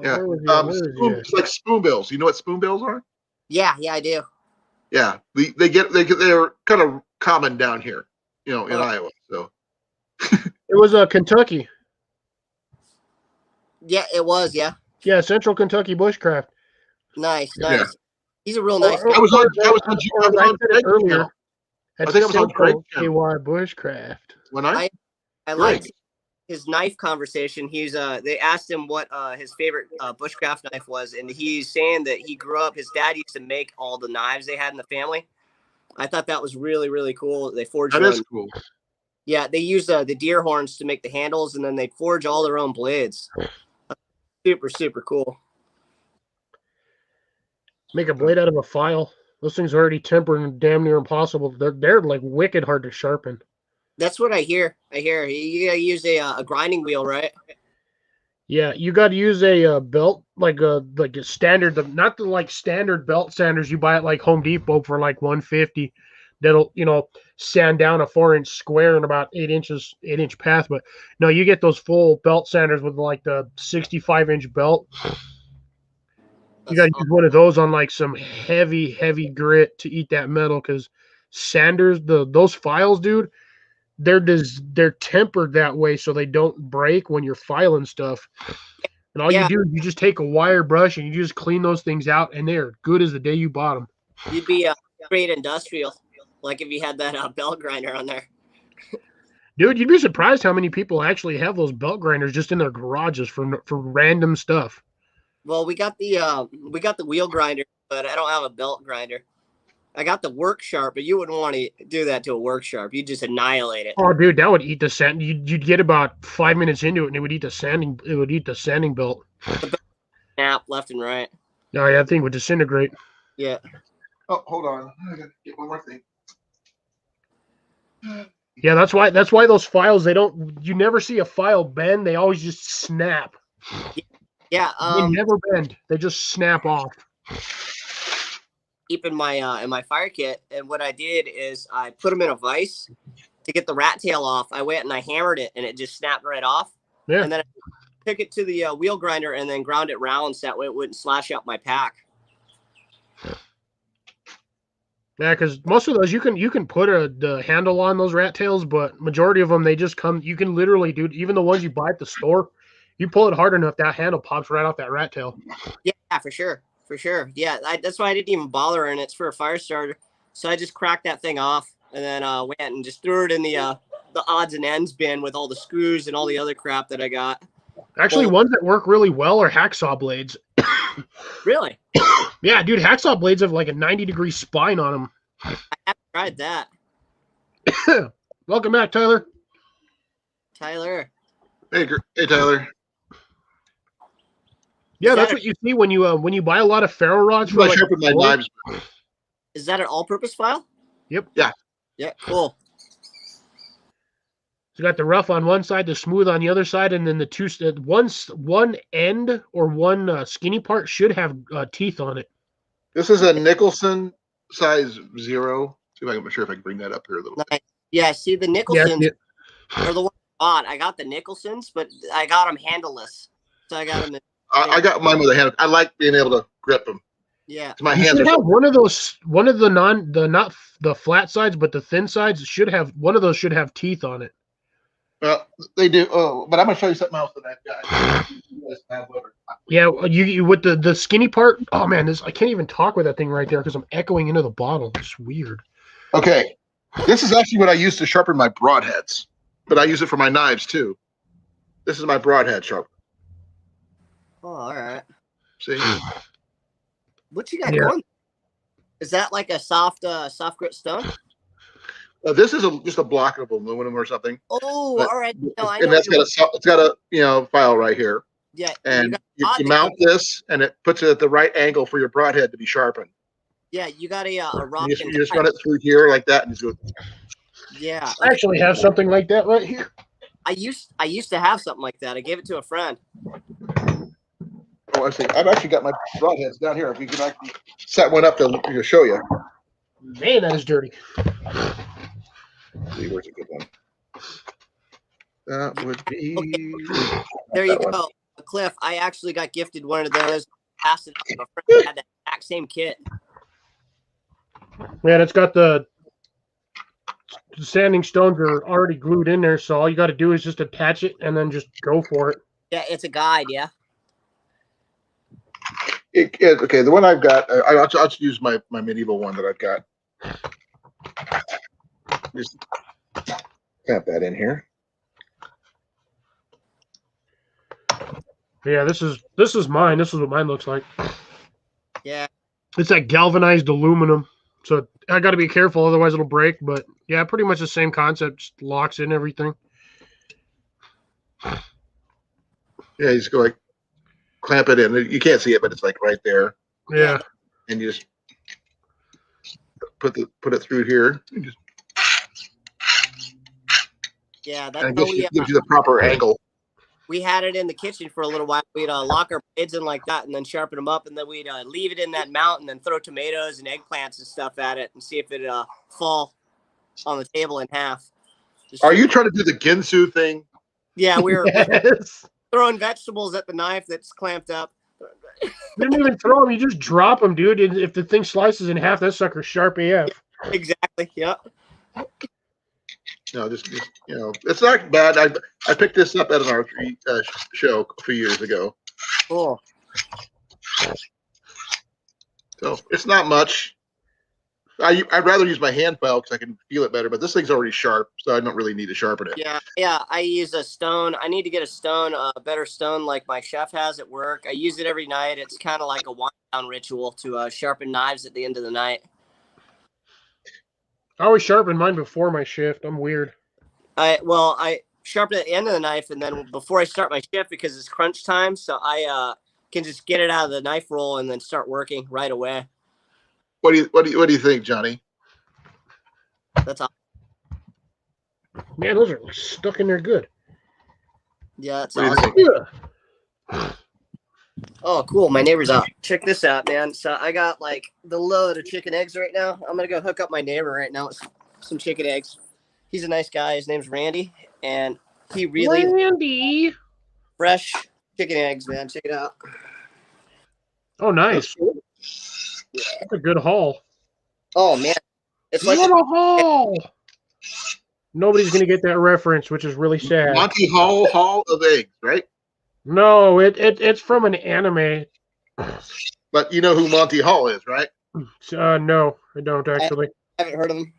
Yeah. Where was he? Where is he? It's like spoonbills. You know what spoonbills are? Yeah, I do. Yeah. They're kind of common down here, in Iowa. So It was Kentucky. Yeah, it was. Yeah. Yeah, Central Kentucky bushcraft. Nice. Yeah. He's a real nice guy. I was on Greg's earlier. channel. That's I think I was on Greg's Central channel. KY bushcraft. When I I liked his knife conversation. They asked him what his favorite bushcraft knife was, and he's saying that he grew up. His dad used to make all the knives they had in the family. I thought that was really, really cool. They forged. That is cool. Yeah, they use the deer horns to make the handles, and then they forge all their own blades. Super, super cool. Make a blade out of a file. Those things are already tempered and damn near impossible. They're like wicked hard to sharpen. That's what I hear. You gotta use a grinding wheel, right? Yeah, you got to use a belt, like a standard, not the like standard belt sanders you buy at like Home Depot for like $150. That'll sand down a 4-inch square and about 8-inch path. But no, you get those full belt sanders with like the 65-inch belt. You got to use one of those on like some heavy grit to eat that metal, because sanders, those files, dude, they're tempered that way so they don't break when you're filing stuff. And all you do is you just take a wire brush and you just clean those things out, and they're good as the day you bought them. You'd be straight industrial, like if you had that belt grinder on there. Dude, you'd be surprised how many people actually have those belt grinders just in their garages for random stuff. Well, we got the wheel grinder, but I don't have a belt grinder. I got the work sharp, but you wouldn't want to do that to a work sharp. You'd just annihilate it. Oh, dude, that would eat the sand. You'd get about 5 minutes into it, and it would eat the sanding belt. Snap left and right. No, that thing would disintegrate. Yeah. Oh, hold on. I gotta get one more thing. Yeah, that's why those files, you never see a file bend. They always just snap. Yeah. They never bend. They just snap off. Keep in my fire kit, and what I did is I put them in a vise to get the rat tail off. I went and I hammered it, and it just snapped right off. Yeah. And then I took it to the wheel grinder and then ground it round so that way it wouldn't slash up my pack. Yeah, because most of those you can put the handle on those rat tails, but majority of them they just come. You can literally, dude, even the ones you buy at the store, you pull it hard enough, that handle pops right off that rat tail. Yeah, for sure. Yeah, that's why I didn't even bother, and it's for a fire starter. So I just cracked that thing off, and then went and just threw it in the odds and ends bin with all the screws and all the other crap that I got. Actually, ones that work really well are hacksaw blades. Really? Yeah, dude, hacksaw blades have like a 90-degree spine on them. I haven't tried that. Welcome back, Tyler. Tyler. Hey, Tyler. Yeah, that's what you see when you buy a lot of ferro rods. For like, sharpen my knives. Is that an all-purpose file? Yep. Yeah. Yeah, cool. You got the rough on one side, the smooth on the other side, and then the one end or one skinny part should have teeth on it. This is a Nicholson size 0. See if I'm sure if I can bring that up here a little bit. Yeah, see the Nicholsons Yeah. are the ones I bought. I got the Nicholsons, but I got them handleless. So I got them. I got mine with a hand. I like being able to grip them. Yeah. My You hands should are have one of the not the flat sides, but the thin sides should have one of those should have teeth on it. well, they do. Oh, but I'm gonna show you something else that I've got. Yeah, you with the skinny part. Oh man, I can't even talk with that thing right there because I'm echoing into the bottle. It's weird. Okay, this is actually what I use to sharpen my broadheads, but I use it for my knives too. This is my broadhead sharpener. Oh, all right. See? What you got going? Is that like a soft grit stone? This is just a block of aluminum or something. Oh, all right. No, I know. And it's got a file right here. Yeah. And you mount this, and it puts it at the right angle for your broadhead to be sharpened. Yeah, you got a rock. You just run it through here like that, and just go. Yeah. I actually have something like that right here. I used to have something like that. I gave it to a friend. Oh, I see. I've actually got my broadheads down here. If you can actually set one up to show you. Man, that is dirty. Let's see, where's a good one? That would be. Okay. There you that go. one. Cliff, I actually got gifted one of those. Passed it on. A friend had the exact same kit. Man, it's got the sanding stones are already glued in there, so all you got to do is just attach it and then just go for it. Yeah, it's a guide, yeah. Okay, the one I've got, I'll just use my medieval one that I've got. Just clamp that in here. Yeah, this is mine. This is what mine looks like. Yeah. It's that galvanized aluminum, so I got to be careful, otherwise it'll break. But yeah, pretty much the same concept. Just locks in everything. Yeah, you just go like clamp it in. You can't see it, but it's like right there. Yeah. And you just put it through here. Yeah, And that's it how gives you the proper angle. we had it in the kitchen for a little while. We'd lock our blades in like that and then sharpen them up, and then we'd leave it in that mount and then throw tomatoes and eggplants and stuff at it and see if it fall on the table in half. Are you trying to do the Ginsu thing? Yeah, we're Yes. throwing vegetables at the knife that's clamped up. You didn't even throw them. You just drop them, dude. And if the thing slices in half, that sucker's sharp AF. Exactly. Yep. No, just it's not bad. I picked this up at an archery show a few years ago. Cool. So it's not much. I'd rather use my hand file because I can feel it better. But this thing's already sharp, so I don't really need to sharpen it. Yeah. I use a stone. I need to get a stone, a better stone like my chef has at work. I use it every night. It's kind of like a wind down ritual to sharpen knives at the end of the night. I always sharpen mine before my shift. I'm weird. I sharpen at the end of the knife, and then before I start my shift because it's crunch time, so I can just get it out of the knife roll and then start working right away. What do you think, Johnny? That's all. Man, those are stuck in there good. Yeah, that's What do you awesome. Yeah. Oh, cool. My neighbor's out. Check this out, man. So I got like the load of chicken eggs right now. I'm going to go hook up my neighbor right now with some chicken eggs. He's a nice guy. His name's Randy. And he really Randy. fresh chicken eggs, man. Check it out. Oh, nice. Yeah. That's a good haul. Oh, man. It's like What a haul. Nobody's going to get that reference, which is really sad. Monty Hall of Eggs, right? No, it's from an anime. But you know who Monty Hall is, right? No, I don't actually. I haven't heard of him.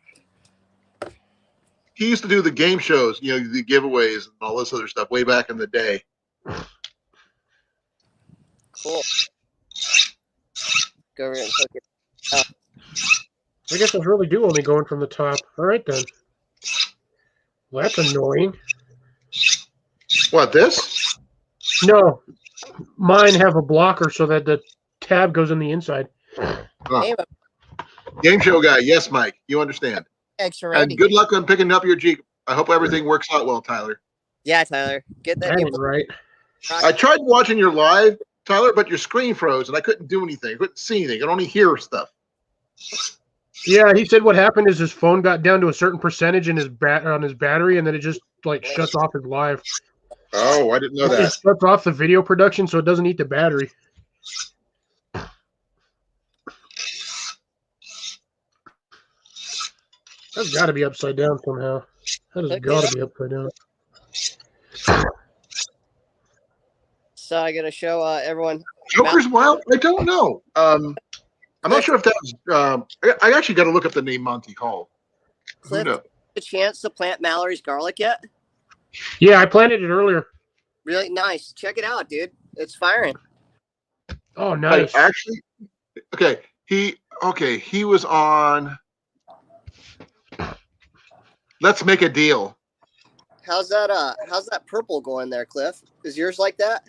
He used to do the game shows, the giveaways and all this other stuff way back in the day. Cool. Go over here and hook it. I guess those really do only going from the top. All right, then. Well, that's annoying. What, this? No, mine have a blocker so that the tab goes in the inside. Hey, Game show guy. Yes, Mike. You understand. thanks for Randy. And good luck on picking up your Jeep. I hope everything works out well, Tyler. Yeah, Tyler. Get that. That ain't right. I tried watching your live, Tyler, but your screen froze and I couldn't do anything. I couldn't see anything. I could only hear stuff. Yeah, he said what happened is his phone got down to a certain percentage in his on his battery, and then it just like shuts off his live. Oh, I didn't know It that. shuts off the video production, so it doesn't eat the battery. That's got to be upside down somehow. That has got to be upside down. So I got to show everyone. Joker's Wild? I don't know. I'm not sure if that was. I actually got to look up the name Monty Hall. Cliff, Who knows? a chance to plant Mallory's garlic yet? Yeah, I planted it earlier. Really nice. Check it out, dude. It's firing. Oh, nice. Actually, okay. He was on Let's Make a Deal. How's that purple going there, Cliff? Is yours like that?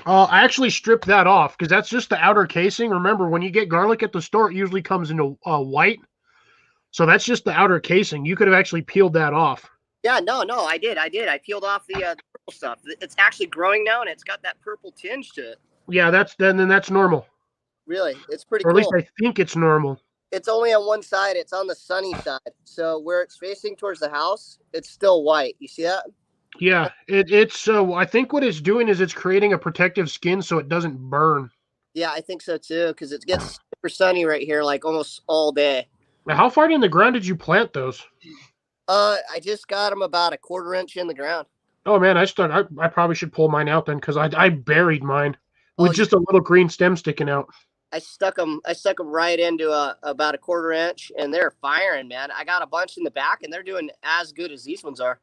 I actually stripped that off because that's just the outer casing. Remember, when you get garlic at the store, it usually comes into white. So that's just the outer casing. You could have actually peeled that off. Yeah, no, I did. I peeled off the purple stuff. It's actually growing now, and it's got that purple tinge to it. Yeah, then that's normal. Really, it's pretty Or at cool. least I think it's normal. It's only on one side. It's on the sunny side. So where it's facing towards the house, it's still white. You see that? Yeah, it's so. I think what it's doing is it's creating a protective skin so it doesn't burn. Yeah, I think so too, because it gets super sunny right here, like almost all day. Now, how far in the ground did you plant those? I just got them about a 1/4 inch in the ground. Oh man, I probably should pull mine out then because I buried mine with Oh, just a little green stem sticking out. I stuck them right into about a 1/4 inch, and they're firing, man. I got a bunch in the back, and they're doing as good as these ones are.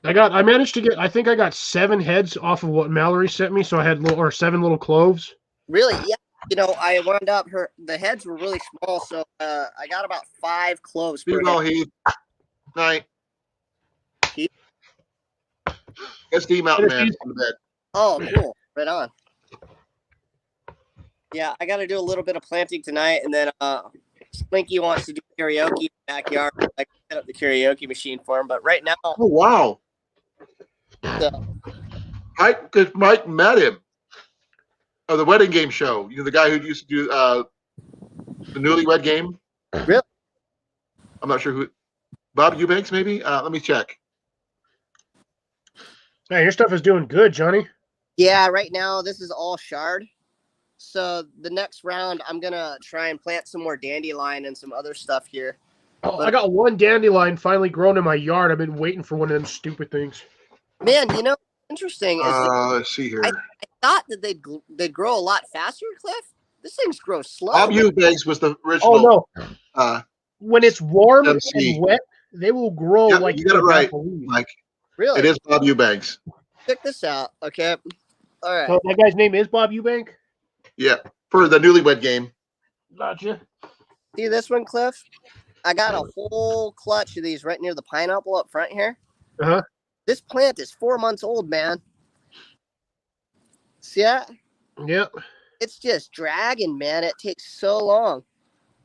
I managed to get. I think I got 7 heads off of what Mallory sent me, so I had 7 little cloves. Really? Yeah. You know, I wound up the heads were really small, so I got about 5 cloves Be per well, head. Heath. Night. Heath? SD Mountain Man is in the bed. Oh, cool. Right on. Yeah, I got to do a little bit of planting tonight, and then Slinky wants to do karaoke in the backyard. I set up the karaoke machine for him, but right now, Oh wow! Because Mike met him. Oh, the wedding game show. You know, the guy who used to do the Newlywed Game. Really? I'm not sure who. Bob Eubanks, maybe. Let me check. Man, your stuff is doing good, Johnny. yeah, right now this is all shard. So the next round, I'm gonna try and plant some more dandelion and some other stuff here. Oh, I got 1 dandelion finally grown in my yard. I've been waiting for one of them stupid things. Man, you know, interesting is Let's see here. I thought that they'd grow a lot faster, Cliff. This thing's grow slow. Bob Eubanks was the original. Oh no! When it's warm MC. and wet, they will grow Yep, like you got it right, believe. Mike. Really? It is Bob Eubanks. Check this out. Okay. All right. So that guy's name is Bob Eubank. Yeah, for the Newlywed Game. Gotcha. See this one, Cliff? I got a whole clutch of these right near the pineapple up front here. Uh-huh. This plant is 4 months old, man. See that? Yep. It's just dragging, man. It takes so long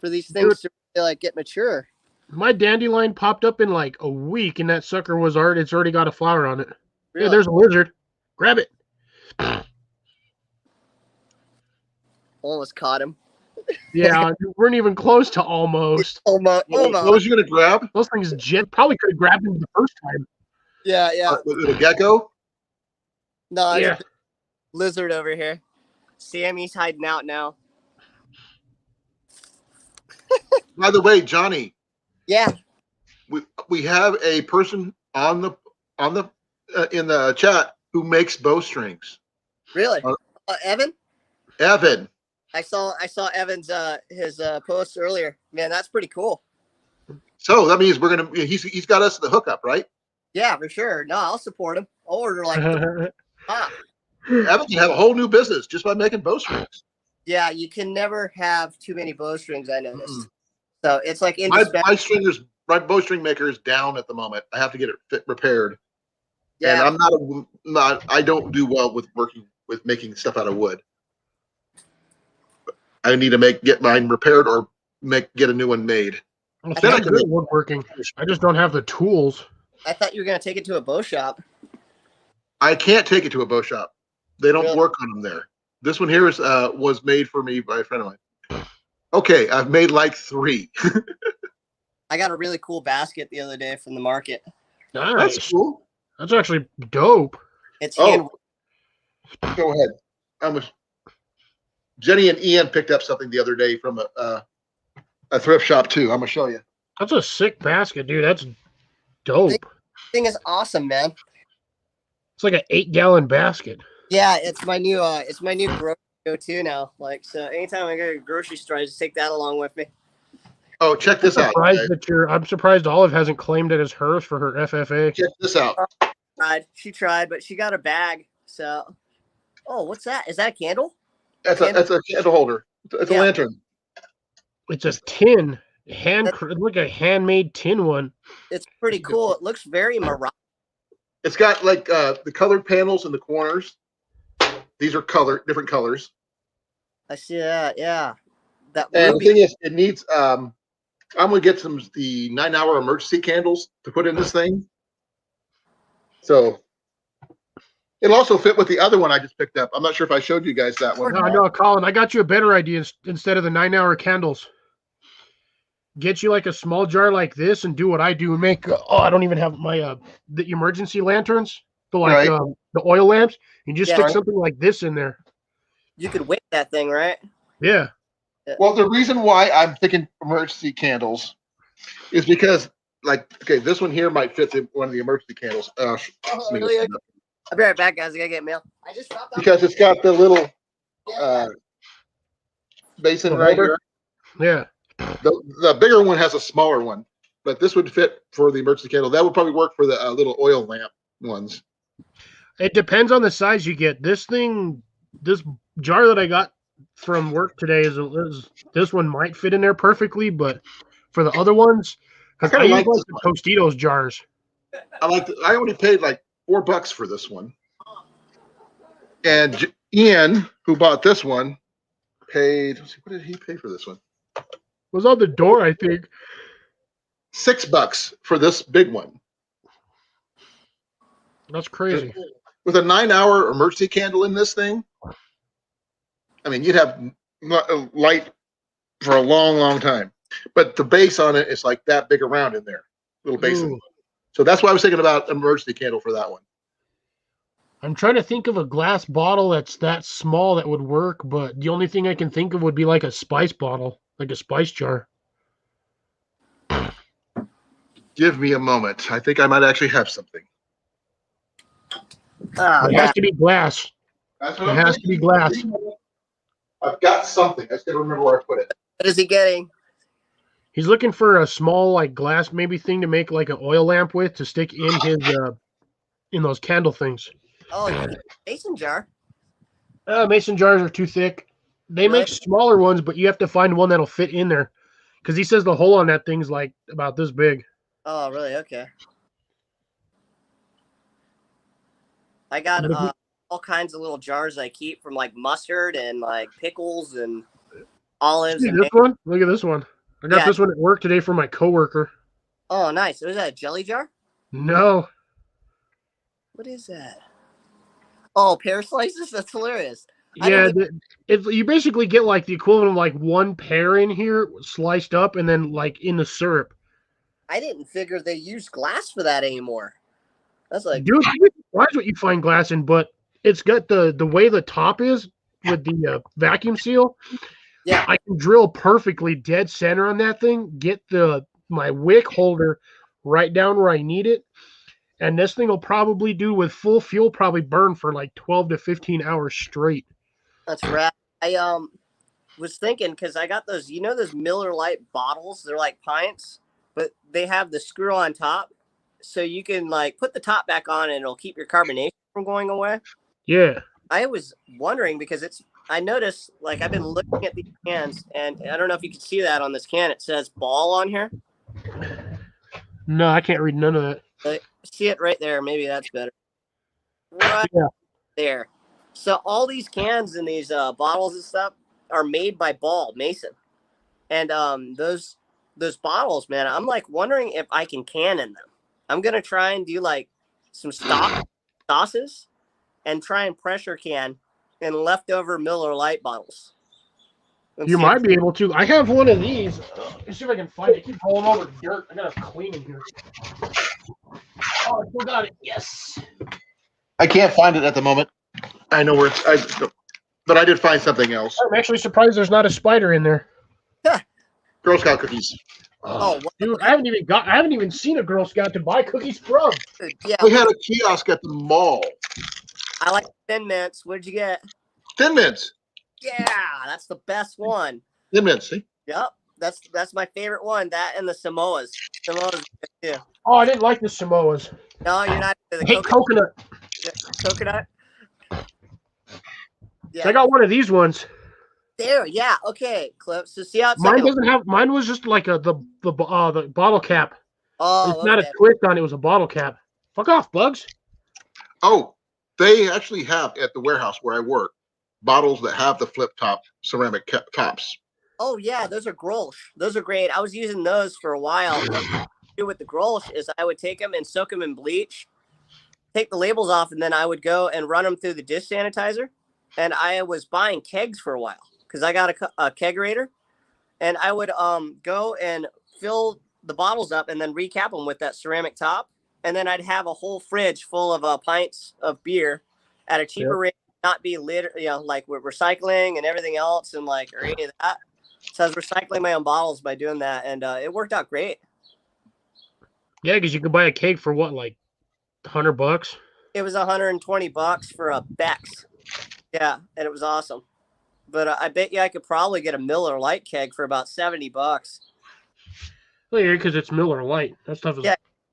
for these things to like get mature. My dandelion popped up in like a week, and that sucker it's already got a flower on it. Really? Yeah, there's a lizard. Grab it. Almost caught him. Yeah, you weren't even close to almost. Almost. What was you gonna grab? Those things probably could have grabbed him the first time. Yeah, yeah. With a gecko? No, Yeah. it's a lizard over here. Sammy's hiding out now. By the way, Johnny, Yeah. we have a person on the in the chat who makes bowstrings. Really? Evan? Evan. I saw Evan's his post earlier. Man, that's pretty cool. So that means he's got us the hookup, right? Yeah, for sure. No, I'll support him. I'll order like Evan can have a whole new business just by making bowstrings. Yeah, you can never have too many bowstrings, I noticed. Mm-hmm. So it's like my bowstring maker is down at the moment. I have to get it repaired. Yeah. And I don't do well with working with making stuff out of wood. I need to get mine repaired or get a new one made. I'm good at woodworking. I just don't have the tools. I thought you were gonna take it to a bow shop. I can't take it to a bow shop. They don't work on them there. This one here was made for me by a friend of mine. Okay, I've made like 3. I got a really cool basket the other day from the market. Nice. That's cool. That's actually dope. It's Go ahead. Jenny and Ian picked up something the other day from a thrift shop too. I'm gonna show you. That's a sick basket, dude. That's dope. This thing is awesome, man. It's like an 8-gallon basket. Yeah, it's my new grocery go-to now. Like, so anytime I go to a grocery store, I just take that along with me. Oh, check this out. I'm surprised Olive hasn't claimed it as hers for her FFA. Check this out. She tried, but she got a bag. So, oh, what's that? Is that a candle? That's a candle holder. It's a lantern. It's a tin, like a handmade tin one. It's pretty cool. It looks very Moroccan. It's got like the colored panels in the corners. These are different colors. I see that. Yeah. And the thing is, it needs. I'm gonna get the 9-hour emergency candles to put in this thing. So it'll also fit with the other one I just picked up. I'm not sure if I showed you guys that one. No, Colin, I got you a better idea instead of the 9-hour candles. get you like a small jar like this and do what I do and make. I don't even have my the emergency lanterns, Right. the oil lamps. You just Yeah. stick something like this in there. You could wick that thing, right? Yeah. Well, the reason why I'm thinking emergency candles is because, like, okay, this one here might fit in one of the emergency candles. Oh, really? Okay. I'll be right back, guys. I gotta get mail. I just dropped off. Because it's got the little basin The right holder? here. Yeah. The bigger one has a smaller one, but this would fit for the emergency candle. That would probably work for the little oil lamp ones. It depends on the size you get. This jar that I got from work today is this one might fit in there perfectly, but for the other ones, because I kinda use like this the Tostitos jars. I only paid like $4 for this one, and Ian, who bought this one, paid. Let's see, what did he pay for this one? It was on the door, I think. $6 for this big one. That's crazy. With a 9-hour emergency candle in this thing, I mean, you'd have light for a long, long time. But the base on it is like that big around in there, little basin. Ooh. So that's why I was thinking about emergency candle for that one. I'm trying to think of a glass bottle that's that small that would work, but the only thing I can think of would be like a spice bottle, like a spice jar. Give me a moment. I think I might actually have something. Oh, It has to be glass. That's It has to be glass. I've got something. I just gotta remember where I put it. what is he getting? He's looking for a small like glass maybe thing to make like an oil lamp with to stick in his in those candle things. Oh, you get a mason jar. Mason jars are too thick. They Really? make smaller ones, but you have to find one that'll fit in there. Because he says the hole on that thing's like about this big. Oh, really? Okay. I got all kinds of little jars I keep from like mustard and like pickles and olives. See And this one? Look at this one. I got this one at work today for my coworker. oh, nice. Was that a jelly jar? No. What is that? Oh, pear slices? That's hilarious. Yeah, you basically get like the equivalent of like one pear in here sliced up and then like in the syrup. I didn't figure they use glass for that anymore. That's like, Dude, you'd be surprised what you find glass in, but it's got the way the top is with the vacuum seal. yeah. I can drill perfectly dead center on that thing, get my wick holder right down where I need it, and this thing will probably do with full fuel, probably burn for like 12 to 15 hours straight. That's rad. I was thinking because I got those, those Miller Lite bottles. They're like pints, but they have the screw on top, so you can like put the top back on and it'll keep your carbonation from going away. Yeah. I was wondering because I noticed like I've been looking at these cans and I don't know if you can see that on this can. It says ball on here. No, I can't read none of that. See it right there. Maybe that's better. Right there. So all these cans and these bottles and stuff are made by Ball Mason, and those bottles, man, I'm like wondering if I can can in them. I'm gonna try and do like some sauces and try and pressure can in leftover Miller Lite bottles. You might be able to. I have one of these. Let's see if I can find it. I keep rolling over dirt. I gotta clean in here. Oh, I still got it. Yes. I can't find it at the moment. I know where but I did find something else. I'm actually surprised there's not a spider in there. Girl Scout cookies. Oh, Dude, I haven't even seen a Girl Scout to buy cookies from. yeah. We had a kiosk at the mall. I like Thin Mints. What'd you get? Thin Mints. Yeah, that's the best one. Thin Mints, see? Yep, that's my favorite one. That and the Samoas. Samoas, yeah. Oh, I didn't like the Samoas. No, you're not. I hate coconut. Coconut. Yeah. So I got one of these ones. There, yeah, okay, Clip. So see how it's Mine like doesn't have. Mine was just like the bottle cap. oh, It's not a twist on it. It was a bottle cap. Fuck off, Bugs. Oh, they actually have at the warehouse where I work bottles that have the flip top ceramic tops. Oh yeah, those are Grolsch. Those are great. I was using those for a while. What I do with the Grolsch is I would take them and soak them in bleach, take the labels off, and then I would go and run them through the dish sanitizer. And I was buying kegs for a while because I got a kegerator, and I would go and fill the bottles up and then recap them with that ceramic top. And then I'd have a whole fridge full of pints of beer at a cheaper rate, not be lit, like with recycling and everything else and like, or any of that. So I was recycling my own bottles by doing that. And it worked out great. Yeah, because you could buy a keg for what, like $100? It was $120 for a Beck's. Yeah. And it was awesome. But I bet you I could probably get a Miller Lite keg for about $70. Well, yeah, because it's Miller Lite. That stuff is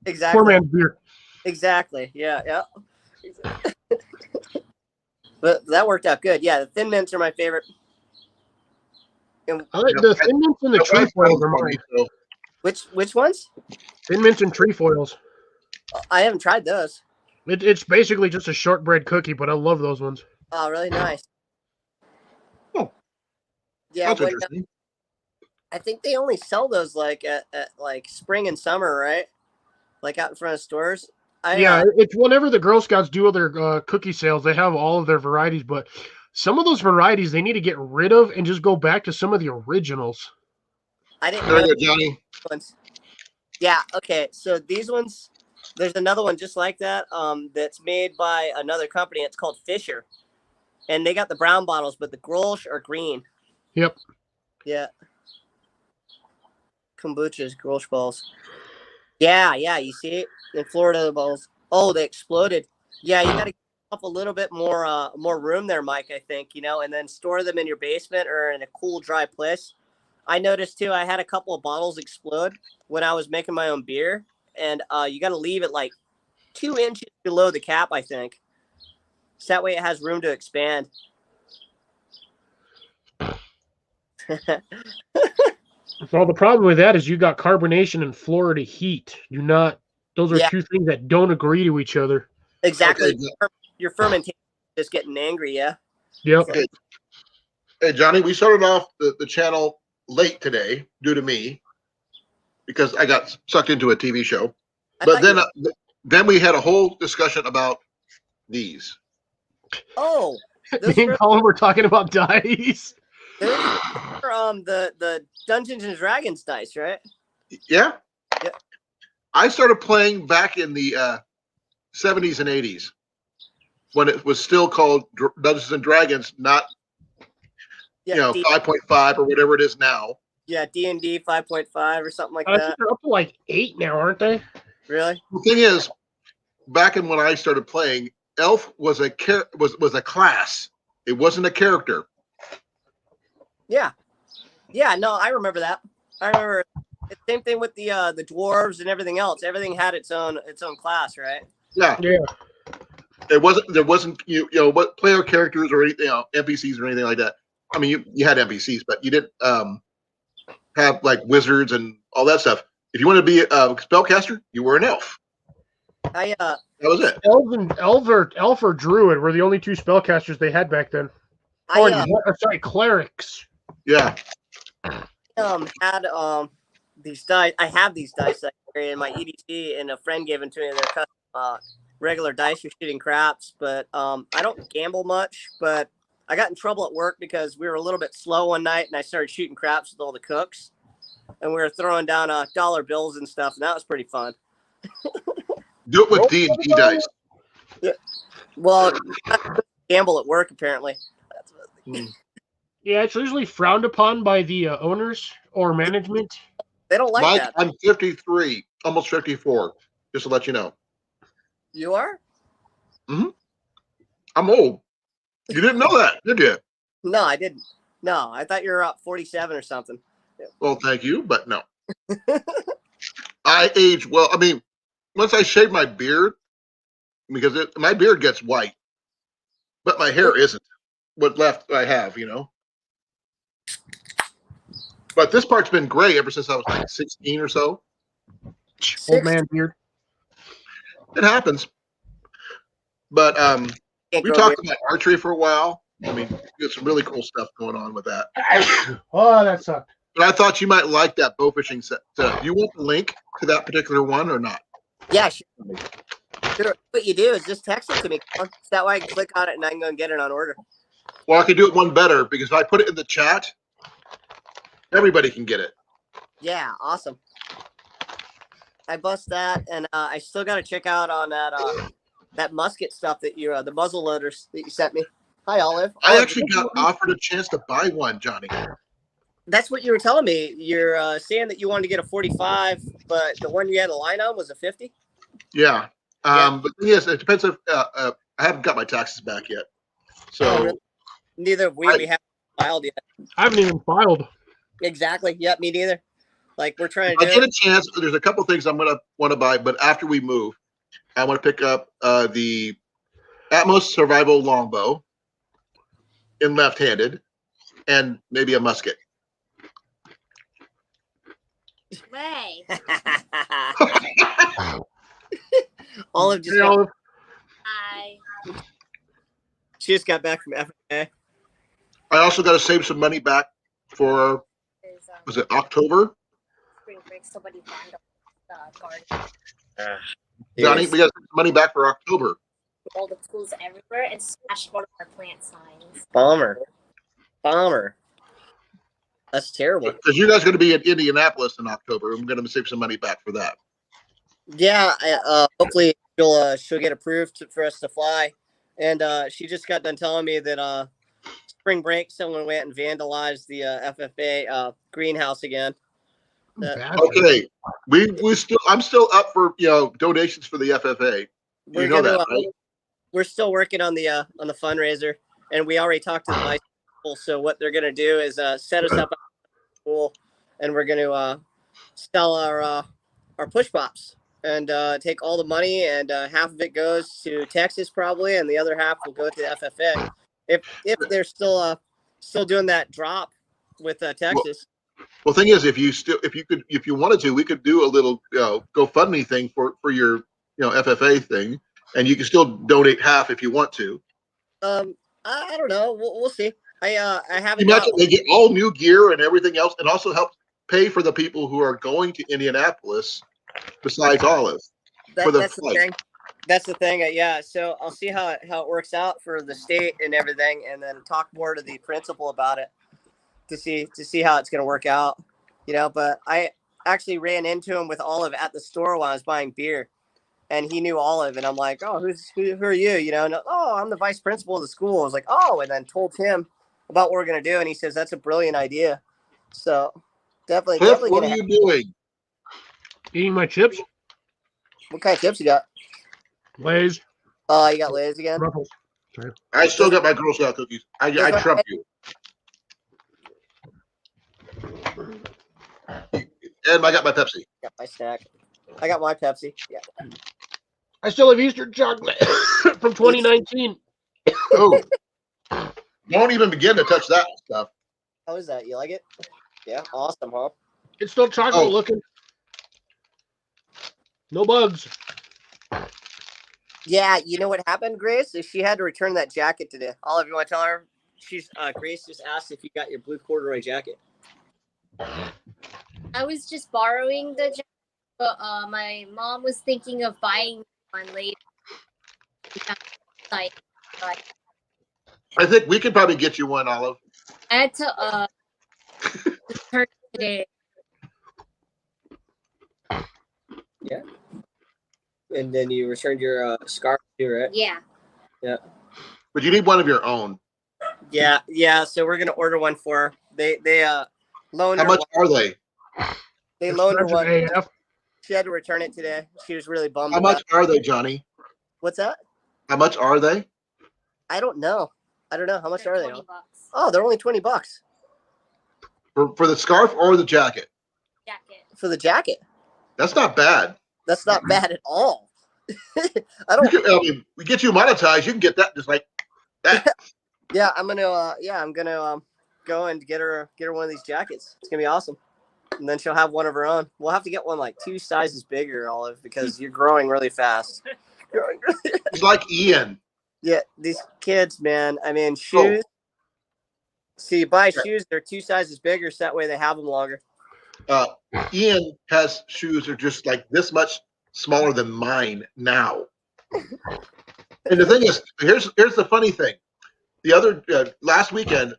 exactly. poor man's beer. Exactly. Yeah. But that worked out good. Yeah, the Thin Mints are my favorite. And I like the Thin Mints and the trefoils are mine. which ones? Thin Mints and trefoils. I haven't tried those. It's basically just a shortbread cookie, but I love those ones. Oh, really nice. Oh, yeah. that's interesting. I think they only sell those like at like spring and summer, right? Like out in front of stores. It's whenever the Girl Scouts do their cookie sales, they have all of their varieties, but some of those varieties they need to get rid of and just go back to some of the originals. I didn't Very know good, Johnny. Yeah, okay. So these ones, there's another one just like that that's made by another company. It's called Fisher. And they got the brown bottles, but the Grolsch are green. Yep. Yeah. Kombucha's Grolsch balls. Yeah, you see it in Florida, the balls. Oh, they exploded. Yeah, you got to give up a little bit more room there, Mike, I think, and then store them in your basement or in a cool, dry place. I noticed, too, I had a couple of bottles explode when I was making my own beer, and you got to leave it like 2 inches below the cap, I think. So that way it has room to expand. Well, the problem with that is you got carbonation and Florida heat. Those are two things that don't agree to each other. Exactly. Okay. Your fermentation is just getting angry, yeah? Yep. Okay. Hey, Johnny, we started off the channel late today due to me because I got sucked into a TV show. But then we had a whole discussion about these. Oh. Me and Colin were talking about dice. The Dungeons and Dragons dice, right? Yeah. I started playing back in the 70s and 80s when it was still called Dungeons and Dragons, not 5.5 or whatever it is now. Yeah, D&D 5.5 or something like that. They're up to like 8 now, aren't they? Really? The thing is, back in when I started playing, Elf was a class. It wasn't a character. Yeah. Yeah, no, I remember that. I remember the same thing with the dwarves and everything else. Everything had its own class, right? Yeah. There wasn't what player characters or anything, NPCs or anything like that. I mean, you had NPCs, but you didn't have like wizards and all that stuff. If you wanted to be a spellcaster, you were an elf. That was it. Elf or druid were the only 2 spellcasters they had back then. Clerics. Yeah. Had these dice. I have these dice that I carry in my EDC, and a friend gave them to me. They're custom, regular dice for shooting craps, but I don't gamble much. But I got in trouble at work because we were a little bit slow one night, and I started shooting craps with all the cooks, and we were throwing down dollar bills and stuff, and that was pretty fun. Do it with D&D dice. Yeah. Well, gamble at work apparently. That's what I think. Yeah, it's usually frowned upon by the owners or management. They don't like Mike, that. I'm 53, almost 54, just to let you know. You are? Mm-hmm. I'm old. You didn't know that, did you? No, I didn't. No, I thought you were up 47 or something. Well, thank you, but no. I age well. I mean, once I shave my beard, because my beard gets white, but my hair isn't. What left I have, But this part's been gray ever since I was like 16 or so. Old man beard. It happens. But we talked about archery for a while. I mean, there's some really cool stuff going on with that. Oh, that sucked. But I thought you might like that bow fishing set. So, do you want the link to that particular one or not? Yeah, sure. What you do is just text it to me. So that way I can click on it and I can go and get it on order. Well, I can do it one better because if I put it in the chat, everybody can get it. Yeah, awesome. I bust that, and I still got to check out on that musket stuff that you the muzzle loaders that you sent me. Hi, Olive. I Olive, actually got offered a chance to buy one, Johnny. that's what you were telling me. You're saying that you wanted to get a 45, but the one you had a line on was a 50. Yeah. Yeah. But the thing is, it depends if I haven't got my taxes back yet. So Oh, really? Neither have we. We haven't filed yet. I haven't even filed. Exactly. Yep, me neither. Like we're trying if to I do get it. a chance, there's a couple things I'm gonna want to buy, but after we move, I want to pick up the Atmos Survival Longbow in left-handed, and maybe a musket. Way. Olive just Hey, Olive. Hi. she just got back from FFA. I also got to save some money back for, There's was it October? spring break. Somebody found the garden Johnny, we got some money back for October. with all the tools everywhere and smashed one of our plant signs. Bomber. That's terrible. Because you guys are going to be in Indianapolis in October. I'm going to save some money back for that. Yeah. Hopefully she'll get approved for us to fly. And she just got done telling me that spring break someone went and vandalized the FFA greenhouse again. Bad. Okay, I'm still up for donations for the FFA. We're You know gonna, that, right? We're still working on the fundraiser, and we already talked to the vice principal. So what they're gonna do is set us up at the school, and we're gonna sell our push pops and take all the money, and half of it goes to Texas probably, and the other half will go to the FFA. If they're still doing that drop with Texas. Well, thing is, if you wanted to, we could do a little GoFundMe thing for your FFA thing, and you can still donate half if you want to. I don't know. We'll see. I haven't. Imagine they get all new gear and everything else, and also help pay for the people who are going to Indianapolis besides Olive for the That's flight. the thing. That's the thing. Yeah. So I'll see how it works out for the state and everything, and then talk more to the principal about it to see how it's going to work out. But I actually ran into him with Olive at the store while I was buying beer, and he knew Olive, and I'm like, oh, who are you? And, oh, I'm the vice principal of the school. I was like, oh, and then told him about what we're going to do, and he says that's a brilliant idea. So definitely What are you doing? Eating my chips. What kind of tips you got? Lay's. Oh, you got Lay's again? Ruffles. Sorry. I still got my Girl Scout cookies. I trump you. And I got my Pepsi. Got my snack. I got my Pepsi. Yeah. I still have Easter chocolate from 2019. Oh, don't even begin to touch that stuff. How is that? You like it? Yeah. Awesome, huh? It's still chocolate looking. No bugs. Yeah. You know what happened, Grace? Is she had to return that jacket today. Olive, you want to tell her? Grace just asked if you got your blue corduroy jacket. I was just borrowing the jacket, but my mom was thinking of buying one later. But I think we could probably get you one, Olive. I had to return today. Yeah. And then you returned your scarf too, right? Yeah. Yeah. But you need one of your own. Yeah. Yeah. So we're gonna order one for her. They loaned How her much one. are they? They loaned her one. AF. She had to return it today. She was really bummed. How about much it. are they, Johnny? What's that? How much are they? I don't know. How much are they? $20. Oh, they're only $20 For the scarf or the jacket? Jacket. for the jacket. That's not bad. That's not bad at all. I don't. We get you monetized. You can get that just like that. Yeah, I'm gonna go and get her one of these jackets. It's gonna be awesome. And then she'll have one of her own. We'll have to get one like 2 sizes bigger, Olive, because you're growing really fast. It's like Ian. Yeah, these kids, man. I mean, shoes. So you buy shoes, they're 2 sizes bigger, so that way they have them longer. Ian has shoes that are just like this much smaller than mine now. And the thing is, here's the funny thing. The other last weekend,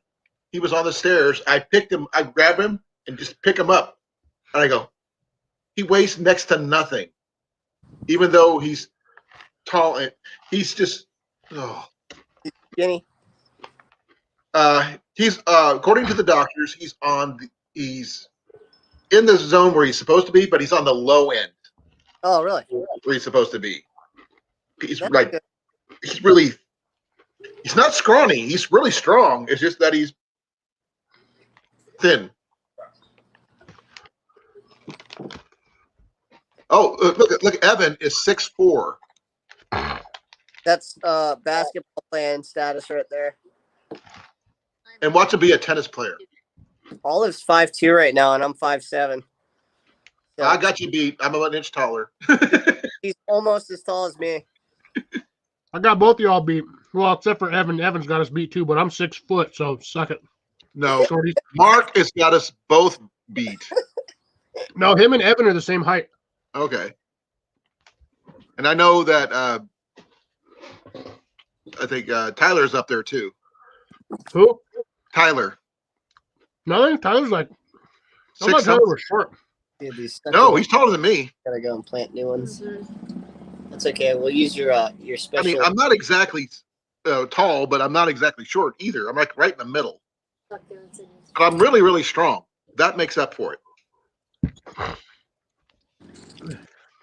he was on the stairs. I grabbed him and just pick him up. And I go, he weighs next to nothing, even though he's tall. And he's just Skinny. He's according to the doctors, he's in the zone where he's supposed to be, but he's on the low end Oh, really? where he's supposed to be. He's That's like good. he's not scrawny. He's really strong. It's just that he's thin. Oh, look! Evan is 6'4". That's basketball playing status right there. And wants to be a tennis player. Olive's 5'2" right now, and I'm 5'7". So I got you beat. I'm about an inch taller. he's almost as tall as me. I got both of y'all beat. Well, except for Evan. Evan's got us beat too, but I'm 6 foot, so suck it. No, Shorty. Mark has got us both beat. No, him and Evan are the same height. Okay. And I know that I think Tyler's up there too. Who? Tyler. Nothing. Tyler's like. I thought 6'. Tyler was short. Dude, these No, he's taller than me. gotta go and plant new ones. That's okay. We'll use your I special. mean, I'm not exactly tall, but I'm not exactly short either. I'm like right in the middle. But I'm really, really strong. That makes up for it.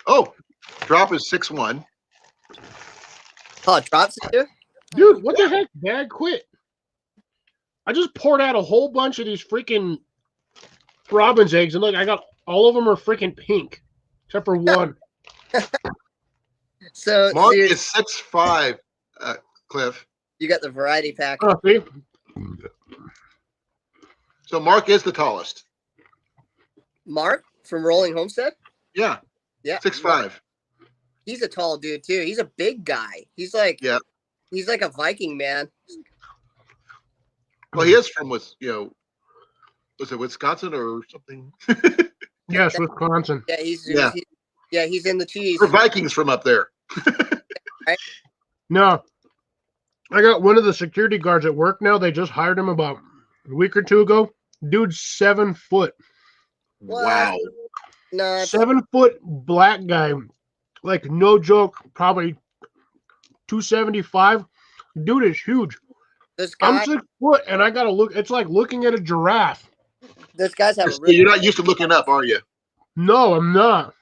Oh, drop is 6'1". Oh, it drops it too? Dude, what the heck? Dad, quit. I just poured out a whole bunch of these freaking robin's eggs, and look, I got all of them are freaking pink, except for one. So Mark you're- is 6'5", Cliff. you got the variety pack. Oh, see? So Mark is the tallest. Mark from Rolling Homestead? Yeah, Yeah. 6'5". He's a tall dude too. He's a big guy. He's like he's like a Viking man. Well, he is from was it Wisconsin or something? Yes, Wisconsin. Yeah, he's Yeah. he's in the cheese. We're Vikings from up there. No, I got one of the security guards at work now. They just hired him about a week or two ago. Dude's 7 foot. What? Wow. No, 7 foot black guy. Like, no joke, probably 275. Dude is huge. this guy, I'm 6 foot, and I gotta look. It's like looking at a giraffe. those guys have a So you're really, not used to looking up, are you? No, I'm not.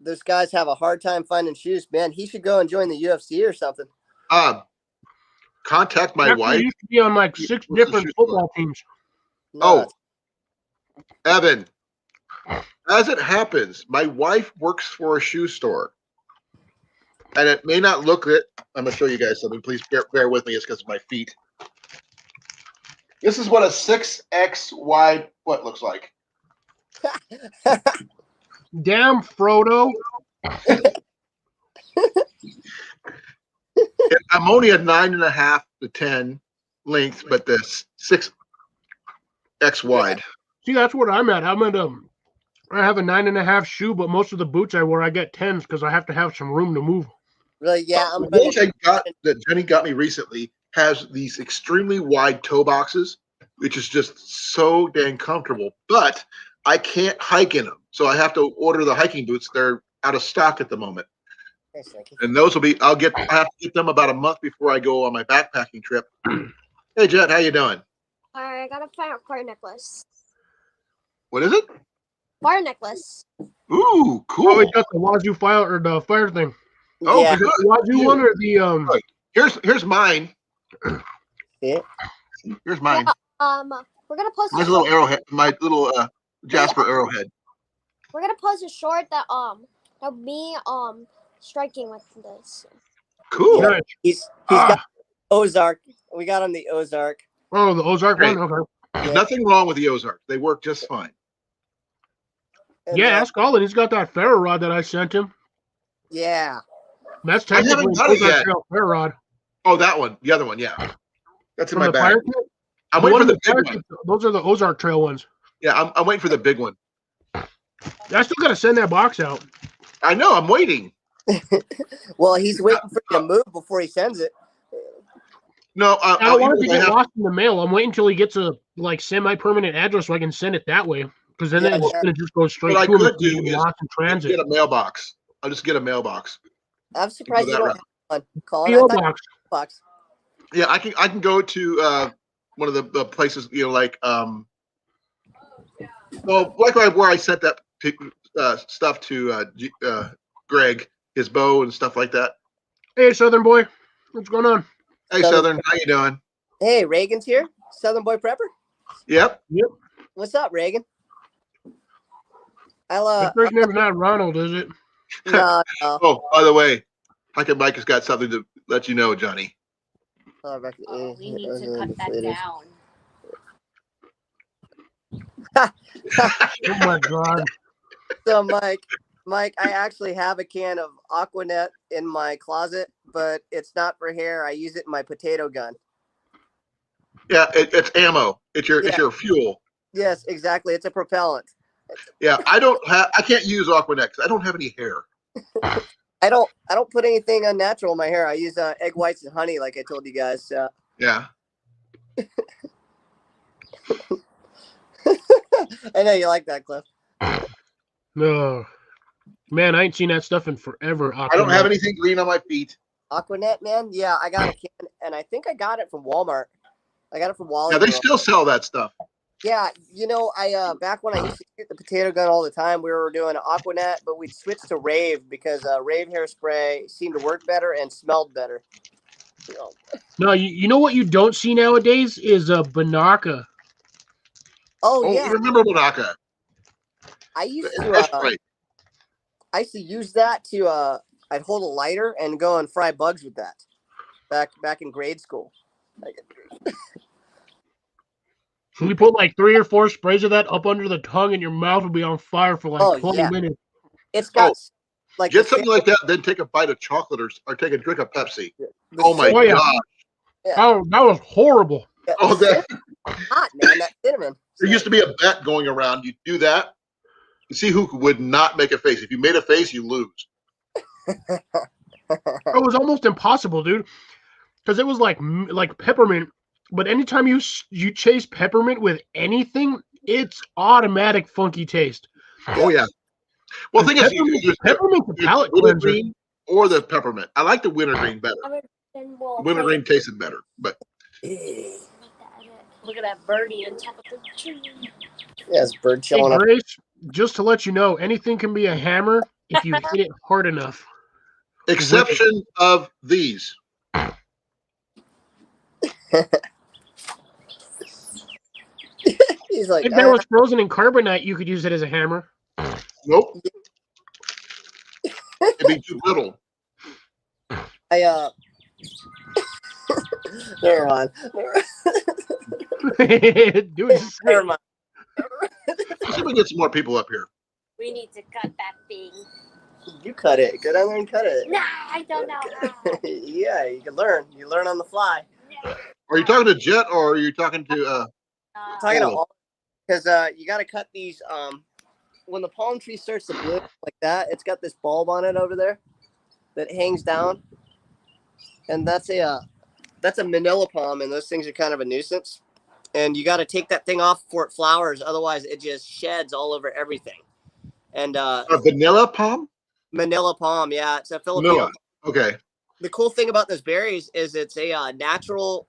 those guys have a hard time finding shoes, man. He should go and join the UFC or something. Contact my Actually, wife. he used to be on like 6 What's the different shoe football teams. Oh, Nuts. Evan. As it happens, my wife works for a shoe store. And it may not look it. I'm going to show you guys something. Please bear with me. It's because of my feet. This is what a 6X wide foot looks like. Damn, Frodo. I'm only a 9.5 to 10 length, but the 6X wide. See, that's what I'm at. I have a 9.5 shoe, but most of the boots I wear, I get 10s because I have to have some room to move. Really, yeah. The ones I got that Jenny got me recently has these extremely wide toe boxes, which is just so dang comfortable. But I can't hike in them, so I have to order the hiking boots. They're out of stock at the moment, and those will be. I have to get them about a month before I go on my backpacking trip. Hey, Jet, how you doing? I got a fire necklace. What is it? Fire necklace. Ooh, cool. Oh, we got the Wazoo fire or the fire thing. Oh, Yeah. good. The Wazoo one or the Here's mine. Yeah. Here's mine. We're gonna post. My little arrowhead. My little Jasper arrowhead. We're gonna post a short that of me striking with this. Cool. Nice. He's got Ozark. We got him the Ozark. Oh, the Ozark Great. one? Okay. There's nothing wrong with the Ozarks. They work just fine. And, Yeah, ask Colin. He's got that ferro rod that I sent him. yeah. That's I haven't technically got it Ozark yet. Trail ferro rod. Oh, that one. The other one, yeah. That's in From my the bag. fire pit? I'm The waiting one for the in big fire one. pit, those are the Ozark Trail ones. Yeah, I'm waiting for the big one. I still got to send that box out. I know. I'm waiting. Well, he's waiting for you to move before he sends it. No, I don't want it to I get have, lost in the mail. I'm waiting until he gets a like semi-permanent address so I can send it that way. Because then Yeah, it's going to just go straight What I to him could if he's do is lost in transit. get a mailbox. I'll just get a mailbox. I'm surprised Go you that don't route. have one, Colin. I PO thought box. box. Yeah, I can go to one of the places, like well, like where I sent that stuff to Greg, his bow and stuff like that. Hey, Southern boy. What's going on? Hey, Southern, how you doing? Hey, Reagan's here. Southern Boy Prepper. Yep. What's up, Reagan? Your first name's not Ronald, is it? No. Oh, by the way, Mike and Mike has got something to let you know, Johnny. Oh, we need to cut that down. Oh my God. So, Mike, I actually have a can of Aquanet in my closet, but it's not for hair. I use it in my potato gun. Yeah, it's ammo. It's your fuel. Yes, exactly. It's a propellant. Yeah, I can't use Aquanet because I don't have any hair. I don't put anything unnatural in my hair. I use egg whites and honey, like I told you guys. So. Yeah. I know you like that, Cliff. No. Man, I ain't seen that stuff in forever. I don't have anything green on my feet. Aquanet, man. Yeah, I got a can, and I think I got it from Walmart. I got it from Wally. Yeah, they still sell that stuff. Yeah, I back when I used to shoot the potato gun all the time, we were doing Aquanet, but we'd switch to Rave because Rave hairspray seemed to work better and smelled better. No, you know what you don't see nowadays is Banaka. Oh yeah, remember Banaka? I used That's right. I used to use that to I'd hold a lighter and go and fry bugs with that. Back in grade school. We put like 3 or 4 sprays of that up under the tongue, and your mouth would be on fire for like 20 minutes. It's got like get something like that, then take a bite of chocolate or take a drink of Pepsi. Oh my God! Yeah. Oh, that was horrible. Yeah, oh, that hot, man! That cinnamon. There used to be a bet going around. You do that, you see who would not make a face. If you made a face, you lose. It was almost impossible, dude, because it was like peppermint. But anytime you chase peppermint with anything, it's automatic funky taste. Oh yeah. Well, the thing is, peppermint's a palate cleanser. Wintergreen or the peppermint. I like the wintergreen better. Wintergreen tasted better, but look at that birdie on top of the tree. Yeah, it's bird chilling up. Grace, just to let you know, anything can be a hammer if you hit it hard enough. Exception of these. He's like, if that was frozen in carbonite, you could use it as a hammer. Nope. It'd be too little. Never mind. Dude, Never mind. Let's see if we get some more people up here. We need to cut that thing. You cut it. Go down there and cut it. Nah, I don't know how. Yeah, you can learn. You learn on the fly. Are you talking to Jet or are you talking to Talking to all, because you got to cut these. When the palm tree starts to bloom like that, it's got this bulb on it over there that hangs down, and that's a manila palm, and those things are kind of a nuisance. And you got to take that thing off before it flowers, otherwise it just sheds all over everything. And a vanilla palm? Manila palm, yeah, it's a Filipino. Manila. Okay. The cool thing about those berries is it's a natural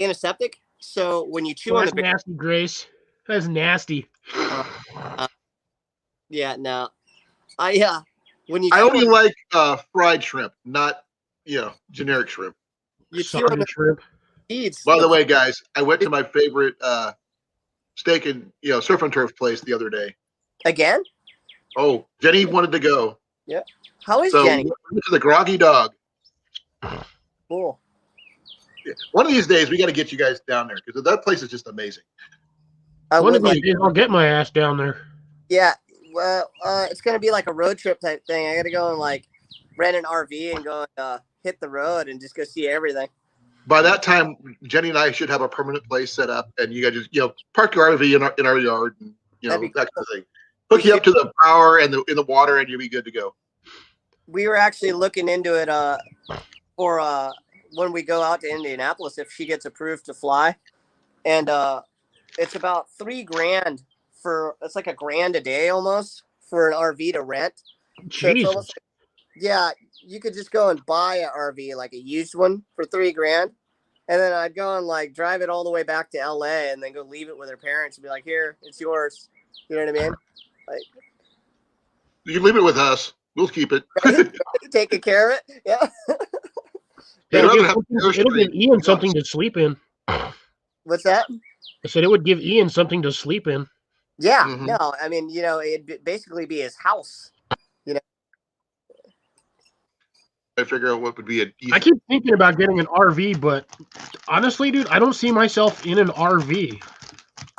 antiseptic. So when you chew on the berry, nasty, Grace. That's nasty. Yeah, no. When you I only like fried shrimp, not generic shrimp. You chew on the shrimp. seeds. By the way, guys, I went to my favorite steak and surf and turf place the other day. Again? Oh, Jenny wanted to go. Yeah. How is So Jenny? we went to the Groggy Dog. Cool. One of these days, we got to get you guys down there because that place is just amazing. One of these days, I'll get my ass down there. Yeah. Well, it's gonna be like a road trip type thing. I gotta go and like rent an RV and go and hit the road and just go see everything. By that time, Jenny and I should have a permanent place set up, and you guys just park your RV in our yard, and that kind of thing. Hook you up to the power and in the water, and you'll be good to go. We were actually looking into it for when we go out to Indianapolis if she gets approved to fly, and it's about $3,000 it's like $1,000 a day almost for an RV to rent. So it's Jesus. almost yeah, you could just go and buy an RV, like a used one, for $3,000, and then I'd go and like drive it all the way back to LA, and then go leave it with her parents and be like, "Here, it's yours." You know what I mean? Like, You can leave it with us. We'll keep it. right? Taking care of it. Yeah. You'd It'll rather give, have it'll give Airstream Ian than something us. to sleep in. What's that? I said it would give Ian something to sleep in. Yeah. Mhm. No, I mean, it'd basically be his house. I figure out what would be an easy. I keep thinking about getting an RV, but honestly, dude, I don't see myself in an RV.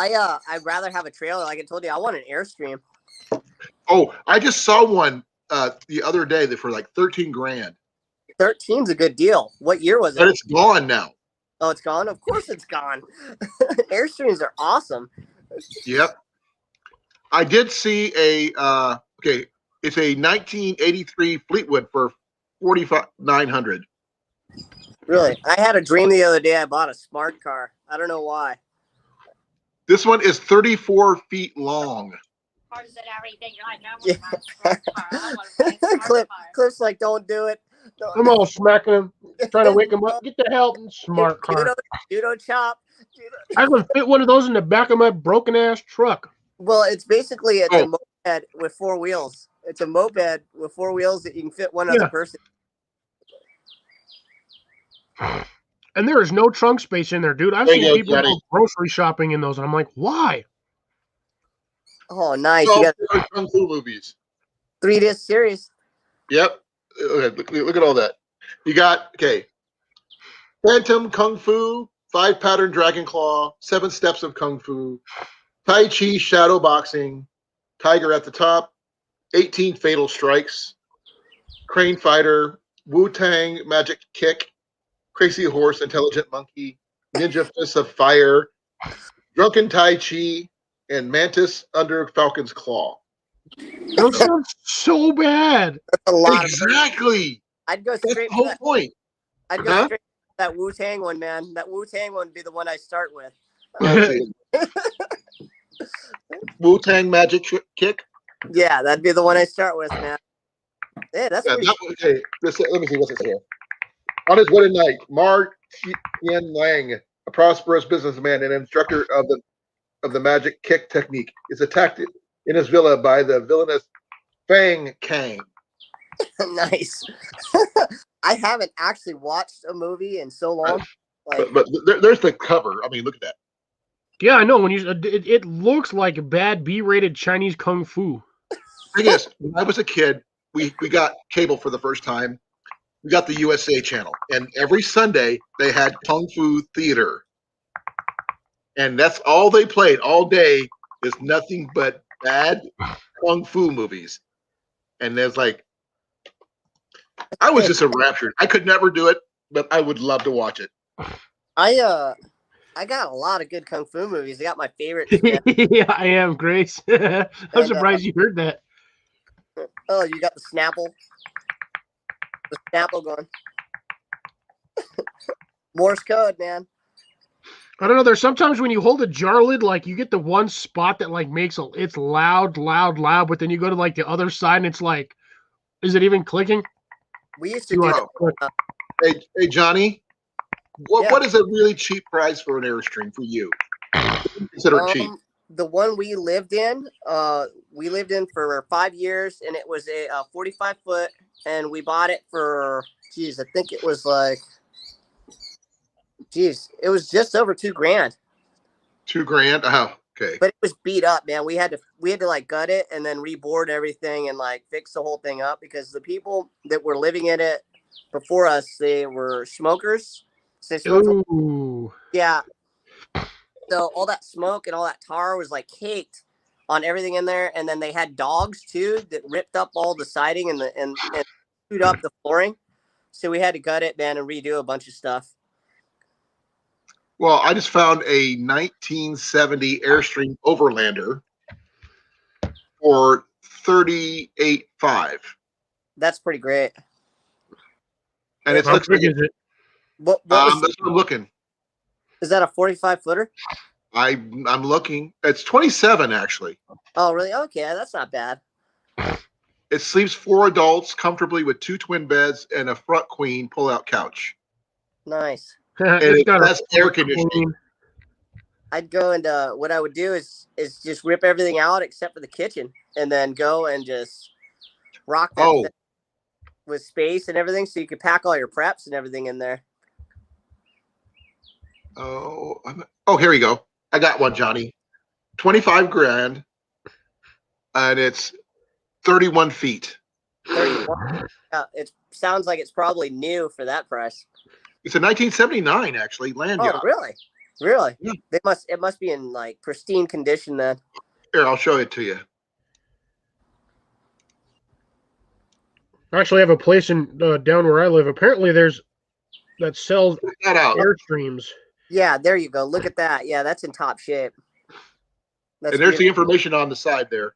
I'd rather have a trailer. Like I told you, I want an Airstream. Oh, I just saw one the other day that for like $13,000, 13's a good deal. What year was but it? it's gone now. Oh, it's gone? Of course it's gone. Airstreams are awesome. Yep. I did see it's a 1983 Fleetwood for $4,900. Really. I had a dream the other day. I bought a smart car. I don't know why. This one is 34 feet long. Yeah. Cliff's like, don't do it. Don't. I'm all smacking him, trying to wake him up. Get the hell, smart car. Judo chop. I can fit one of those in the back of my broken ass truck. Well, it's basically a moped with 4 wheels. It's a moped with 4 wheels that you can fit one other person. And there is no trunk space in there, dude. I've seen people go grocery shopping in those, and I'm like, why? Oh, nice. Oh, You got Kung Fu movies. 3-disc series. Yep. Okay, look at all that. You got, Phantom Kung Fu, 5 Pattern Dragon Claw, 7 Steps of Kung Fu, Tai Chi Shadow Boxing, Tiger at the Top, 18 Fatal Strikes, Crane Fighter, Wu-Tang Magic Kick, Crazy Horse Intelligent Monkey, Ninja Fists of Fire, Drunken Tai Chi, and Mantis Under Falcon's Claw. Those sound so bad. That's a lot. Exactly. I'd go That's straight the whole point. I'd go straight for that Wu-Tang one, man. That Wu-Tang one would be the one I start with. Wu-Tang Magic Kick. Yeah, that'd be the one I start with, man. Yeah, that's pretty okay. Let me see what's it here. On his wedding night, Mar Tien Lang, a prosperous businessman and instructor of the magic kick technique, is attacked in his villa by the villainous Fang Kang. nice. I haven't actually watched a movie in so long. But there's the cover. I mean, look at that. Yeah, I know. When it looks like bad B-rated Chinese kung fu. Thing is, when I was a kid, we got cable for the first time. We got the USA channel, and every Sunday they had Kung Fu Theater, and that's all they played all day. Is nothing but bad Kung Fu movies, and there's like, I was just enraptured. I could never do it, but I would love to watch it. I got a lot of good Kung Fu movies. I got my favorite. Yeah, I am, Grace. I'm surprised you heard that. Oh, you got the Snapple. The Snapple going. Morse code, man. I don't know. There's sometimes when you hold a jar lid, like you get the one spot that like makes it's loud, but then you go to like the other side and it's like, is it even clicking? We used to do. Hey, Johnny, what is a really cheap price for an Airstream for you? Consider it cheap. The one we lived in for 5 years, and it was a 45-foot, and we bought it for, I think it was like, it was just over $2,000. $2,000? Oh, okay. But it was beat up, man. We had to like gut it and then reboard everything and like fix the whole thing up because the people that were living in it before us, they were smokers. So they smoked. Yeah. So all that smoke and all that tar was like caked on everything in there, and then they had dogs too that ripped up all the siding and chewed up the flooring. So we had to gut it, man, and redo a bunch of stuff. Well, I just found a 1970 Airstream Overlander for $38,500. That's pretty great. And how big is it? What that's what I'm looking. Is that a 45-footer? I'm looking. It's 27 actually. Oh, really? Okay, that's not bad. It sleeps 4 adults comfortably with 2 twin beds and a front queen pull-out couch. Nice. And It's it got has a air conditioning. queen. I'd go and what I would do is just rip everything out except for the kitchen, and then go and just rock that thing with space and everything, so you could pack all your preps and everything in there. Oh, here we go. I got one, Johnny. 25 grand, and it's 31 feet. 31. It sounds like it's probably new for that price. It's a 1979 actually land yacht. Oh, really? Really? Yeah. It must be in like pristine condition then. Here, I'll show it to you. I actually have a place in down where I live. Apparently, there's that sells Check that out. Airstreams. Yeah, there you go. Look at that. Yeah, that's in top shape. That's And there's the beautiful. information on the side there.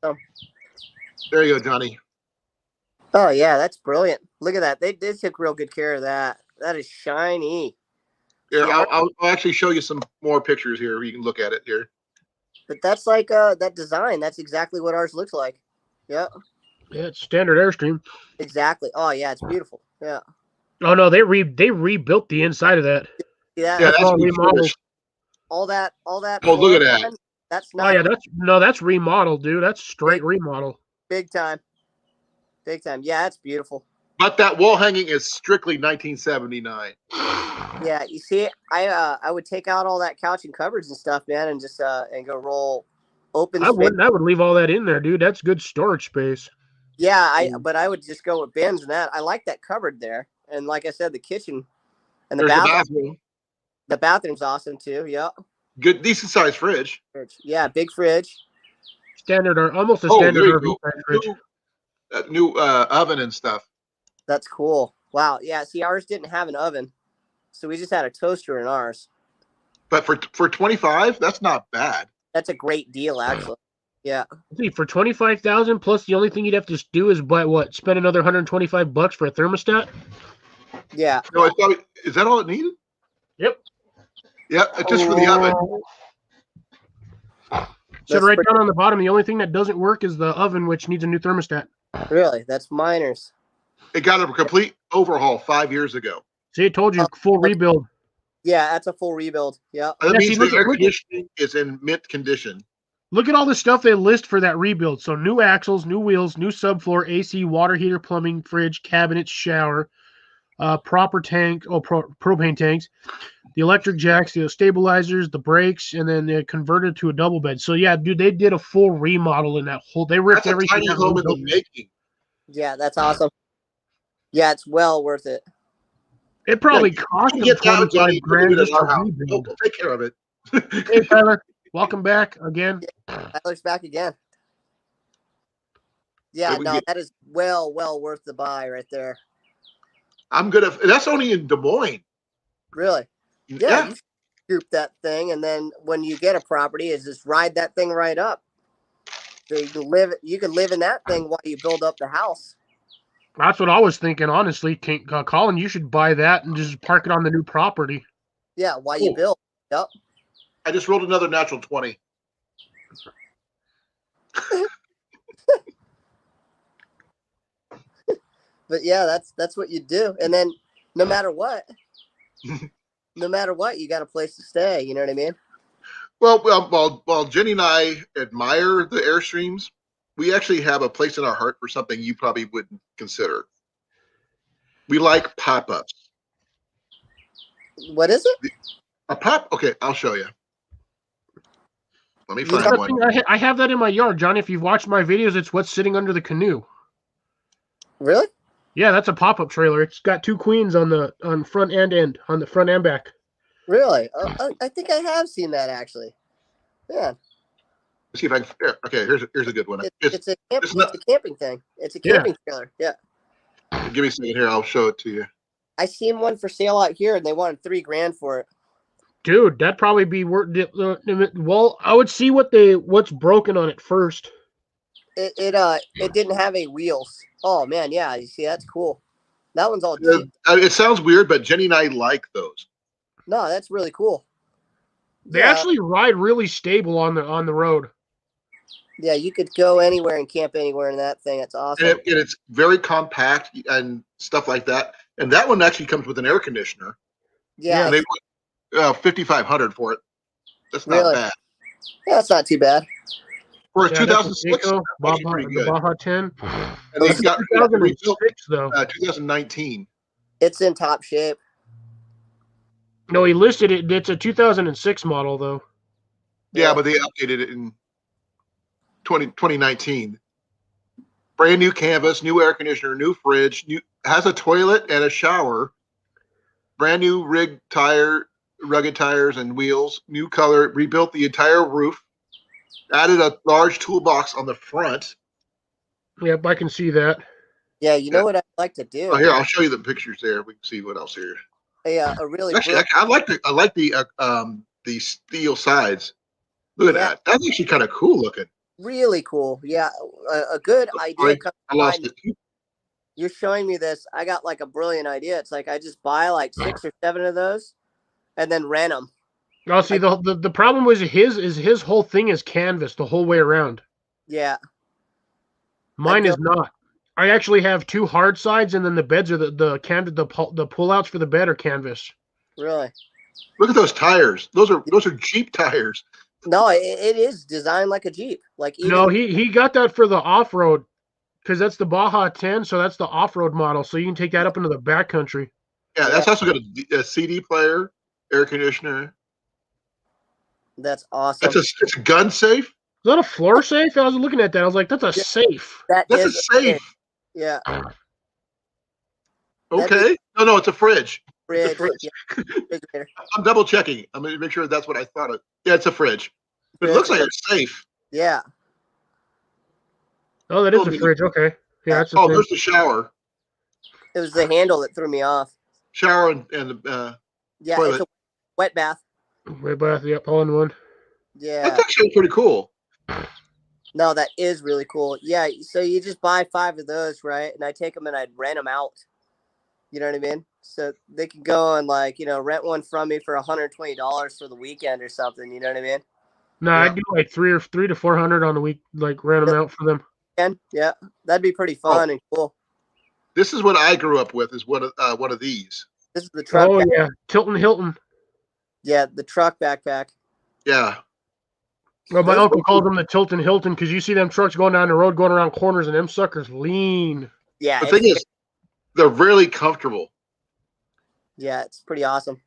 Oh. There you go, Johnny. Oh yeah, that's brilliant. Look at that. They took real good care of that. That is shiny. Here, See, I'll actually show you some more pictures here. You can look at it here. But that's like that design. That's exactly what ours looks like. Yeah, Yeah, it's standard Airstream. exactly. Oh yeah, it's beautiful. Yeah. Oh no, they rebuilt the inside of that. Yeah, Yeah, that's all remodeled. remodeled. all that. Oh, look at that. plan, that's Oh not yeah, that's remodeled, dude. That's straight remodel. big time. Big time. Yeah, that's beautiful. But that wall hanging is strictly 1979. Yeah, you see, I would take out all that couch and cupboards and stuff, man, and just and go roll open I space. wouldn't. I would leave all that in there, dude. That's good storage space. Yeah, but I would just go with bins and that. I like that cupboard there, and like I said, the kitchen and the There's the bathroom. bathroom. The bathroom's awesome too. Yeah, Good, decent sized fridge. yeah, big fridge. Standard or almost a Oh, standard there you RV go. size fridge. New oven and stuff. That's cool. Wow. Yeah. See, ours didn't have an oven, so we just had a toaster in ours. But for 25, that's not bad. That's a great deal, actually. Yeah. See, for 25,000 plus, the only thing you'd have to do is buy what? Spend another $125 for a thermostat. Yeah. No, it's probably, is that all it needed? Yep. Yeah, it's just for the oven. Said right down on the bottom, the only thing that doesn't work is the oven, which needs a new thermostat. Really, that's miners. It got a complete overhaul 5 years ago. See, I told you, full rebuild. Yeah, that's a full rebuild. Yeah. That Yeah, means see, the look air at- conditioning is in mint condition. Look at all the stuff they list for that rebuild. So new axles, new wheels, new subfloor, AC, water heater, plumbing, fridge, cabinets, shower, proper tank, propane tanks, the electric jacks, the stabilizers, the brakes, and then they converted to a double bed. So yeah, dude, they did a full remodel in that whole. They ripped That's a everything tiny out. home in the making. Yeah, that's awesome. Yeah, it's well worth it. It probably Yeah, cost you them get that, 25 Johnny, grand put it just in our to house. rebuild. We'll take care of it. Hey Tyler, welcome back again. Tyler's back again. Yeah, Maybe we no, get- that is well worth the buy right there. I'm gonna. That's only in Des Moines. Really. Yeah, you group that thing, and then when you get a property, is just ride that thing right up. So you can live in that thing while you build up the house. That's what I was thinking, honestly. Colin, you should buy that and just park it on the new property. Yeah, while you Cool. build. Yep. I just rolled another natural 20. But yeah, that's what you do. And then no matter what, you got a place to stay. You know what I mean? Well, while Jenny and I admire the Airstreams, we actually have a place in our heart for something you probably wouldn't consider. We like pop-ups. What is it? A pop? Okay, I'll show you. Let me You find one. I have that in my yard, John. If you've watched my videos, it's what's sitting under the canoe. Really? Yeah, that's a pop-up trailer. It's got two queens on the front and end, on the front and back. Really? I think I have seen that actually. Yeah. Let's see if I can. Okay, here's a good one. It's a camping thing. It's a Yeah. camping trailer. Yeah. Give me a second here. I'll show it to you. I seen one for sale out here, and they wanted $3,000 for it. Dude, that'd probably be worth. Well, I would see what's broken on it first. It didn't have any wheels. Oh man, yeah. You see, that's cool. That one's all cheap. It sounds weird, but Jenny and I like those. No, that's really cool. They Yeah. actually ride really stable on the road. Yeah, you could go anywhere and camp anywhere in that thing. It's awesome. And it's very compact and stuff like that. And that one actually comes with an air conditioner. Yeah, And they went $5,500 for it. That's not Really? bad. yeah, it's not too bad. For a Yeah, that's a 2006, Seiko, that's actually pretty the good. Baja 10. And That's they got 2006 rebuilt though. 2019. It's in top shape. No, he listed it. It's a 2006 model though. Yeah, but they updated it in 2019. Brand new canvas, new air conditioner, new fridge, has a toilet and a shower. Brand new rig tire, rugged tires and wheels, new color, rebuilt the entire roof, added a large toolbox on the front. Yep, I can see that. Yeah, you know what I'd like to do? Oh, here, I'll show you the pictures there. We can see what else here. A really Actually, I like the steel sides. Look at Yeah. that. That's actually kind of cool looking. really cool. Yeah, a good idea. Sorry, comes I to lost mind. it. You're showing me this. I got like a brilliant idea. It's like I just buy like 6 or 7 of those, and then rent them. Oh, see, the problem was his whole thing is canvas the whole way around. Yeah, Mine go- is not. I actually have 2 hard sides, and then the beds are the pullouts for the bed are canvas. really. Look at those tires. Those are Jeep tires. No, it is designed like a Jeep. Like even No, he got that for the off road, because that's the Baja 10, so that's the off road model. So you can take that up into the backcountry. Yeah, that's also got a CD player, air conditioner. that's awesome. It's a gun safe. Is that a floor safe? I was looking at that. I was like, that's a safe. That That's a is safe. Yeah, Okay. No, it's a fridge. It's a fridge. fridge. Yeah, refrigerator. I'm double checking. I'm gonna make sure that's what I thought of. Yeah, it's a fridge. But it looks like it's safe. Yeah, Oh, that is a fridge. Okay. Yeah, that's a Oh, thing. there's the shower. it was the handle that threw me off. Shower and Yeah, toilet. it's a wet bath. Way back, yep, all in one. Yeah. That's actually pretty cool. No, that is really cool. Yeah, so you just buy 5 of those, right? And I take them and I'd rent them out. You know what I mean? So they can go and rent one from me for $120 for the weekend or something. You know what I mean? No, Yeah. I do like 3 to 400 on the week, like rent them out for them. And yeah, that'd be pretty fun and cool. This is what I grew up with. Is one of these. This is the truck. Oh yeah, Tilton Hilton. Yeah, the truck backpack. Yeah. Well, my Those uncle calls them the Tilton Hilton because you see them trucks going down the road, going around corners, and them suckers lean. Yeah, The thing is, they're really comfortable. yeah, it's pretty awesome.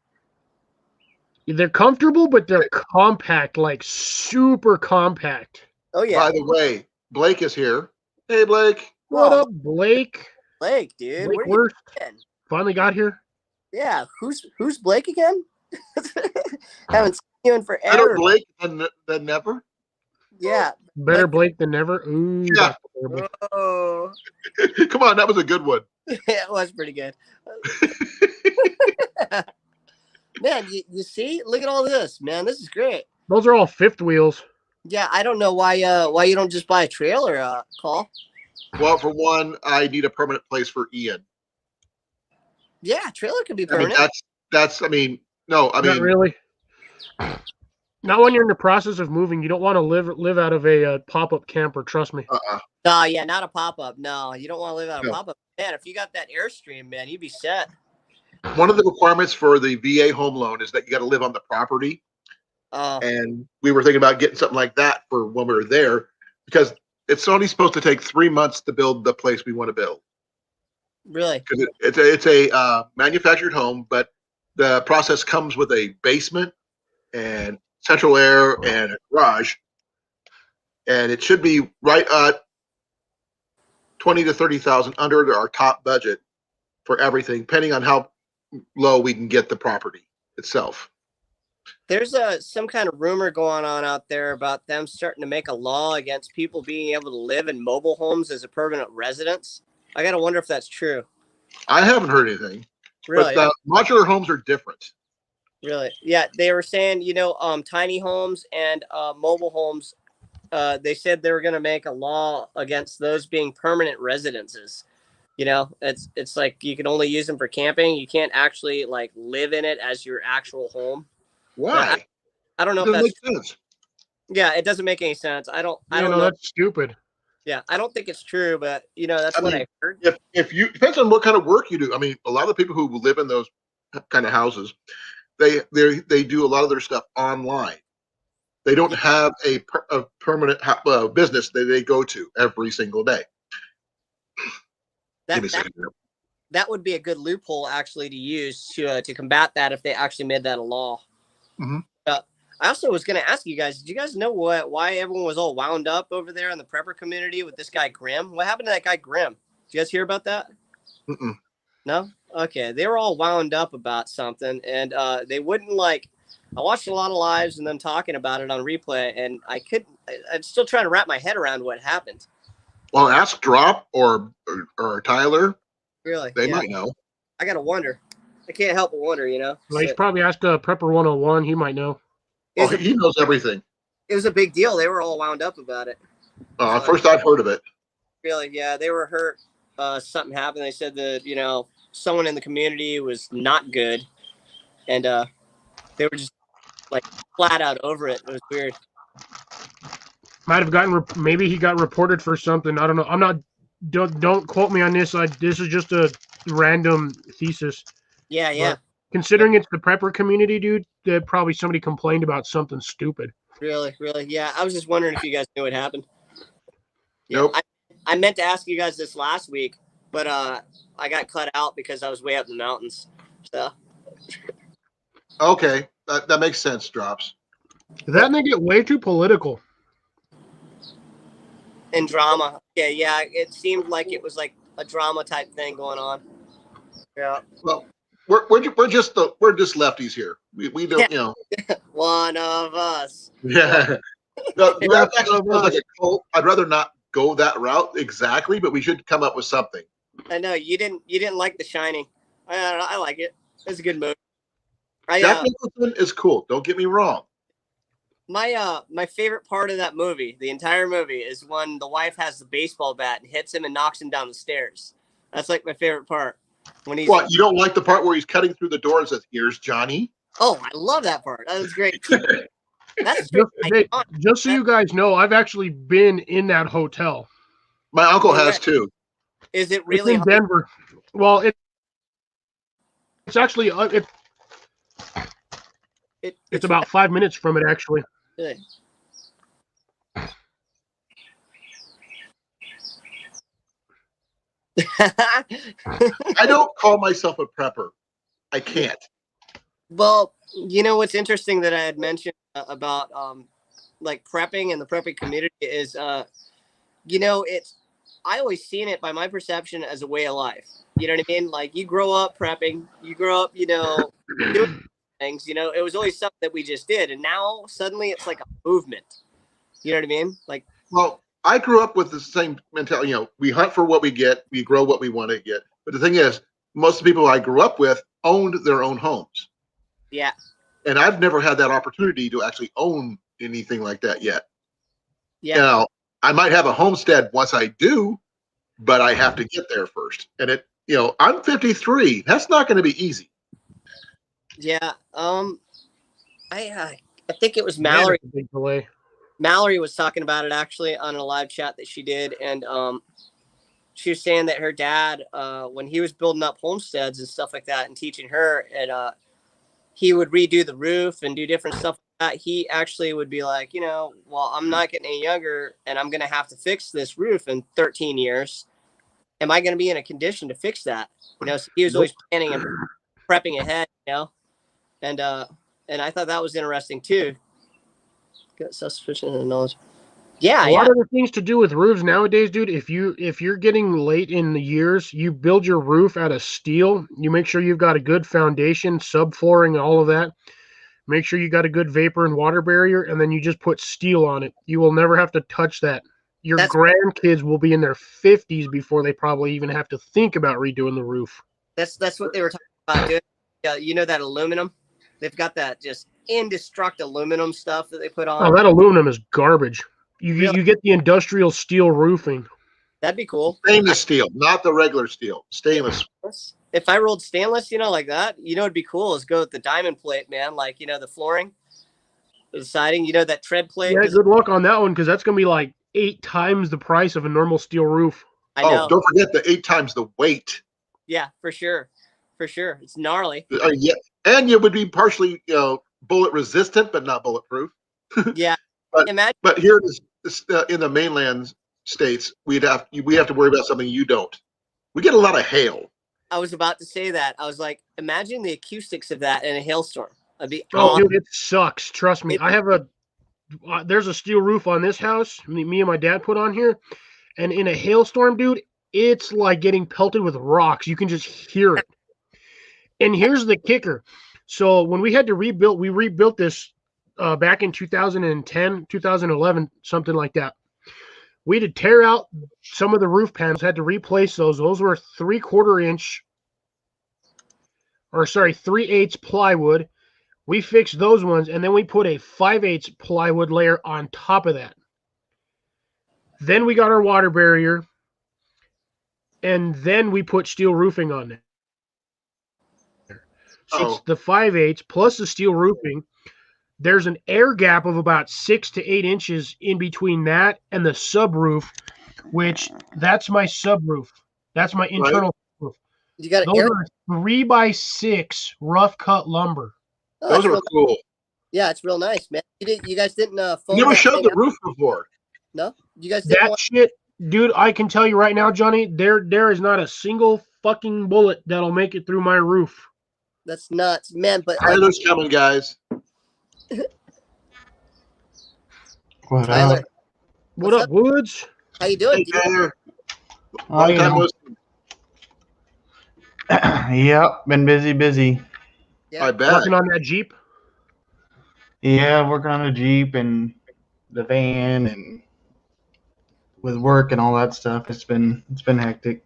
They're comfortable, but they're compact, like super compact. Oh yeah, By the way, Blake is here. Hey, Blake. What Oh, up, Blake? Blake, dude. Blake Where you Worth been? finally got here. Yeah, who's Blake again? Haven't seen you in Better forever. Blake than never. Yeah. Better Blake than never. Ooh, Yeah. that's terrible. Oh, Come on, that was a good one. it was pretty good. Man, you see? Look at all this, man. This is great. Those are all fifth wheels. Yeah, I don't know why you don't just buy a trailer, Call. Well, for one, I need a permanent place for Ian. Yeah, trailer could be I mean, permanent. that's. I mean, no, I Not mean, really. Not when you're in the process of moving. You don't want to live out of a pop-up camper. Trust me. No, yeah, not a pop-up. No, you don't want to live out of No. pop-up. Man, if you got that Airstream, man, you'd be set. One of the requirements for the VA home loan is that you got to live on the property. Oh, And we were thinking about getting something like that for when we were there, because it's only supposed to take 3 months to build the place we want to build. really? Because it's a manufactured home, but the process comes with a basement and central air and a garage, and it should be right at 20 to 30,000 under our top budget for everything, depending on how low we can get the property itself. There's some kind of rumor going on out there about them starting to make a law against people being able to live in mobile homes as a permanent residence. I gotta wonder if that's true. I haven't heard anything, Really? but modular homes are different. Really? Yeah, they were saying, tiny homes and mobile homes. They said they were going to make a law against those being permanent residences. You know, it's like you can only use them for camping. You can't actually like live in it as your actual home. Why? I don't know It if doesn't that's make sense. yeah. It doesn't make any sense. I don't You know, know. that's stupid. Yeah, I don't think it's true, but you know that's I what mean, I heard. if you depends on what kind of work you do. I mean, a lot of people who live in those kind of houses, they do a lot of their stuff online. They don't Yeah, have a permanent business that they go to every single day. Give that me a that second here. that would be a good loophole actually to use to combat that if they actually made that a law. Mhm. I also was going to ask you guys, did you guys know why everyone was all wound up over there in the prepper community with this guy Grimm? What happened to that guy Grimm? Did you guys hear about that? Mm-mm. No? Okay. They were all wound up about something and they wouldn't like I watched a lot of lives and them talking about it on replay and I'm still trying to wrap my head around what happened. Well, ask Drop or Tyler. Really? They Yeah. might know. I got to wonder. I can't help but wonder, you know. Well, you So, should probably ask Prepper 101. He might know. it was He knows everything. it was a big deal. They were all wound up about it. So, First I've heard of it. really, yeah, they were hurt. Something happened. They said that someone in the community was not good, and they were just like flat out over it. It was weird. Might have gotten maybe he got reported for something. I don't know. I'm not. Don't quote me on this. This is just a random thesis. Yeah, yeah. But considering it's the prepper community, dude, that probably somebody complained about something stupid. Really, really. Yeah, I was just wondering if you guys knew what happened. Yeah, Nope. I meant to ask you guys this last week, but I got cut out because I was way up in the mountains. So Okay, that makes sense. Drops. That they get way too political. in drama. Yeah. It seemed like it was like a drama type thing going on. Yeah. Well, we're just lefties here. We don't, you know. One of us. Yeah. No, that actually Left of sounds like us. a cult. I'd rather not go that route exactly, but we should come up with something. I know you didn't like The Shining. I like it. It's a good movie. Jack Nicholson is cool. Don't get me wrong. My favorite part of that movie, the entire movie, is when the wife has the baseball bat and hits him and knocks him down the stairs. That's like my favorite part. When he's What, you don't like the part where he's cutting through the door and says, "Here's Johnny"? oh, I love that part. That was great. That's Just so you guys know, I've actually been in that hotel. My uncle Yeah. has too. Is it It's really in Denver. Well, it's actually it's about 5 minutes from it, actually. Good. I don't call myself a prepper. I can't. Well, you know what's interesting that I had mentioned about like prepping and the prepping community is it's I always seen it by my perception as a way of life. You know what I mean? Like you grow up prepping, you grow up, doing things, it was always something that we just did. And now suddenly it's like a movement. You know what I mean? Like, Well, I grew up with the same mentality. We hunt for what we get, we grow what we want to get. But the thing is, most of the people I grew up with owned their own homes. yeah. And I've never had that opportunity to actually own anything like that yet. Yeah. Now, I might have a homestead once I do, but I have to get there first. And I'm 53. That's not going to be easy. Yeah. I think it was Mallory. Man, big delay. Mallory was talking about it actually on a live chat that she did. And she was saying that her dad, when he was building up homesteads and stuff like that and teaching her, and he would redo the roof and do different stuff like that. He actually would be like, well, I'm not getting any younger and I'm going to have to fix this roof in 13 years. Am I going to be in a condition to fix that? So he was always planning and prepping ahead, and I thought that was interesting too. Got self-sufficient knowledge. Yeah, A lot of the things to do with roofs nowadays, dude. If you're getting late in the years, you build your roof out of steel. You make sure you've got a good foundation, subflooring, all of that. Make sure you got a good vapor and water barrier, and then you just put steel on it. You will never have to touch that. Your grandkids will be in their 50s before they probably even have to think about redoing the roof. That's what they were talking about doing. Yeah, that aluminum. They've got that just indestructible aluminum stuff that they put on. Oh, that aluminum is garbage. Really? You get the industrial steel roofing. That'd be cool. Stainless steel, not the regular steel. Stainless. If I rolled stainless, like that, it'd be cool is go with the diamond plate, man. Like, the flooring, the siding, that tread plate. Yeah, good luck on that one because that's going to be like 8 times the price of a normal steel roof. I know. Oh, don't forget the 8 times the weight. Yeah, for sure. For sure. It's gnarly. Yeah. And you would be partially, bullet resistant, but not bulletproof. Yeah. But here in the mainland states, we have to worry about something you don't. We get a lot of hail. I was about to say that. I was like, imagine the acoustics of that in a hailstorm. That'd be awesome. Dude, it sucks. Trust me. I have there's a steel roof on this house. Me and my dad put on here, and in a hailstorm, dude, it's like getting pelted with rocks. You can just hear it. And here's the kicker. So when we had to rebuild, we rebuilt this back in 2010, 2011, something like that. We had to tear out some of the roof panels, had to replace those. Those were 3/8 plywood. We fixed those ones, and then we put a 5/8 plywood layer on top of that. Then we got our water barrier, and then we put steel roofing on there. So it's the 5/8 plus the steel roofing. There's an air gap of about 6 to 8 inches in between that and the subroof, which that's my subroof. That's my internal roof. You got those are 3x6 rough cut lumber. Oh, those are cool. Yeah, it's real nice, man. You guys didn't you never showed the roof before. No, you guys didn't. That shit, dude. I can tell you right now, Johnny. There is not a single fucking bullet that'll make it through my roof. That's nuts, man. But Tyler's coming, guys. Tyler. What up, Woods? How you doing? Hey, Tyler. Yep, been busy. Yeah. I bet. Working on that Jeep? Yeah, working on a Jeep and the van and with work and all that stuff. It's been hectic.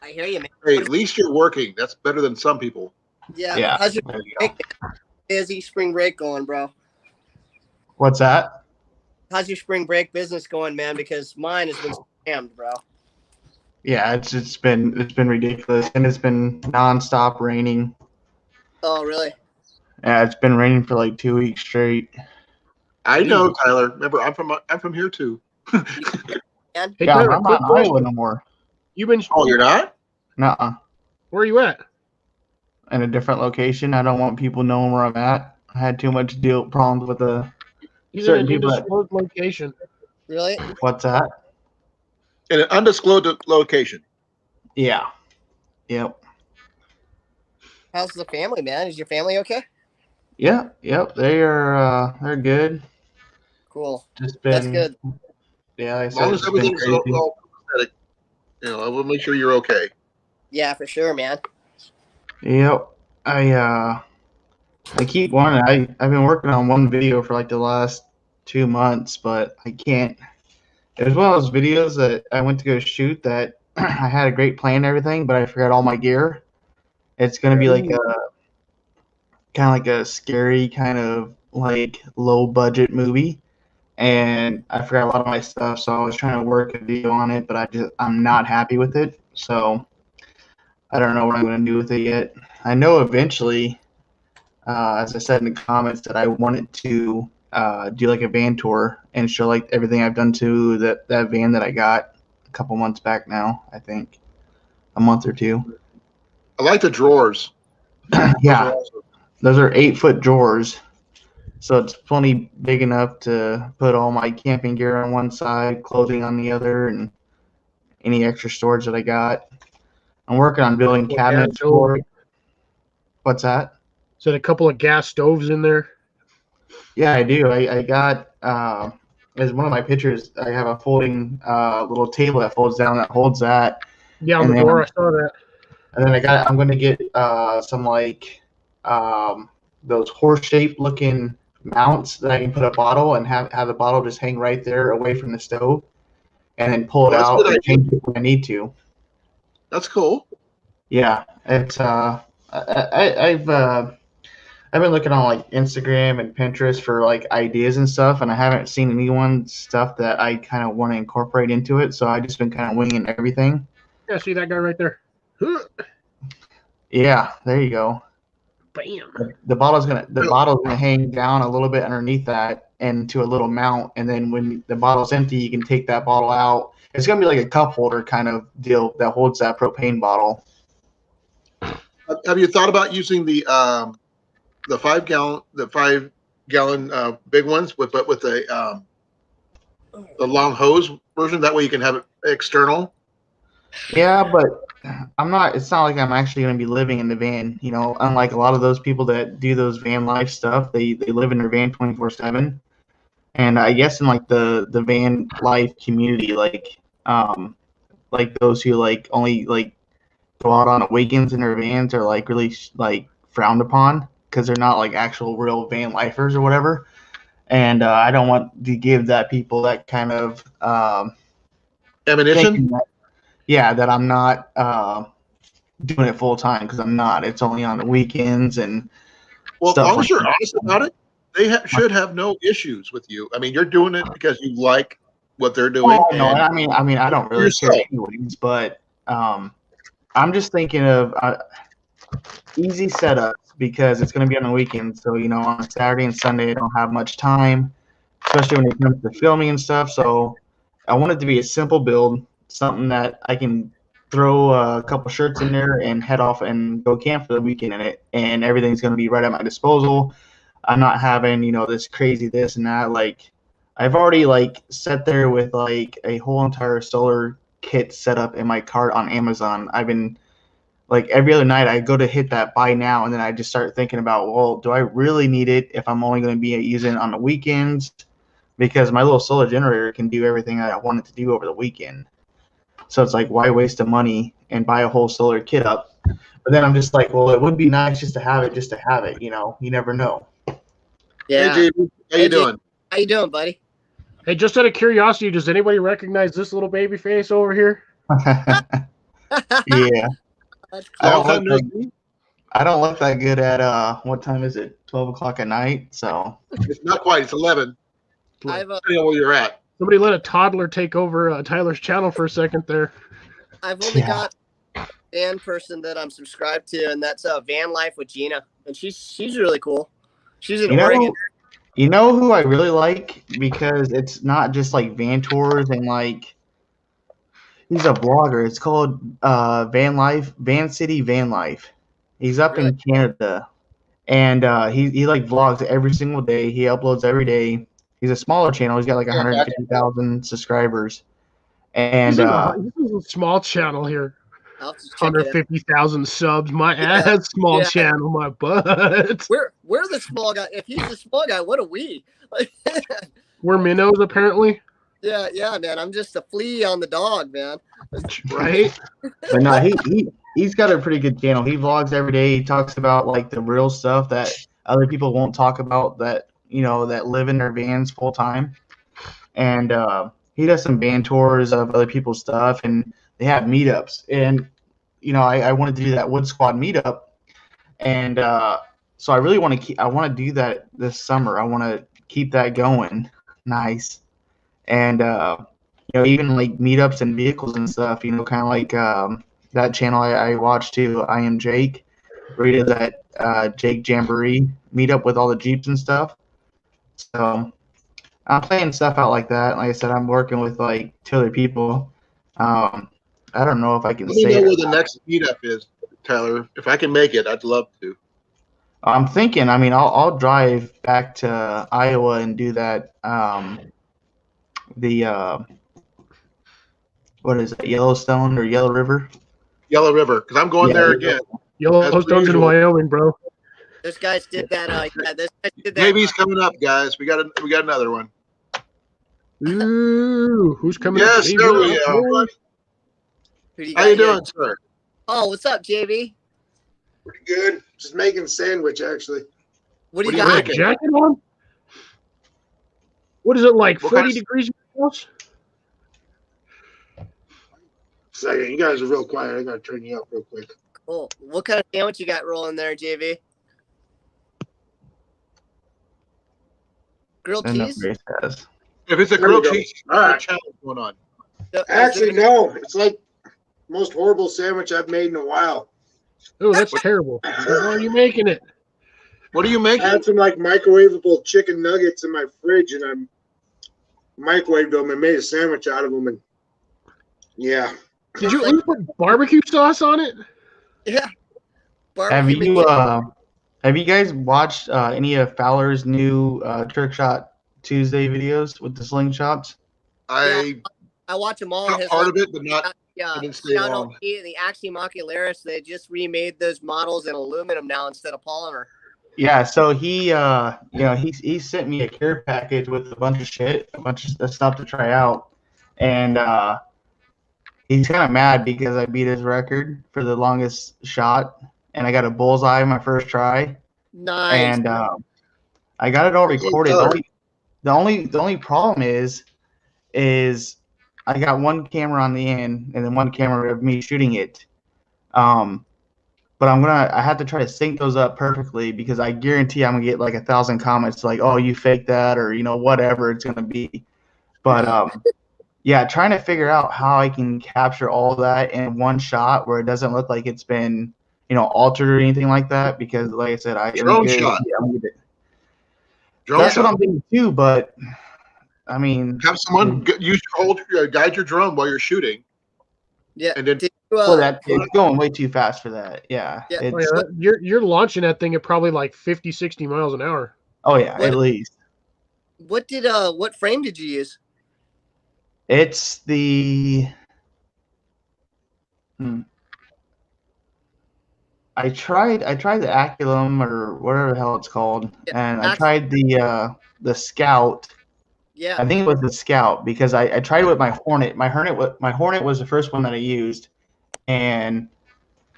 I hear you, man. Hey, at least you're working. That's better than some people. Yeah. How's your busy spring break going, bro? What's that? How's your spring break business going, man? Because mine has been scammed, bro. Yeah, it's been ridiculous, and it's been nonstop raining. Oh, really? Yeah, it's been raining for like 2 weeks straight. I know, Tyler. Remember, I'm from here too. Hey, Yeah, Tyler, I'm not in Iowa no more. You've been. Oh, you're not? Nuh-uh. Where are you at? In a different location. I don't want people knowing where I'm at. I had too much problems with the He's certain in an people. undisclosed location. Really? What's that? In an undisclosed location. Yeah. Yep. How's the family, man? Is your family okay? Yeah. Yep. They're good. Cool. Just been. That's good. Yeah. As long as everything's all pathetic, I will make sure you're okay. Yeah, for sure, man. Yep. I keep wanting. I've been working on one video for like the last 2 months, but I can't. It was one of those videos that I went to go shoot that I had a great plan and everything, but I forgot all my gear. It's gonna be like a scary kind of like low budget movie, and I forgot a lot of my stuff. So I was trying to work a video on it, but I'm not happy with it. So I don't know what I'm gonna do with it yet. I know eventually, as I said in the comments, that I wanted to do like a van tour and show like everything I've done to that van that I got a couple months back now. I think a month or two. I like the drawers. Yeah, those are 8-foot drawers, so it's plenty big enough to put all my camping gear on one side, clothing on the other, and any extra storage that I got. I'm working on building cabinets for it. What's that? Is that a couple of gas stoves in there? Yeah, I do. I got as one of my pictures. I have a folding little table that folds down that holds that. Yeah, on the door. I saw that. And then I'm going to get some like those horse-shaped looking mounts that I can put a bottle and have the bottle just hang right there away from the stove, and then pull it out and change it when I need to. That's cool. Yeah, it's I've I've been looking on like Instagram and Pinterest for like ideas and stuff, and I haven't seen anyone's stuff that I kind of want to incorporate into it. So I just been kind of winging everything. Yeah, see that guy right there? Huh. Yeah, there you go. Bam. The bottle's gonna hang down a little bit underneath that into a little mount, and then when the bottle's empty, you can take that bottle out. It's gonna be like a cup holder kind of deal that holds that propane bottle. Have you thought about using the 5 gallon big ones with the long hose version? That way you can have it external. Yeah, but I'm not. It's not like I'm actually gonna be living in the van. You know, unlike a lot of those people that do those van life stuff, they live in their van 24/7. And I guess in like the van life community, like those who like only like go out on the weekends in their vans are like really like frowned upon because they're not like actual real van lifers or whatever. And I don't want to give that people that kind of Ammunition. that I'm not doing it full time because I'm not. It's only on the weekends and Well, as stuff long like as you're that. honest about it, they should have no issues with you. I mean, you're doing it because you like what they're doing. Oh, no, and I mean, I don't really care anyways, but I'm just thinking of easy setups because it's going to be on the weekend. So, you know, on a Saturday and Sunday, I don't have much time, especially when it comes to filming and stuff. So, I want it to be a simple build, something that I can throw a couple shirts in there and head off and go camp for the weekend in it, and everything's going to be right at my disposal. I'm not having, you know, this crazy this and that. Like, I've already like sat there with like a whole entire solar kit set up in my cart on Amazon. I've been like every other night I go to hit that buy now, and then I just start thinking about, well, do I really need it if I'm only going to be using it on the weekends? Because my little solar generator can do everything I want it to do over the weekend. So it's like, why waste the money and buy a whole solar kit up? But then I'm just like, well, it would be nice just to have it, you know. You never know. Yeah. Hey, JB, how you doing? How you doing, buddy? Hey, just out of curiosity, does anybody recognize this little baby face over here? Yeah. I Long don't time look no see. I don't look that good at what time is it? 12 o'clock at night. So It's not quite. It's 11. I've Depending on where you're at. Somebody let a toddler take over Tyler's channel for a second there. I've only Yeah. got one person that I'm subscribed to, and that's Van Life with Gina, and she's really cool. She's in Oregon. You know who I really like because it's not just like van tours and like he's a vlogger. It's called Van City Van Life. He's up in Canada, and he like vlogs every single day. He uploads every day. He's a smaller channel. He's got like 150,000 subscribers, and This is a small channel here. I'll have to check it out. 150,000 subs. My ass, small channel, my butt. We're the small guy. If he's the small guy, what are we? We're minnows, apparently. Yeah, man. I'm just a flea on the dog, man. Right? But no, he's got a pretty good channel. He vlogs every day. He talks about like the real stuff that other people won't talk about that, you know, that live in their vans full time. And he does some van tours of other people's stuff, and they have meetups. And you know, I wanted to do that Wood Squad meetup, and so I really want to do that this summer. I want to keep that going. Nice. And you know, even like meetups and vehicles and stuff, you know, kind of like that channel I watch too, I Am Jake, where he does that Jake Jamboree meetup with all the Jeeps and stuff. So I'm playing stuff out like that. Like I said, I'm working with like 2 other people. I don't know if I can Let me say know it. where the next meetup is, Tyler. If I can make it, I'd love to. I'm thinking, I mean, I'll drive back to Iowa and do that. What is it, Yellowstone or Yellow River? Yellow River, because I'm going there again. Yellowstone's in Wyoming, bro. This guys did that. This guy did that. Baby's coming up, guys. We got another one. Ooh, who's coming up? Yes, there we go. How you doing, sir? Oh, what's up, JB? Pretty good. Just making sandwich, actually. What do you got? got? Jacket on? What is it like? What 40 kind of- degrees in your house? Second, you guys are real quiet. I gotta turn you up real quick. Cool. What kind of sandwich you got rolling there, JB? Grilled I know cheese? Grace has. If it's a There you grilled go. cheese, All right. challenge going on. So, Actually, no. It's like most horrible sandwich I've made in a while. Oh, that's terrible. How are you making it? What are you I making? had some like microwavable chicken nuggets in my fridge, and I microwaved them and made a sandwich out of them. And yeah, Did you at least put barbecue sauce on it? Yeah. Have Barbecue you chicken. have you guys watched any of Fowler's new Trick Shot Tuesday videos with the slingshots? I I watch them all. got His part of it, but not. yeah, I didn't stay Scout long. LT, the Axie Macularis, they just remade those models in aluminum now instead of polymer. Yeah, so he he sent me a care package with a bunch of shit, a bunch of stuff to try out, and he's kind of mad because I beat his record for the longest shot, and I got a bullseye my first try, Nice. and I got it all recorded. The only problem is I got one camera on the end and then one camera of me shooting it. But I have to try to sync those up perfectly because I guarantee I'm gonna get like 1,000 comments like, "Oh, you faked that," or whatever it's gonna be. But yeah, trying to figure out how I can capture all that in one shot where it doesn't look like it's been altered or anything like that. Because like I said, Drone shot. Drone That's shot. what I'm thinking too. But I mean, Have someone guide your drone while you're shooting. Yeah. And then it's going way too fast for that. Yeah. Yeah. It's, You're launching that thing at probably like 50, 60 miles an hour. oh yeah, at least. What frame did you use? It's the. I tried the Aculum or whatever the hell it's called, and I tried the Scout. Yeah. I think it was the Scout because I tried it with my Hornet. My Hornet was the first one that I used, and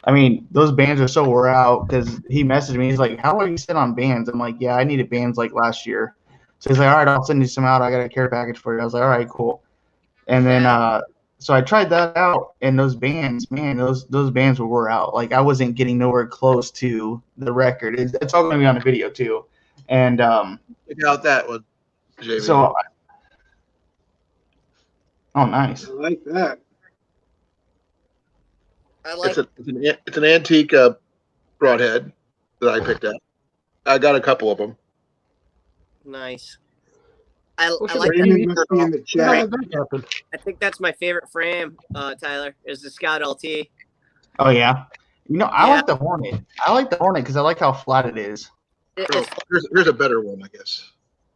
I mean those bands are so wore out because he messaged me. He's like, "How are you sit on bands?" I'm like, "Yeah, I needed bands like last year." So he's like, "All right, I'll send you some out. I got a care package for you." I was like, "All right, cool." And then so I tried that out, and those bands, man, those bands were wore out. Like I wasn't getting nowhere close to the record. It's all going to be on the video too, and check out that one, Jamie. so. Oh, nice. I like that. It's an antique broadhead that I picked up. I got a couple of them. Nice. I like Raymond must be in the chat. I think that's my favorite frame, Tyler, is the Scout LT. Oh yeah. I like the Hornet. I like the Hornet because I like how flat it is. Here's a better one, I guess.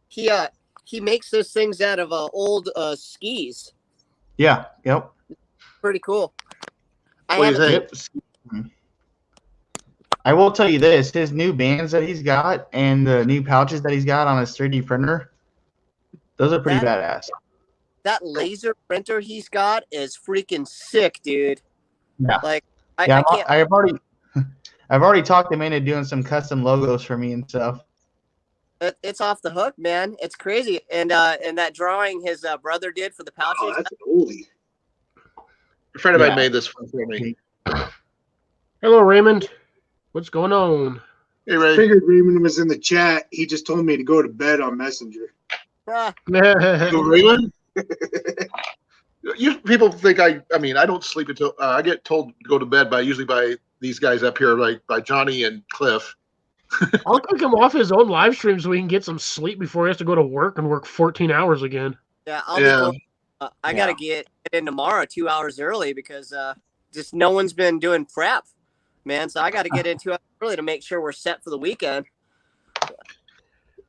He makes those things out of old skis. Yeah. Yep. Pretty cool. What do you think? I will tell you this: his new bands that he's got and the new pouches that he's got on his 3D printer, those are pretty badass. That laser printer he's got is freaking sick, dude. Yeah. Like I can't. I've already talked him into doing some custom logos for me and stuff. It's off the hook, man. It's crazy. And that drawing his brother did for the pouches. Oh, that's an oldie. A friend of mine made this one for me. Hello, Raymond. What's going on? Hey, Ray. I figured Raymond was in the chat. He just told me to go to bed on Messenger. Raymond? People think I mean, I don't sleep until I get told to go to bed usually by these guys up here, like by Johnny and Cliff. I'll take him off his own live stream so he can get some sleep before he has to go to work and work 14 hours again. Yeah, I'll be going, I got to get in tomorrow 2 hours early because just no one's been doing prep, man. So I got to get in 2 hours early to make sure we're set for the weekend.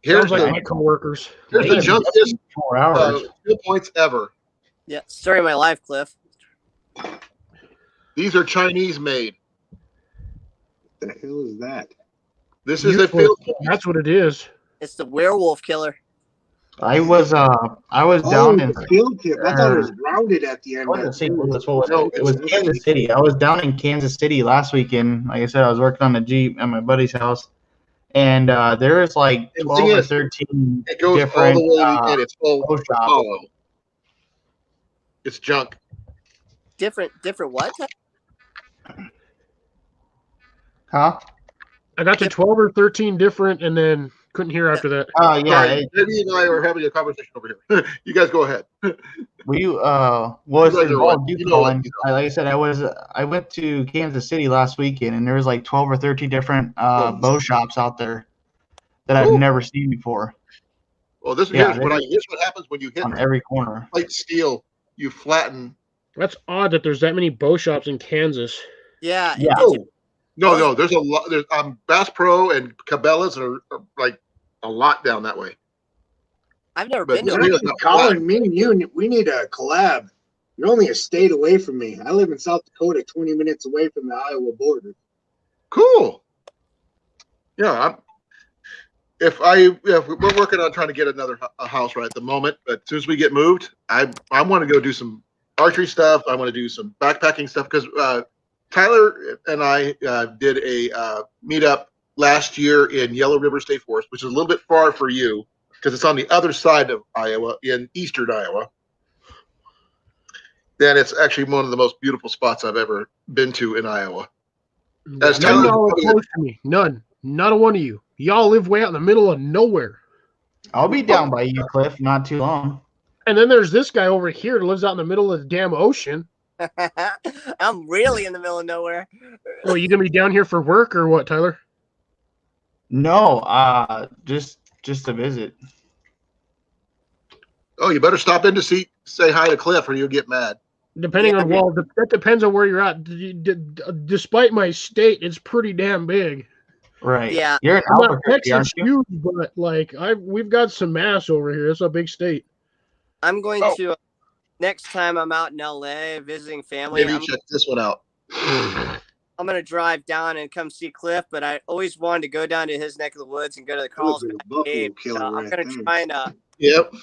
Sounds like my coworkers. Here's the junkiest 4 hours. 2 points ever. Yeah, story of my life, Cliff. These are Chinese made. What the hell is that? This is a field point. That's what it is. It's the werewolf killer. I was down in field tip. I thought it was rounded at the end. It was Kansas City. I was down in Kansas City last weekend. Like I said, I was working on the Jeep at my buddy's house, and there is like 12 or 13 it goes different. All the way in. It's full hollow. It's junk. Different what? Huh? I got to 12 or 13 different, and then Couldn't hear after that. Oh yeah. Sorry, Debbie and I are having a conversation over here. You guys go ahead. We You was guys are involved what? you You know calling. what? You know. Like I said, I went to Kansas City last weekend, and there was like 12 or 13 different bow shops out there that I've Cool. never seen before. Well, here's what happens when you hit On every corner. plate steel. You flatten. That's odd that there's that many bow shops in Kansas. Yeah. Yeah. Did you- No. There's a lot. There's Bass Pro and Cabela's are like a lot down that way. I've never But been yeah, to. really, not Colin, me and you, we need a collab. You're only a state away from me. I live in South Dakota, 20 minutes away from the Iowa border. cool. Yeah, if we're working on trying to get a house right at the moment, but as soon as we get moved, I want to go do some archery stuff. I want to do some backpacking stuff because Tyler and I did a meetup last year in Yellow River State Forest, which is a little bit far for you because it's on the other side of Iowa, in eastern Iowa. Then it's actually one of the most beautiful spots I've ever been to in Iowa. As None Tyler- of y'all are close to me. None. Not a one of you. Y'all live way out in the middle of nowhere. I'll be down by you, Cliff, not too long. And then there's this guy over here that lives out in the middle of the damn ocean. I'm really in the middle of nowhere. Oh, you gonna be down here for work or what, Tyler? No, just to visit. Oh, you better stop in to say hi to Cliff, or you'll get mad. Depending Yeah. on that depends on where you're at. Despite my state, it's pretty damn big. Right. Yeah. You're in I'm not Albuquerque, aren't Texas you? huge, but like we've got some mass over here. It's a big state. I'm going Oh. to next time I'm out in LA visiting family. Maybe check this one out. I'm gonna drive down and come see Cliff, but I always wanted to go down to his neck of the woods and go to the That was Carlsbad a buffalo Cave. killer I'm right gonna there. try and Yep.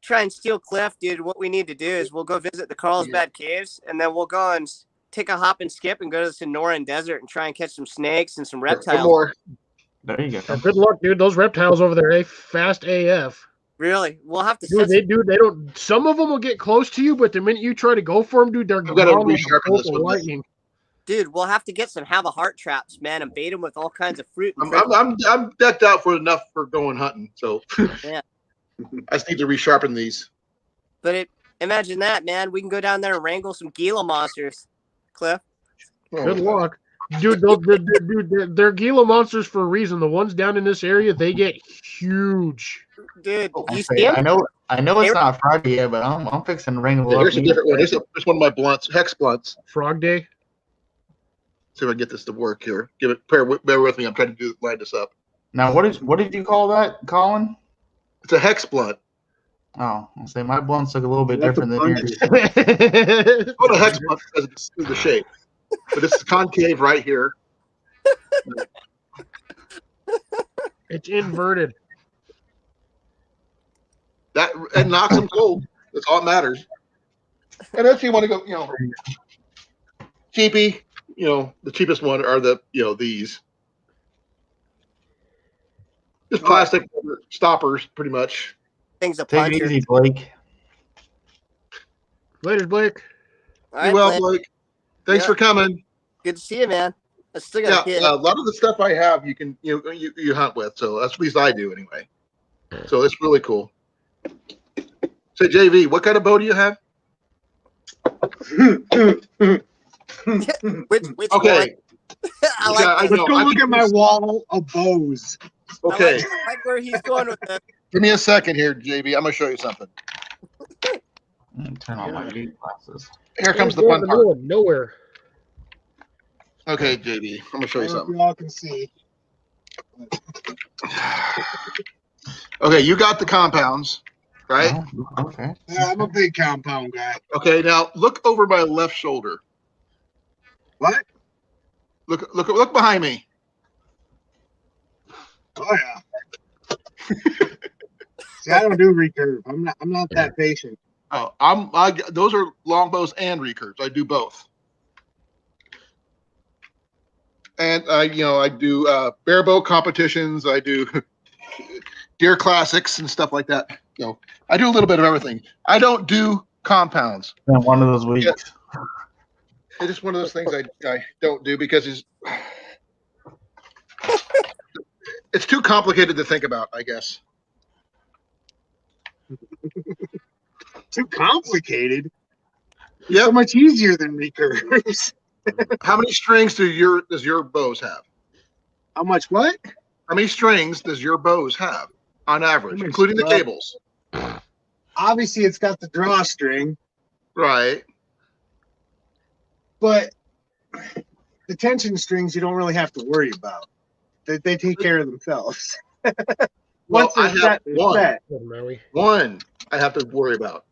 try and steal Cliff, dude. What we need to do is we'll go visit the Carlsbad Caves, and then we'll go and take a hop and skip and go to the Sonoran Desert and try and catch some snakes and some One reptiles. more. There you go. Yeah, good luck, dude. Those reptiles over there, fast AF. Really, we'll have to. Dude, set they don't. Some of them will get close to you, but the minute you try to go for them, dude, they're I've got to gone like a resharpen bolt this of one. lightning. Dude, we'll have to get some have a heart traps, man, and bait them with all kinds of fruit. And I'm decked out for enough for going hunting, so Yeah. I just need to resharpen these. But imagine that, man. We can go down there and wrangle some Gila monsters, Cliff. Good luck, dude. They're Gila monsters for a reason. The ones down in this area, they get huge. Dude, I you say, see him? I know it's not Friday yet, but I'm fixing to wrangle Yeah, up. here's a different one. Here's one of my blunts, hex blunts. Frog Day. See if I can get this to work here. Bear with me. I'm trying to line this up. Now, what did you call that, Colin? It's a hex blunt. Oh, I'll say my blunts look a little bit That's a different than bunch. yours. What a hex blunt is the shape, but it's concave right here. It's inverted. That and knocks them cold. That's all that matters. And if you want to go, cheapy, the cheapest one are these. Just plastic stoppers, pretty much. Thing's a Take it puncher. easy, Blake. Later, Blake. All You right, well, Clint. Blake. Thanks Yeah. for coming. Good to see you, man. I still got to Yeah, a lot of the stuff I have, you can you hunt with. So that's at least I do anyway. So it's really cool. So JV, what kind of bow do you have? Which Okay. one? I like Yeah, I this. know. Let's go I look think at my wall of bows. Okay. I like where he's going with that. Give me a second here, JV. I'm gonna show you something. Turn on my reading glasses. Here comes the They're fun in part. middle of nowhere. Okay, JV, I'm gonna show I you don't know if something. y'all can see. Okay, you got the compounds, right? Oh, okay. Yeah, I'm a big compound guy. Okay, now look over my left shoulder. What? Look behind me. Oh yeah. See, I don't do recurve. I'm not that patient. Oh, those are longbows and recurves. I do both. And I do bare bow competitions. I do deer classics and stuff like that. I do a little bit of everything. I don't do compounds. Been one of those weeks. Yeah. It's just one of those things I don't do because It's too complicated to think about, I guess. Too complicated. Yep. So much easier than recurves. How many strings does your bows have? How much what? How many strings does your bows have on average, including the cables? Obviously, it's got the drawstring, Right. but the tension strings you don't really have to worry about. They take care of themselves. Well, Once I they're have set, they're one. set. One I have to worry about.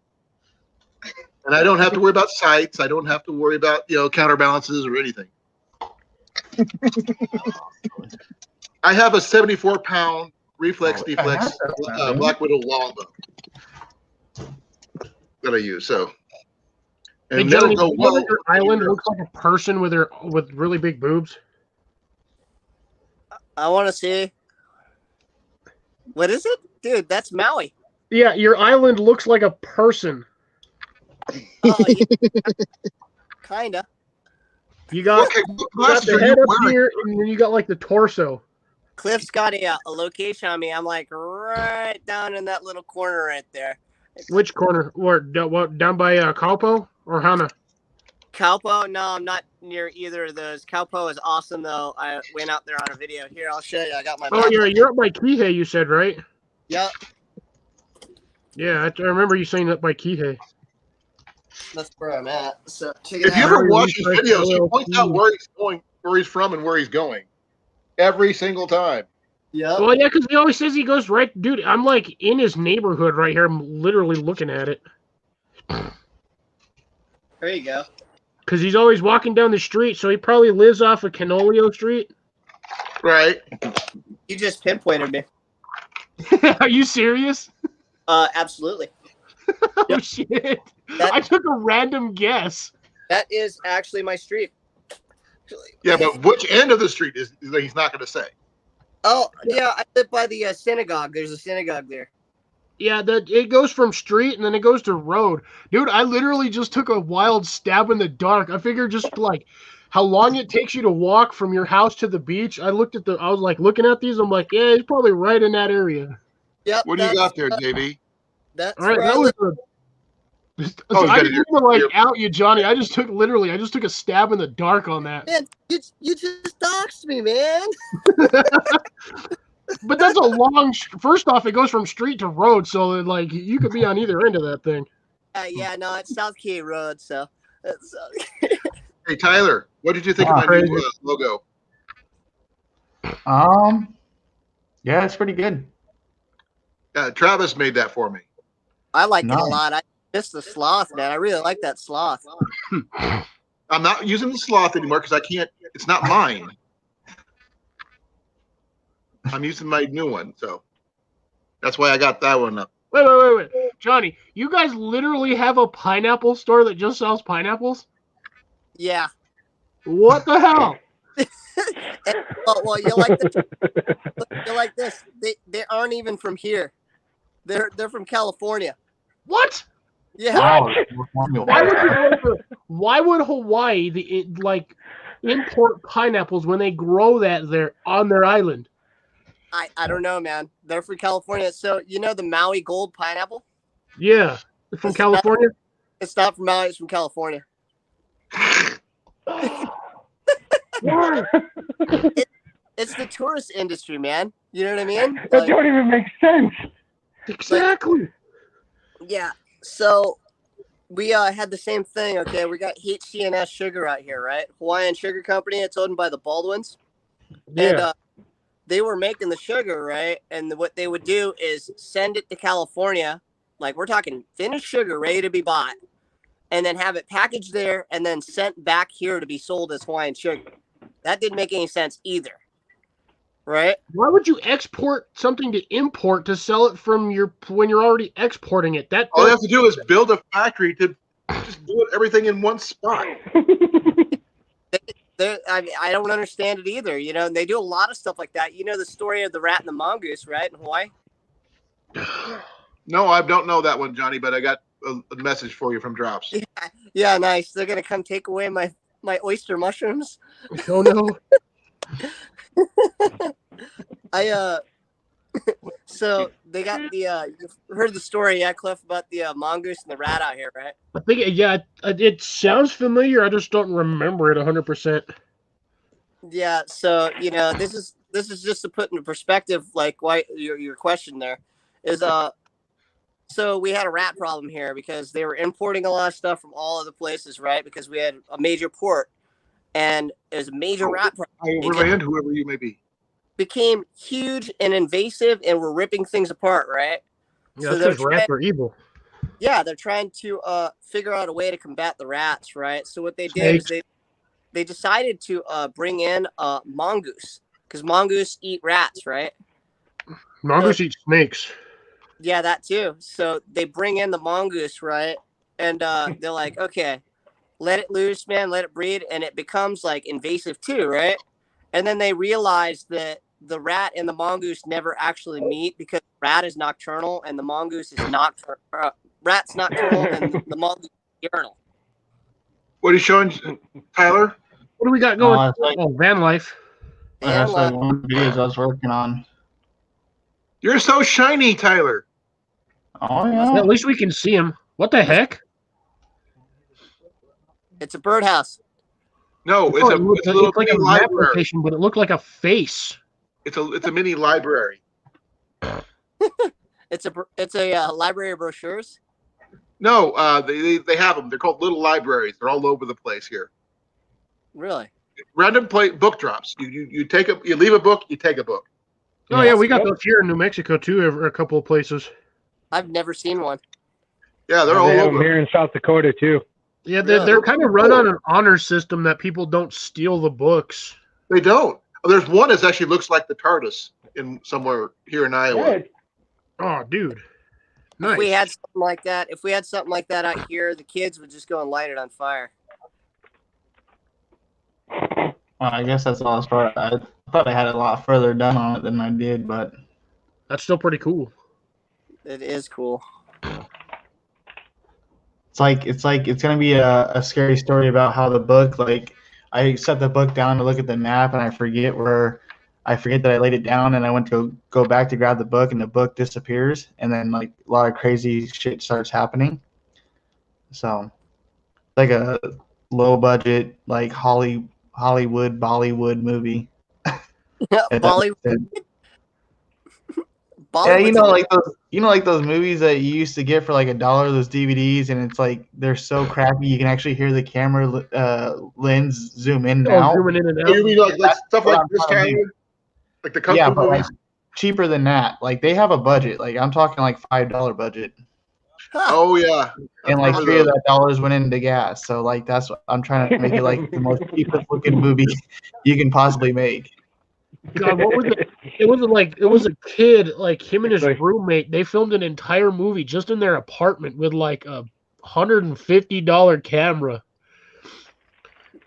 And I don't have to worry about sights. I don't have to worry about, counterbalances or anything. I have a 74-pound reflex deflex Black Widow longbow that I use. So, Hey, and Johnny, that'll go well. your island looks like a person with really big boobs. I want to see. What is it? Dude, that's Maui. Yeah, your island looks like a person. Oh, yeah. Kinda. You got, Okay, you got glasses the are head you up wearing? here, and then you got like the torso. Cliff's got a location on me. I'm like right down in that little corner right there. Which corner? Or down by Kaupo or Hana? Kaupo? No, I'm not near either of those. Kaupo is awesome though. I went out there on a video. Here, I'll show you. I got my. Oh, you're up by Kihei, you said, right? Yep. Yeah, I remember you saying that by Kihei. That's where I'm at. So check it If you out. ever watch his videos, he points out where he's going, where he's from, and where he's going every single time. Yep. Well, yeah, because he always says he goes right, dude. I'm like in his neighborhood right here. I'm literally looking at it. There you go. Because he's always walking down the street, so he probably lives off of Canolio Street. Right. You just pinpointed me. Are you serious? Absolutely. Oh, Yep. shit. That- I took a random guess. That is actually my street. Yeah, but which end of the street is he's not going to say. Oh, yeah, I live by the synagogue. There's a synagogue there. Yeah, it goes from street and then it goes to road. Dude, I literally just took a wild stab in the dark. I figured just like how long it takes you to walk from your house to the beach. I was like looking at these. I'm like, yeah, he's probably right in that area. Yep. What do you got there, JB? That's All right, where I that live. was Oh, you I got didn't it. even like out you, Johnny. I just took a stab in the dark on that. Man, you just doxed me, man. But that's a long. First off, it goes from street to road, so like you could be on either end of that thing. Yeah, no, it's South Key Road, so. Hey, Tyler, what did you think of my new logo? Yeah, it's pretty good. Travis made that for me. I like it a Nice. lot. I miss the sloth, man. I really like that sloth. I'm not using the sloth anymore because I can't. It's not mine. I'm using my new one, so that's why I got that one up. Wait, Johnny, you guys literally have a pineapple store that just sells pineapples? Yeah. What the hell? Well, you like this. You like this. They aren't even from here. They're from California. What? Yeah. Why would Hawaii import pineapples when they grow that there on their island? I don't know, man. They're from California. So you know the Maui Gold pineapple? Yeah, from California. It's not from Maui. It's from California. It's the tourist industry, man. You know what I mean? That don't even make sense. Exactly. Yeah. So we had the same thing. Okay, we got HCNS Sugar out here, right? Hawaiian Sugar Company. It's owned by the Baldwins. Yeah. And they were making the sugar, right? And what they would do is send it to California, like we're talking finished sugar, ready to be bought, and then have it packaged there and then sent back here to be sold as Hawaiian Sugar. That didn't make any sense either, right? Why would you export something to import to sell it from when you're already exporting it? All you have to do is build a factory to just do everything in one spot. I don't understand it either. You know, and they do a lot of stuff like that. You know the story of the rat and the mongoose, right, in Hawaii? No, I don't know that one, Johnny, but I got a message for you from Drops. Yeah, nice. They're gonna come take away my oyster mushrooms. Oh no. So they got the you've heard the story, yeah, Cliff, about the mongoose and the rat out here, right? I think, yeah, it sounds familiar. I just don't remember it 100%. Yeah, so this is just to put into perspective, like why your question there is so we had a rat problem here because they were importing a lot of stuff from all other places, right? Because we had a major port and it was a major rat problem. Overland, whoever you may be. Became huge and invasive and were ripping things apart, right? Yeah, So that's because rats are evil. Yeah, they're trying to figure out a way to combat the rats, right? So what they did is they decided to bring in mongoose because mongoose eat rats, right? Mongoose eat snakes. Yeah, that too. So they bring in the mongoose, right? And they're like, okay, let it loose, man, let it breed, and it becomes like invasive too, right? And then they realize that the rat and the mongoose never actually meet because the rat is nocturnal and the mongoose is nocturnal. Rat's nocturnal and the mongoose is diurnal. What are you showing, Tyler? What do we got going? it's like- van life. That's like one of the videos I was working on. You're so shiny, Tyler. Oh Yeah, yeah. at least we can see him. What the heck? It's a birdhouse. No, Oh, it's a little looked like mini a map library. location, but it looked like a face. It's a mini library. It's a library of brochures. No, they have them. They're called little libraries. They're all over the place here. Really? Random book drops. You take you leave a book, you take a book. Oh yeah, we got those here in New Mexico too, a couple of places. I've never seen one. Yeah, they're all They have over. them here in South Dakota too. Yeah, they're kind of run on an honor system that people don't steal the books. They don't. There's one that actually looks like the TARDIS in somewhere here in Iowa. Oh, dude. Nice. If we had something like that out here, the kids would just go and light it on fire. Well, I guess that's all as far. I thought I had a lot further done on it than I did, but that's still pretty cool. It is cool. It's gonna be a scary story about how the book, like, I set the book down to look at the map and I forget that I laid it down and I went to go back to grab the book and the book disappears and then like a lot of crazy shit starts happening. So like a low budget like Hollywood Bollywood movie. Bollywood. Yeah, like those movies that you used to get for like $1, those DVDs, and it's like they're so crappy you can actually hear the camera lens zoom in now. Zooming in and out. You mean like stuff like this, Tyler? Like the kung fu but movies? like cheaper than that. Like they have a budget. Like I'm talking like $5 budget. Oh yeah. And like $3 of that dollars went into gas. So like that's what I'm trying to make it like the most cheapest looking movie you can possibly make. God, what was it? It was a kid, like him and his roommate. They filmed an entire movie just in their apartment with like a $150 camera.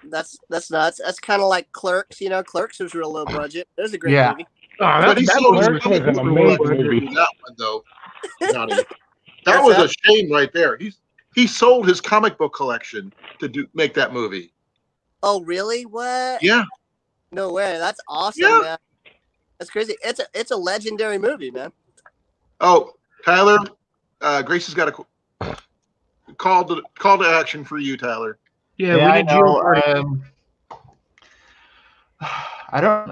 That's nuts. That's kind of like Clerks. Clerks was real low budget. There's a great movie. Oh, But he sold his was comic an book amazing collection movie. in that one though. Johnny. That was a shame right there. He sold his comic book collection to make that movie. Oh really? What? Yeah. No way. That's awesome, Yeah. man. That's crazy. It's a legendary movie, man. Oh, Tyler, Grace has got a call to action for you, Tyler. Yeah, I we need know.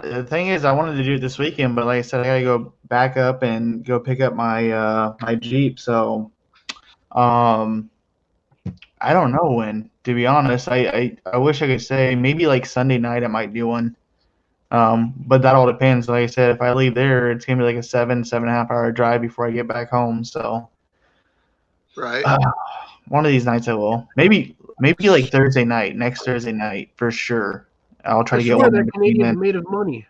The thing is, I wanted to do it this weekend, but like I said, I gotta go back up and go pick up my my Jeep. So, I don't know when. To be honest, I wish I could say maybe like Sunday night I might do one. But that all depends. Like I said, if I leave there, it's gonna be like a 7.5 hour drive before I get back home. So, Right. One of these nights I will. Maybe like Thursday night, next Thursday night for sure. I'll try to get one. That Canadian made of money.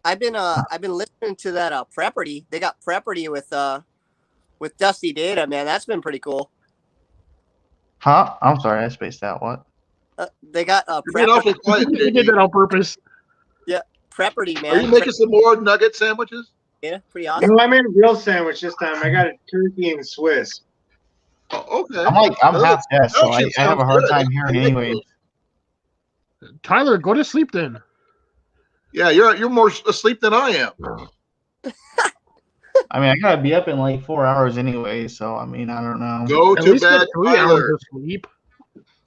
I've been listening to that Prepperty. They got Prepperty with Dusty Data, man. That's been pretty cool. Huh? I'm sorry, I spaced out. What? They got You're being awfully quiet, They did that on purpose. Yeah, Prepperty, man. Are you making some more nugget sandwiches? Yeah, pretty awesome. No, I made a real sandwich this time. I got a turkey and Swiss. Oh, okay. I'm half deaf, so I That have a hard sounds time good. hearing anyway. Tyler, go to sleep then. Yeah, you're more asleep than I am. I mean, I gotta be up in like 4 hours anyway, so I mean, I don't know. Go At to least get bed, 3 hours Tyler. of sleep.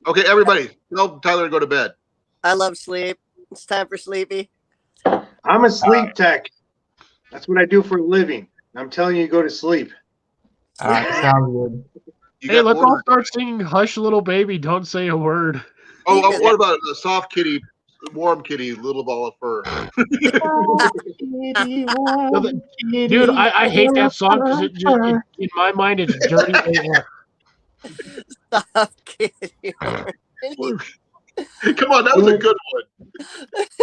Okay, everybody, tell Tyler to go to bed. I love sleep. It's time for sleepy. I'm a sleep tech. That's what I do for a living. I'm telling you, go to sleep. All right, sounds good. You Hey, got let's all orders. start singing "Hush, Little Baby, Don't Say a Word." Oh, what about the soft kitty, warm kitty, little ball of fur? Dude, I hate that song because in my mind it's dirty AF. Stop kidding. Come on, that was a good one.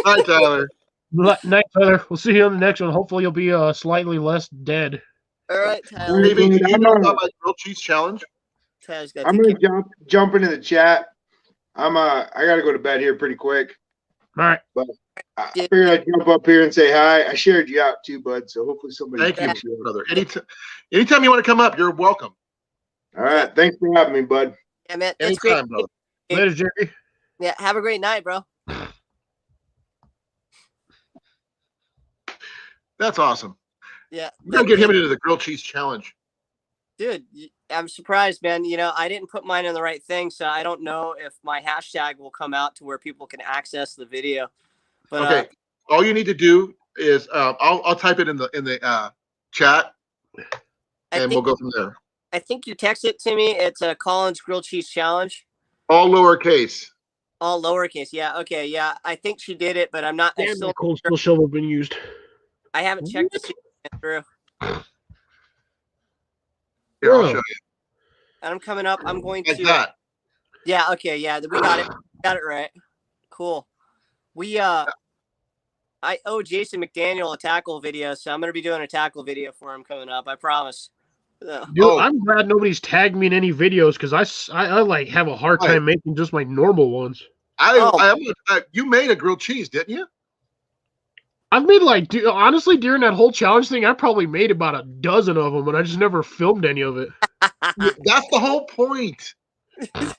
Hi, Tyler. Night, Tyler. We'll see you on the next one. Hopefully, you'll be slightly less dead. All right, Tyler. Davey, Dude, did you I'm know gonna- about my grilled cheese challenge? Tyler's got I'm to gonna jump into the chat. I gotta go to bed here pretty quick. All right. I figured I'd jump up here and say hi. I shared you out too, bud. So hopefully somebody. Thank picks you, up. brother. Anytime you want to come up, you're welcome. All right. Thanks for having me, bud. Yeah, man. That's great. Anytime, brother. Later, Jerry. Yeah, have a great night, bro. That's awesome. Yeah. We're gonna get him into the grilled cheese challenge. Dude, I'm surprised, man. You know, I didn't put mine in the right thing, so I don't know if my hashtag will come out to where people can access the video. But Okay. All you need to do is I'll type it in the chat and we'll go from there. I think you text it to me. It's a Collins Grilled Cheese Challenge. All lowercase. All lowercase. Yeah. Okay. Yeah. I think she did it, but I'm not. I'm Damn, still, that cold steel shovel been used. I haven't checked to see if it's through. Here, I'll Whoa. show you. And I'm coming up. I'm going Like to. that. Yeah. Okay. Yeah. We got it. Got it right. Cool. I owe Jason McDaniel a tackle video, so I'm gonna be doing a tackle video for him coming up. I promise. Dude, I'm glad nobody's tagged me in any videos because I like have a hard time making just my normal ones. You made a grilled cheese, didn't you? I've made honestly during that whole challenge thing, I probably made about a dozen of them, and I just never filmed any of it. That's the whole point. And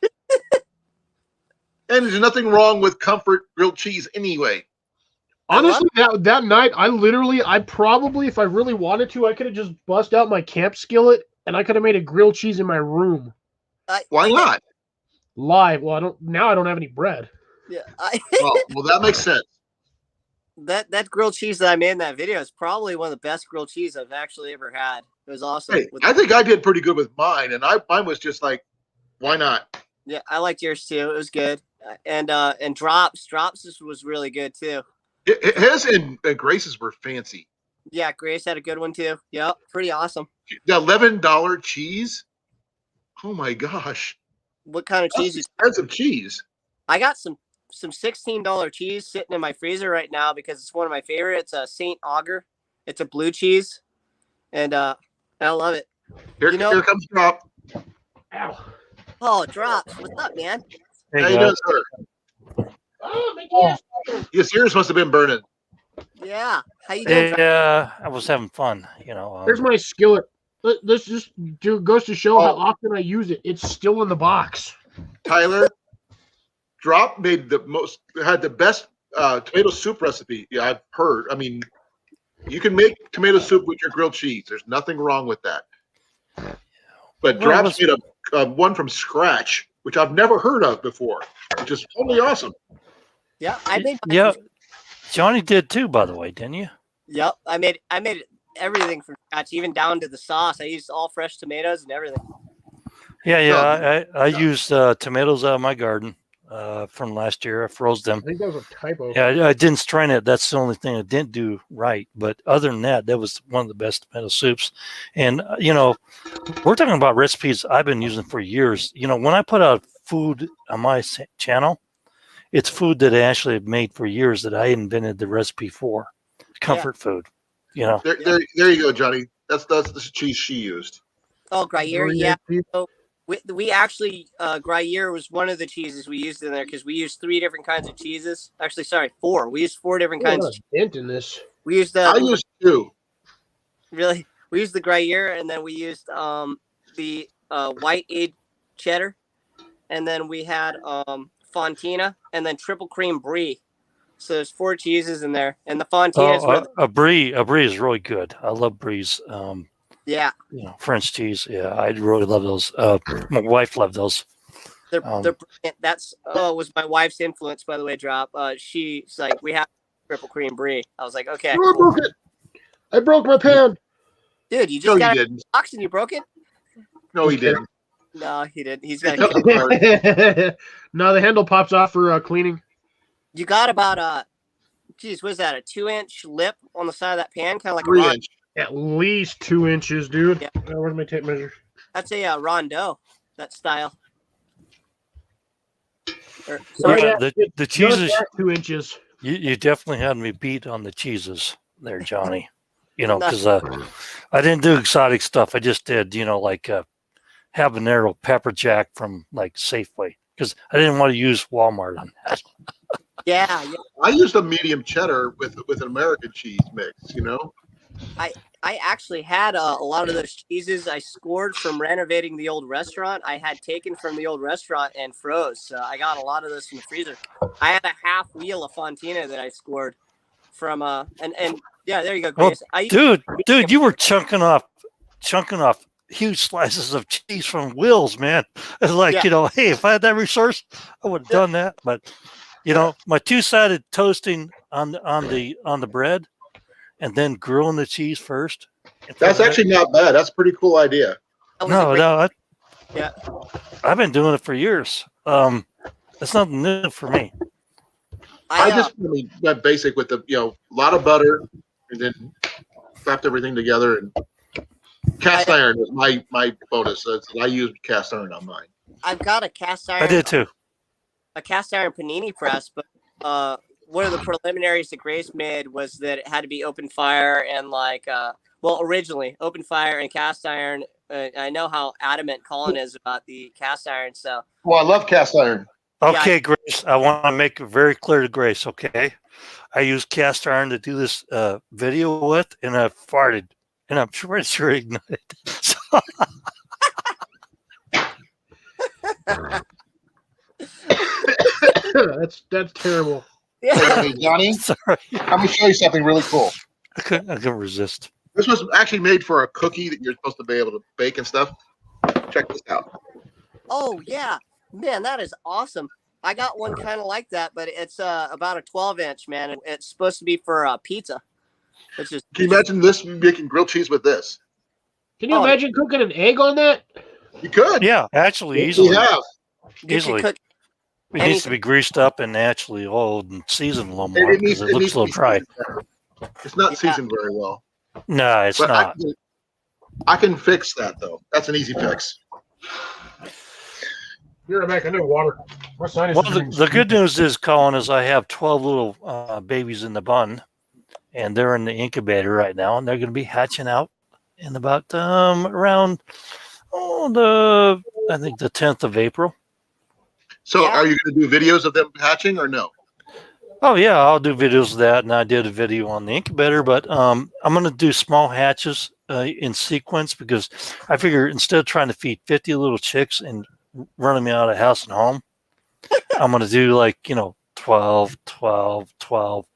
there's nothing wrong with comfort grilled cheese anyway. Honestly, that night, I probably, if I really wanted to, I could have just bust out my camp skillet and I could have made a grilled cheese in my room. Why not? Live. Well, I don't have any bread. Yeah. Well, that makes sense. That grilled cheese that I made in that video is probably one of the best grilled cheese I've actually ever had. It was awesome. Hey, I think I did pretty good with mine, and mine was just like, why not? Yeah, I liked yours too. It was good. And Drops was really good too. His and Grace's were fancy. Yeah, Grace had a good one too. Yep, pretty awesome. The $11 cheese. Oh my gosh! What kind of cheese? Expensive cheese. I got some $16 cheese sitting in my freezer right now because it's one of my favorites. It's a St. Auger. It's a blue cheese, and I love it. Here comes Drop. Ow! Oh, Drops. What's up, man? How you doing, sir? Oh, my gosh. Yes, yours must have been burning. Yeah. How you doing? Yeah, I was having fun, you know. There's my skillet. This just goes to show how often I use it. It's still in the box. Tyler, Drop had the best tomato soup recipe I've heard. I mean, you can make tomato soup with your grilled cheese. There's nothing wrong with that. But Drop's made a one from scratch, which I've never heard of before, which is totally awesome. Yeah, I think. Yeah, Johnny did too, by the way, didn't you? Yep, I made everything from scratch, even down to the sauce. I used all fresh tomatoes and everything. Yeah. I used tomatoes out of my garden from last year. I froze them. I think that was a typo. Yeah, I didn't strain it. That's the only thing I didn't do right. But other than that, that was one of the best tomato soups. And we're talking about recipes I've been using for years. When I put out food on my channel, it's food that I actually have made for years that I invented the recipe for. Comfort food. There you go, Johnny. That's the cheese she used. Oh, Gruyere, yeah. So we actually Gruyere was one of the cheeses we used in there because we used 3 different kinds of cheeses. Actually, sorry, 4. We used 4 different kinds of dent in this. We used I used 2. Really? We used the Gruyere, and then we used the white aged cheddar, and then we had Fontina, and then triple cream brie. So there's 4 cheeses in there, and the fontina is Oh, a brie is really good. I love bries. yeah, French cheese. Yeah, I really love those. My wife loved those. they're brilliant. That's was my wife's influence, by the way. Drop. She's like, we have triple cream brie. I was like, okay, Oh, I cool. broke it. I broke my pan. Dude, you just No, you got a didn't. box and you broke it. No, he didn't. No, he didn't. He's It got. took apart. No, the handle pops off for cleaning. You got about geez, what is that? A 2-inch lip on the side of that pan, kind of like a 3-inch. At least 2 inches, dude. Yeah. Where's my tape measure? That's a rondeau, that style. Or, Yeah, the Just cheeses. at 2 inches. You definitely had me beat on the cheeses there, Johnny. Because I didn't do exotic stuff. I just did, like habanero pepper jack from like Safeway because I didn't want to use Walmart on that. yeah. I used a medium cheddar with an American cheese mix. I actually had a lot of those cheeses I scored from renovating the old restaurant. I had taken from the old restaurant and froze. So I got a lot of those from the freezer. I had a half wheel of fontina that I scored from and yeah, there you go, Grace. Dude, you were chunking off huge slices of cheese from Will's, man. It's like, hey, if I had that resource, I would have done that. But my 2-sided toasting on the bread and then grilling the cheese first. That's actually not bad. That's a pretty cool idea. No, yeah. I've been doing it for years. It's nothing new for me. I just really went basic with the a lot of butter and then slapped everything together, and cast iron was my bonus. I used cast iron on mine. I've got a cast iron. I did too. A cast iron panini press, but one of the preliminaries that Grace made was that it had to be open fire and originally open fire and cast iron. I know how adamant Colin is about the cast iron. So well, I love cast iron. Okay, Grace, I want to make it very clear to Grace, okay? I used cast iron to do this video with, and I farted, and I'm pretty sure it ignited. So. That's terrible. Hey, Johnny, sorry. Let me show you something really cool. I couldn't resist. This was actually made for a cookie that you're supposed to be able to bake and stuff. Check this out. Oh yeah, man, that is awesome. I got one kind of like that, but it's about a 12-inch, man. It's supposed to be for pizza. It's just. Can you imagine this making grilled cheese with this? Can you imagine cooking an egg on that? You could. Yeah, actually, easily. You have. Easily. It needs to be greased up and actually oiled and seasoned a little more because it looks a little dry. It's not seasoned very well. No, it's not. I can fix that though. That's an easy fix. You're back. I need water. Well, the good news is, Colin, is I have 12 little babies in the bun, and they're in the incubator right now, and they're going to be hatching out in about around I think the 10th of April. So are you going to do videos of them hatching or no? Oh, yeah, I'll do videos of that, and I did a video on the incubator, but I'm going to do small hatches in sequence because I figure instead of trying to feed 50 little chicks and running me out of house and home, I'm going to do 12, 12, 12,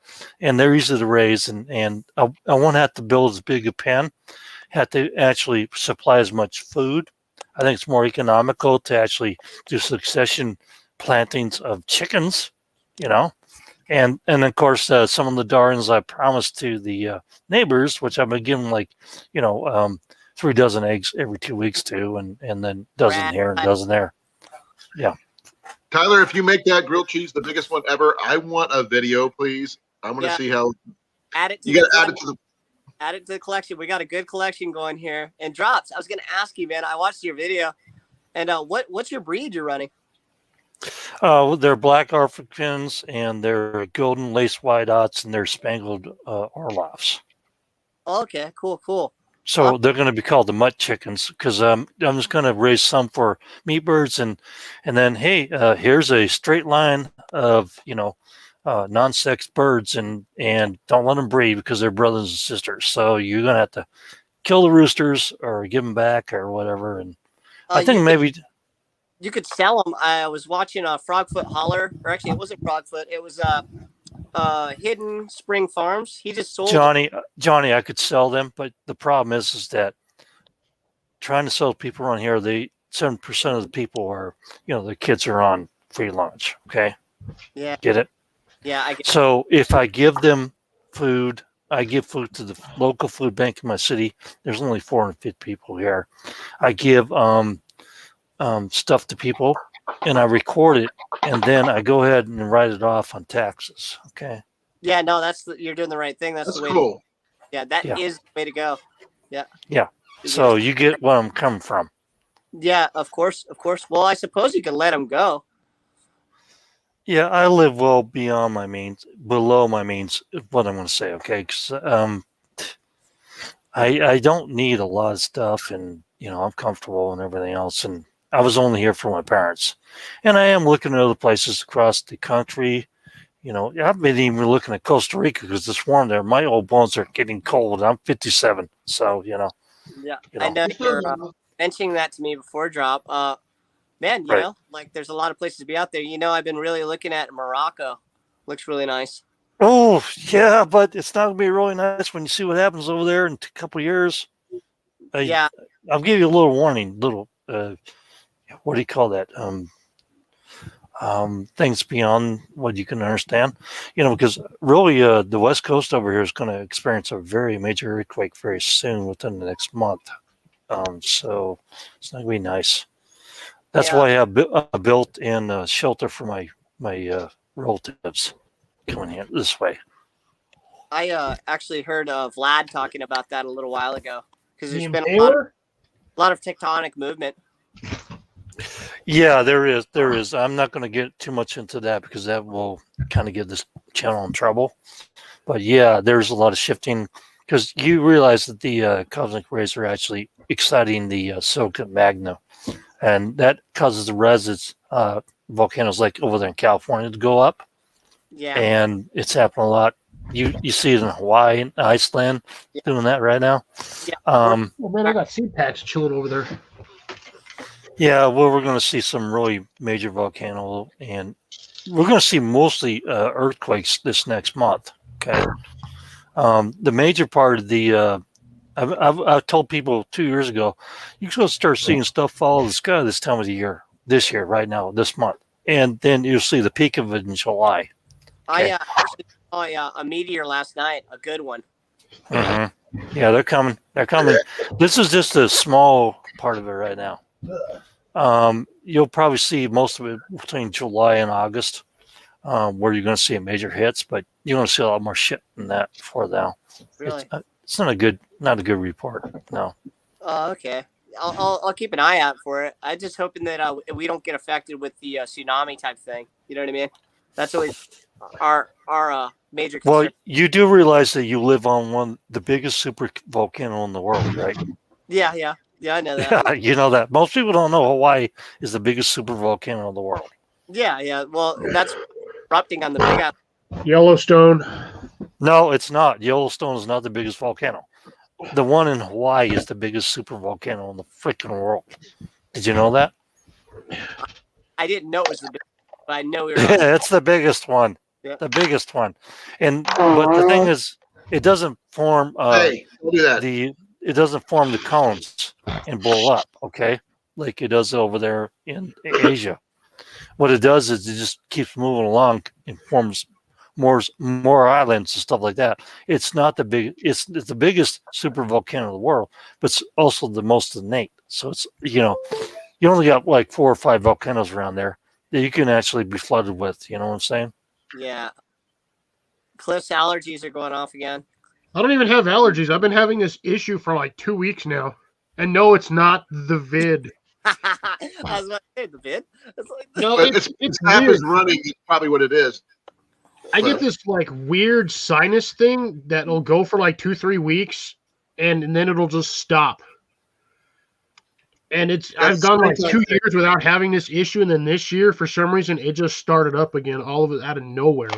and they're easy to raise, and I won't have to build as big a pen, have to actually supply as much food. I think it's more economical to actually do succession plantings of chickens, and of course some of the darns I promised to the neighbors, which I've been giving 3 dozen eggs every 2 weeks to, and then dozen here and dozen there. Yeah. Tyler, if you make that grilled cheese the biggest one ever, I want a video, please. I'm going to see how. Add it to you got to add it to the. Add it to the collection. We got a good collection going here. And drops. I was going to ask you, man. I watched your video, and what's your breed you're running? They're black Africans, and they're golden lace white-outs, and they're spangled Orloffs. Okay, cool. So they're going to be called the mutt chickens because I'm just going to raise some for meat birds, and then hey, here's a straight line of non-sexed birds, and don't let them breed because they're brothers and sisters. So you're going to have to kill the roosters or give them back or whatever. And I think maybe you could sell them. I was watching Frogfoot Holler, or actually it wasn't Frogfoot. It was Hidden Spring Farms. He just sold. Johnny, I could sell them, but the problem is that trying to sell people around here, 7% of the people are, their kids are on free lunch. Okay. Yeah. Get it? Yeah, I get. So if I give them food, I give food to the local food bank in my city. There's only 450 people here. I give stuff to people, and I record it, and then I go ahead and write it off on taxes. Okay. Yeah, no, you're doing the right thing. That's the way. Cool. That is the way to go. Yeah. Yeah. So you get where I'm coming from. Yeah, of course. Well, I suppose you can let him go. Yeah, I live well beyond my means, below my means, is what I'm going to say, okay? Because I don't need a lot of stuff, and, I'm comfortable and everything else, and I was only here for my parents. And I am looking at other places across the country. I've been even looking at Costa Rica because it's warm there. My old bones are getting cold. I'm 57, so, Yeah, I know you're mentioning that to me before drop. Man, Right. like there's a lot of places to be out there. I've been really looking at Morocco. Looks really nice. Oh, yeah, but it's not going to be really nice when you see what happens over there in a couple of years. Yeah. I'll give you a little warning, what do you call that? Things beyond what you can understand, because really the West Coast over here is going to experience a very major earthquake very soon within the next month. So it's not going to be nice. That's why I have a built-in shelter for my relatives coming here this way. I actually heard Vlad talking about that a little while ago because there's been a lot of tectonic movement. Yeah, there is. I'm not going to get too much into that because that will kind of get this channel in trouble. But yeah, there's a lot of shifting because you realize that the cosmic rays are actually exciting the silicate magma, and that causes the resonance volcanoes like over there in California to go up. Yeah, and it's happening a lot. You see it in Hawaii and Iceland doing that right now. Yeah. Oh man, I got seed packs chilling over there. Yeah, well, we're going to see some really major volcano, and we're going to see mostly earthquakes this next month. Okay, the major part of the I've told people 2 years ago, you're going to start seeing stuff fall out of the sky this time of the year, this year, right now, this month, and then you'll see the peak of it in July. Okay. I actually saw a meteor last night, a good one. Mm-hmm. Yeah, they're coming. This is just a small part of it right now. You'll probably see most of it between July and August, where you're going to see major hits, but you're going to see a lot more shit than that before now. Really? It's not a good report. No. Oh, okay. I'll keep an eye out for it. I'm just hoping that we don't get affected with the tsunami type thing. You know what I mean? That's always our major concern. Well, you do realize that you live on the biggest super volcano in the world, right? Yeah, I know that. Yeah, you know that. Most people don't know Hawaii is the biggest super volcano in the world. Yeah. Well, that's erupting on the big island. Yellowstone. No, it's not. Yellowstone is not the biggest volcano. The one in Hawaii is the biggest super volcano in the freaking world. Did you know that? I didn't know it was the biggest, but I know Yeah, it's the biggest one. Yeah. The biggest one. But the thing is, it doesn't form Hey, don't do that. it doesn't form the cones and blow up, okay? Like it does over there in Asia. What it does is it just keeps moving along and forms more islands and stuff like that. It's not it's the biggest super volcano in the world, but it's also the most innate. So it's you only got like 4 or 5 volcanoes around there that you can actually be flooded with. You know what I'm saying? Yeah. Cliff's allergies are going off again. I don't even have allergies. I've been having this issue for like 2 weeks now. And no, it's not the vid. I was about to say the vid. It's like, No, But it's half weird. is running is probably what it is. I get this like weird sinus thing that'll go for like 2-3 weeks and then it'll just stop. And I've gone like 2 years without having this issue, and then this year for some reason it just started up again, all of it out of nowhere.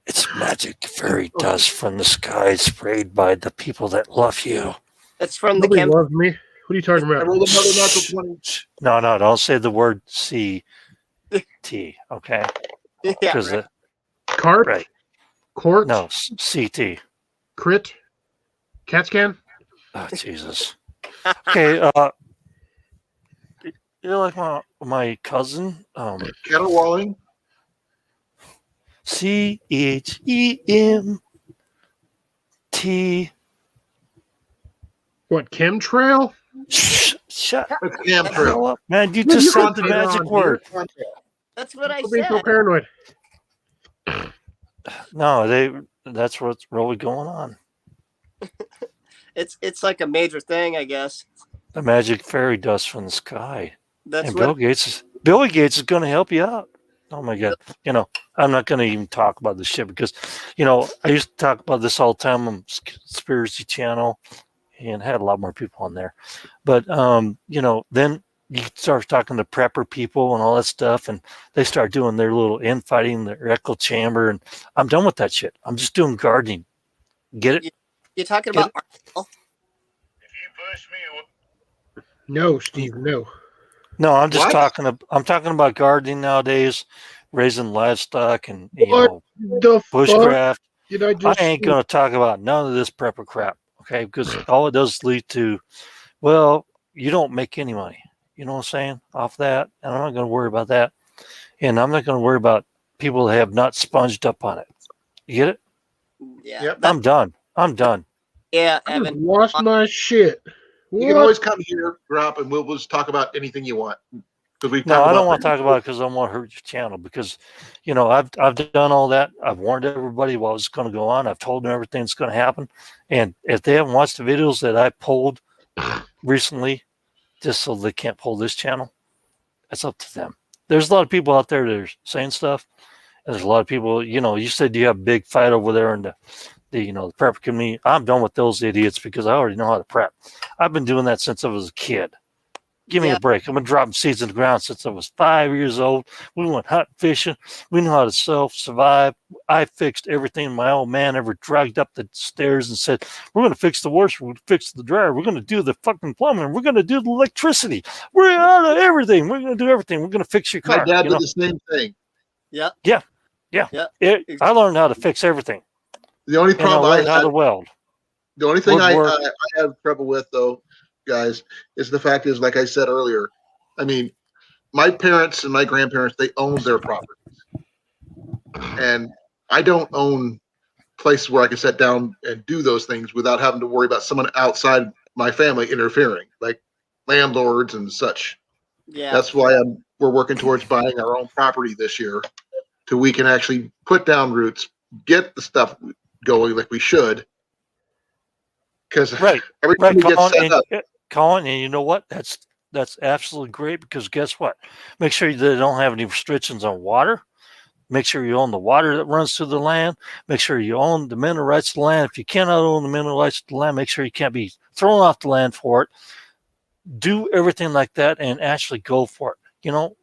It's magic fairy dust from the sky sprayed by the people that love you. it's from the Nobody loves me. What are you talking I about? rolled another natural 20. No, don't say the word CT, okay? Yeah, Because right. Carp? right. Court? No, CT. Crit? CAT scan? Oh, Jesus. Okay, you're like my cousin, Caterwauling? CHEMT. What, chemtrail? Shut That's the hell chemtrail. up, man. You Yeah, just you said can the say that magic on word. here. That's what I You're being so said. paranoid. No, that's what's really going on. It's like a major thing, I guess. The magic fairy dust from the sky. That's And what. Billy Gates is going to help you out. Oh my God. I'm not going to even talk about this shit because, I used to talk about this all the time on Conspiracy Channel and had a lot more people on there. But, then you start talking to prepper people and all that stuff, and they start doing their little infighting, their echo chamber. And I'm done with that shit. I'm just doing gardening. Get it? You're talking about. No, Steve, no. No, I'm just What? I'm talking about gardening nowadays, raising livestock and What the fuck bushcraft. did I I just ain't gonna talk about none of this prepper crap, okay? Because all it does lead to, well, you don't make any money. You know what I'm saying? Off that, and I'm not gonna worry about that, and I'm not gonna worry about people that have not sponged up on it. You get it? Yeah. Yep. I'm done. Yeah, I just Evan. lost my shit. You can always come here, drop, and we'll just talk about anything you want. Because we've No, talked I don't about want to talk about it because I don't want to hurt your channel. Because, I've done all that. I've warned everybody what was going to go on. I've told them everything that's going to happen. And if they haven't watched the videos that I pulled recently, just so they can't pull this channel, that's up to them. There's a lot of people out there that are saying stuff. And there's a lot of people. You said you have a big fight over there in the prep community. I'm done with those idiots because I already know how to prep. I've been doing that since I was a kid. Give me a break. I've been dropping seeds in the ground since I was 5 years old. We went hunting, fishing. We know how to self-survive. I fixed everything. My old man ever dragged up the stairs and said, we're going to fix the washer. We're going to fix the dryer. We're going to do the fucking plumbing. We're going to do the electricity. We're out of everything. We're going to do everything. We're going to fix your car. My dad did the same thing. Yeah. I learned how to fix everything. The only And I problem learned how to weld. the only thing I Woodwork. have trouble with, though, guys, is the fact is, like I said earlier, I mean, my parents and my grandparents, they owned their properties. And I don't own places where I can sit down and do those things without having to worry about someone outside my family interfering, like landlords and such. Yeah. That's why we're working towards buying our own property this year, so we can actually put down roots, get the stuff going like we should. Because every time we get set up, Colin, and you know what? That's absolutely great because guess what? Make sure they don't have any restrictions on water. Make sure you own the water that runs through the land. Make sure you own the mineral rights to the land. If you cannot own the mineral rights to the land, make sure you can't be thrown off the land for it. Do everything like that and actually go for it.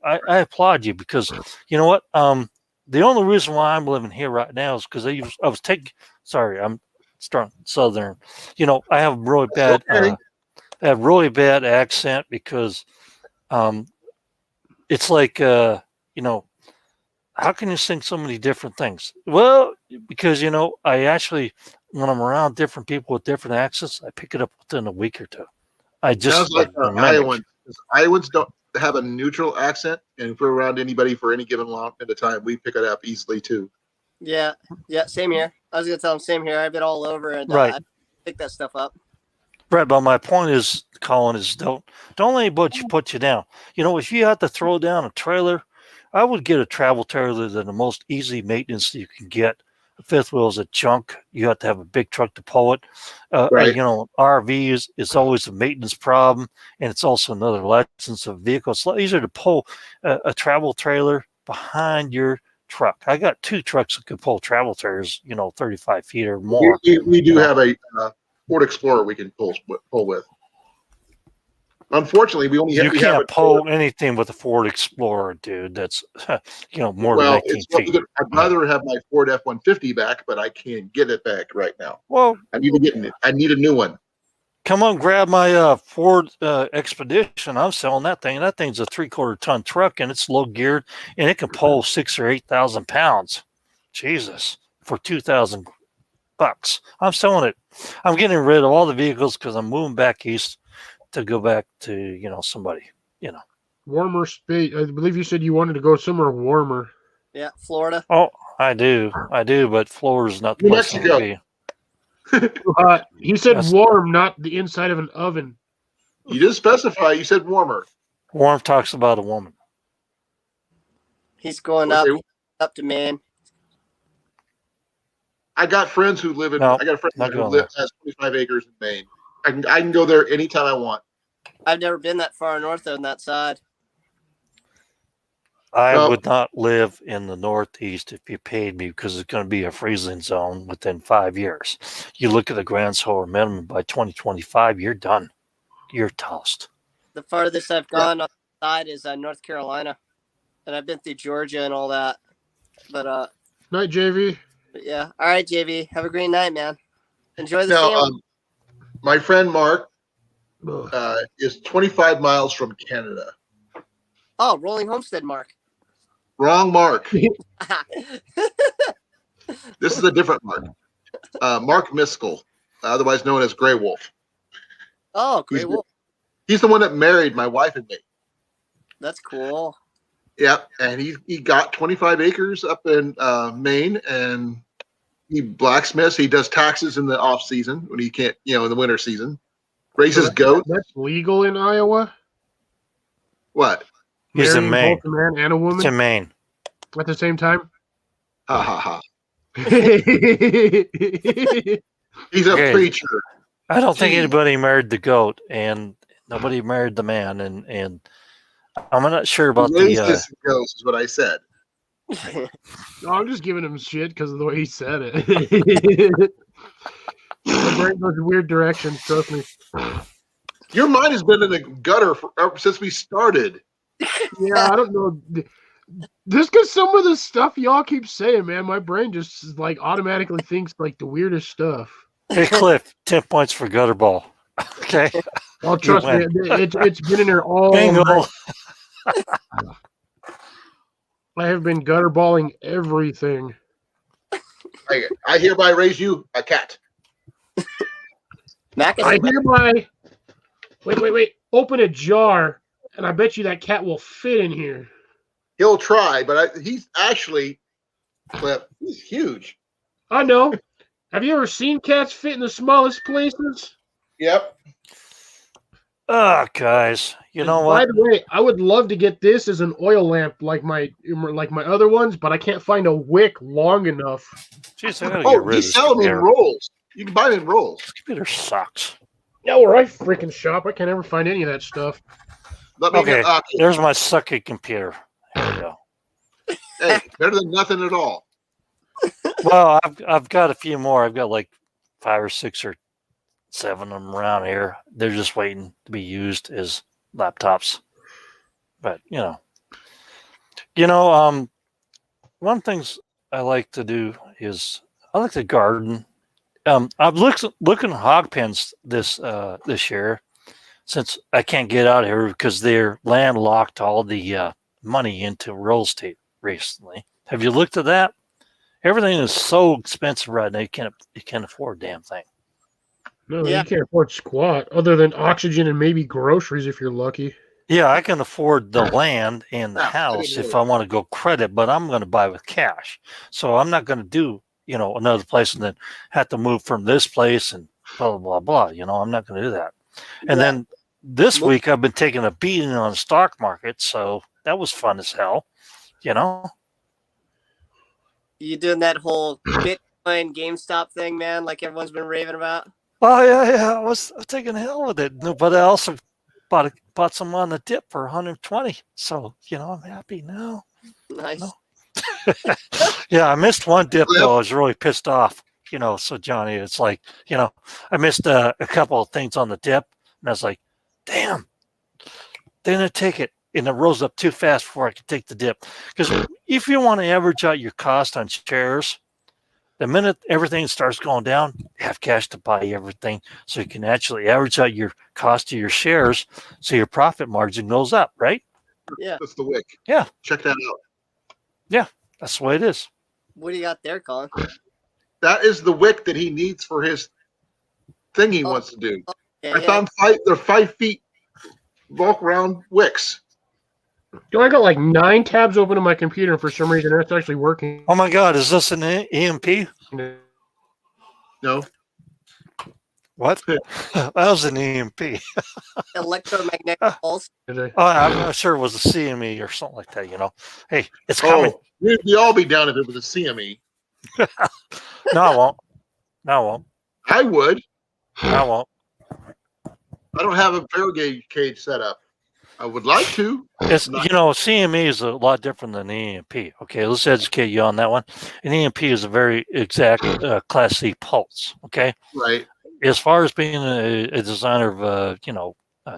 I applaud you because you know what? The only reason why I'm living here right now is because I'm strong Southern. I have really bad. okay. I have really bad accent because, it's like how can you sing so many different things? Well, because I actually when I'm around different people with different accents, I pick it up within a week or two. I just Sounds like mimic. Iowans. Iowans don't have a neutral accent, and if we're around anybody for any given long at a time, we pick it up easily too. Yeah. Same here. I was gonna tell him same here. I've been all over and Right. I pick that stuff up. Right, but my point is, Colin, is don't let anybody put you down. If you have to throw down a trailer, I would get a travel trailer than the most easy maintenance that you can get. A fifth wheel is a junk. You have to have a big truck to pull it. Right. RV is always a maintenance problem, and it's also another license of vehicle. It's a lot easier to pull a travel trailer behind your truck. I got 2 trucks that could pull travel trailers, 35 feet or more. We do have a Ford Explorer we can pull with. Unfortunately, we can't pull anything with a Ford Explorer, dude. That's more than 19 feet. I'd rather have my Ford F-150 back, but I can't get it back right now. Well, I need a new one. Come on, grab my Ford Expedition. I'm selling that thing. That thing's a 3/4 ton truck, and it's low geared, and it can pull 6,000 or 8,000 pounds. Jesus, for $2,000. I'm selling it. I'm getting rid of all the vehicles because I'm moving back east to go back to somebody. Warmer space. I believe you said you wanted to go somewhere warmer. Yeah, Florida. Oh, I do, but Florida's not the New place I want to be. He said That's- warm, not the inside of an oven. You didn't specify. You said warmer. Warm talks about a woman. He's going Okay. up to Maine. I got friends who live in. No, I got a friend not who going has 25 acres in Maine. I can go there anytime I want. I've never been that far north on that side. I Well- would not live in the Northeast if you paid me because it's going to be a freezing zone within 5 years. You look at the Grand Solar minimum by 2025, you're done. You're toast. The farthest I've gone on the side is North Carolina, and I've been through Georgia and all that. But Night, JV. yeah. All right, JV. Have a great night, man. Enjoy the Now, sandwich. my friend Mark Ugh. is 25 miles from Canada. Oh, Rolling Homestead, Mark. Wrong Mark. This is a different Mark. Mark Miskell, otherwise known as Grey Wolf. Oh, great. Well, He's the one that married my wife and me. that's cool. Yep, and he got 25 acres up in Maine, and he blacksmiths. He does taxes in the off season when he can't, in the winter season. Raises goats. That's legal in Iowa. What? He's in Marrying Maine. both a man and a It's woman in Maine. at the same time. Ha ha ha. He's He's a Okay. preacher. I don't think Gee. anybody married the goat, and nobody married the man, and I'm not sure about the. Raises goats is what I said. No, I'm just giving him shit because of the way he said it. My brain goes in weird directions. Trust me. Your mind has been in the gutter ever since we started. Yeah, I don't know. Just because some of the stuff y'all keep saying, man, my brain just like automatically thinks like the weirdest stuff. Hey, Cliff, 10 points for gutter ball. Okay. Oh, trust me, it's been in there all Bingo. night. I have been gutter balling everything. I hereby raise you a cat. Mac is I hereby wait. Open a jar, and I bet you that cat will fit in here. He'll try, but he's actually, Clip, he's huge. I know. Have you ever seen cats fit in the smallest places? Yep. Oh, guys, you know By what? the way, I would love to get this as an oil lamp like my other ones, but I can't find a wick long enough. Jeez, I gotta get rid of He's this selling them in computer. rolls. You can buy them in rolls. This computer sucks. Yeah, where I freaking shop, I can't ever find any of that stuff. Let me Okay, get, there's my sucky computer. There we go. hey, better than nothing at all. Well, I've got a few more. I've got like 5 or 6 or 7 of them around here. They're just waiting to be used as laptops. But one of the things I like to do is I like to garden. I've looking at hog pens this year since I can't get out of here because they're landlocked all the money into real estate recently. Have you looked at that? Everything is so expensive right now. You can't afford a damn thing. No, Yeah. you can't afford squat other than oxygen and maybe groceries if you're lucky. Yeah, I can afford the land and the Yeah, I house didn't if know I want to go credit, but I'm going to buy with cash. So I'm not going to do, another place and then have to move from this place and blah, blah, blah. I'm not going to do that. And then this week I've been taking a beating on the stock market. So that was fun as hell, You doing that whole Bitcoin GameStop thing, man? Like everyone's been raving about. Oh, yeah. I was taking hell with it. But I also bought some on the dip for 120. So, I'm happy now. Nice. No. Yeah, I missed one dip though. I was really pissed off. So Johnny, it's like, I missed a couple of things on the dip, and I was like, damn, they didn't take it, and it rose up too fast before I could take the dip. Because if you want to average out your cost on shares, the minute everything starts going down, you have cash to buy everything, so you can actually average out your cost of your shares, so your profit margin goes up, right? Yeah. That's the wick. Yeah. Check that out. That's the way it is. What do you got there, Colin? That is the wick that he needs for his thing he wants to do. Yeah, I found they're 5 feet walk around wicks. I got like 9 tabs open on my computer, and for some reason that's actually working. Oh my God, is this an EMP? No. What? That was an EMP. Electromagnetic pulse. Oh, I'm sure it was a CME or something like that. Hey, it's coming. Oh, we'd all be down if it was a CME. No, I won't. No, I won't. I would. No, I won't. I don't have a Faraday cage set up. I would like to. It's CME is a lot different than EMP. Okay, let's educate you on that one. An EMP is a very exact Class C pulse. Okay, right. As far as being a designer of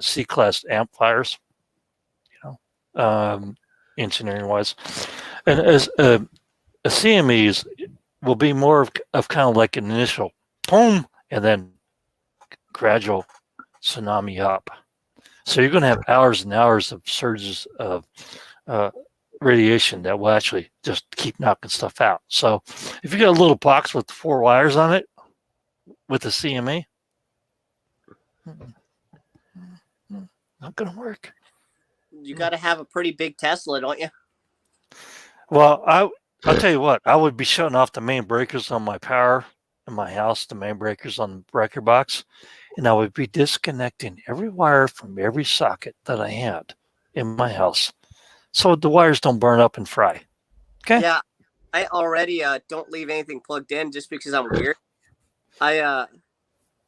C-class amplifiers, engineering wise, and as a CME will be more of kind of like an initial boom and then gradual tsunami up. So you're going to have hours and hours of surges of radiation that will actually just keep knocking stuff out. So if you got a little box with 4 wires on it with a CME, not going to work. You got to have a pretty big Tesla, don't you? Well, I'll tell you what, I would be shutting off the main breakers on my power in my house, the main breakers on the breaker box, and I would be disconnecting every wire from every socket that I had in my house so the wires don't burn up and fry. Okay? Yeah, I already don't leave anything plugged in just because I'm weird. I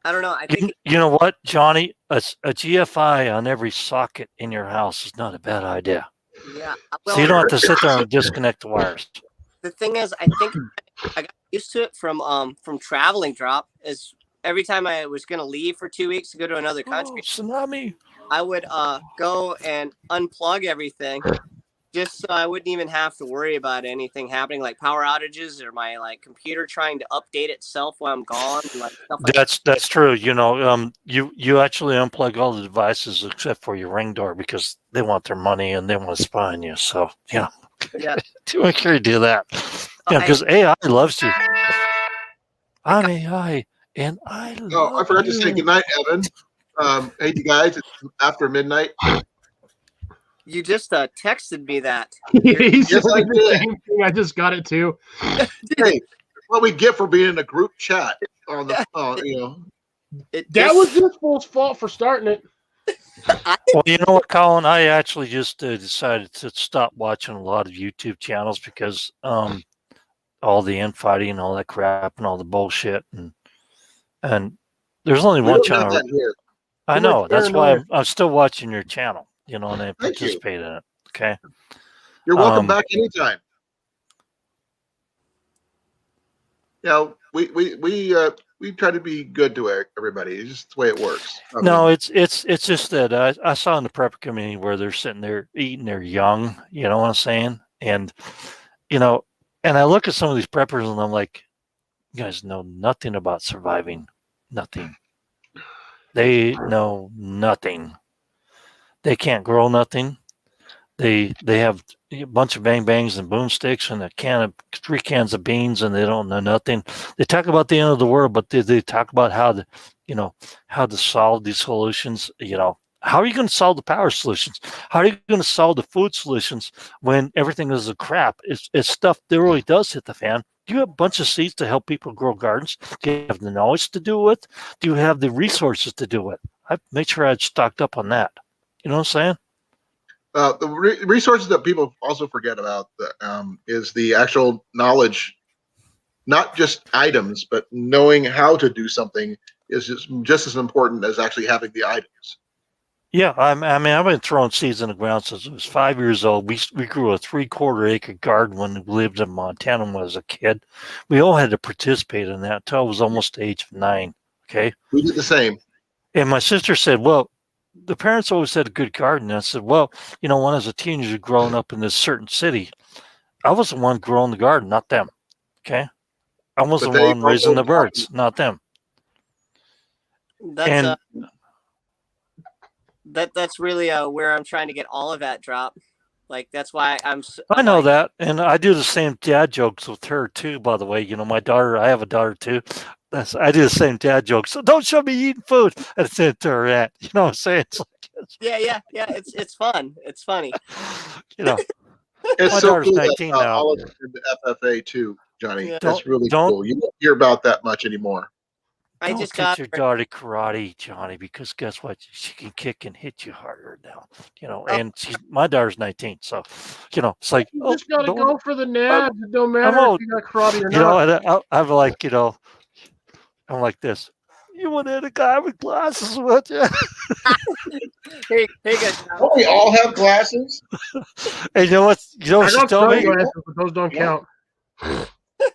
don't know. I think you know what, Johnny? A GFI on every socket in your house is not a bad idea. Yeah. So you don't have to sit there and disconnect the wires. The thing is, I think I got used to it from traveling. Drop is every time I was gonna leave for 2 weeks to go to another country. Tsunami. I would go and unplug everything, just so I wouldn't even have to worry about anything happening, like power outages or my computer trying to update itself while I'm gone. Stuff like That's true. You actually unplug all the devices except for your Ring door because they want their money and they want to spy on you. So yeah. Do make sure you do that. Yeah, because AI loves you. I'm AI, and I love Oh, I forgot you. to say goodnight, Evan. Hey, you guys, it's after midnight. You just texted me that. Yes, I the did. same thing. I just got it too. Hey, what we get for being in a group chat on the That was this fool's fault for starting it. Well, you know what, Colin? I actually just decided to stop watching a lot of YouTube channels because all the infighting and all that crap and all the bullshit and there's only we one don't have channel. that here. I Too know. much That's why paranoia. I'm still watching your channel. And I Thank you. participate in it. Okay. You're welcome back anytime. We try to be good to everybody. It's just the way it works. No, it's just that I saw in the prep community where they're sitting there eating their young. You know what I'm saying? And and I look at some of these preppers and I'm like, you guys know nothing about surviving. Nothing. They know nothing. They can't grow nothing. They have a bunch of bang bangs and boomsticks and 3 cans of beans and they don't know nothing. They talk about the end of the world, but they talk about how to solve these solutions. How are you going to solve the power solutions? How are you going to solve the food solutions when everything is a crap? It's stuff that really does hit the fan. Do you have a bunch of seeds to help people grow gardens? Do you have the knowledge to do it? Do you have the resources to do it? I made sure I'd stocked up on that. You know what I'm saying? The resources that people also forget about is the actual knowledge, not just items, but knowing how to do something is just as important as actually having the items. Yeah, I've been throwing seeds in the ground since I was 5 years old. We grew a 3/4 acre garden when we lived in Montana when I was a kid. We all had to participate in that until I was almost the age of 9. Okay. We did the same. And my sister said, well, the parents always had a good garden. And I said, well, when I was a teenager growing up in this certain city, I was the one growing the garden, not them. Okay. I was the one raising the birds, not them. That's really where I'm trying to get all of that drop. Like that's why I'm I know like, that, and I do the same dad jokes with her too. By the way, you know, my daughter. I have a daughter too. I do the same dad jokes. So don't show me eating food. And it's into her aunt. You know what I'm saying? It's like, yeah. It's fun. It's funny. you know, It's my so daughter's cool that 19 now. all of us in the FFA too, Johnny. Yeah. That's really Don't cool. You don't hear about that much anymore. I Don't just teach got your her. daughter karate, Johnny, because guess what? She can kick and hit you harder now. You know, and my daughter's 19, so you know, it's like, You oh, just gotta don't, go for the nads. It don't I'm matter if old, you got karate or you know, not. and I'm like, you know, I'm like this. You want to hit a guy with glasses, would you? Here you go. Don't we all have glasses? And you know what? You know I what she got told me? sunglasses, but those don't count. You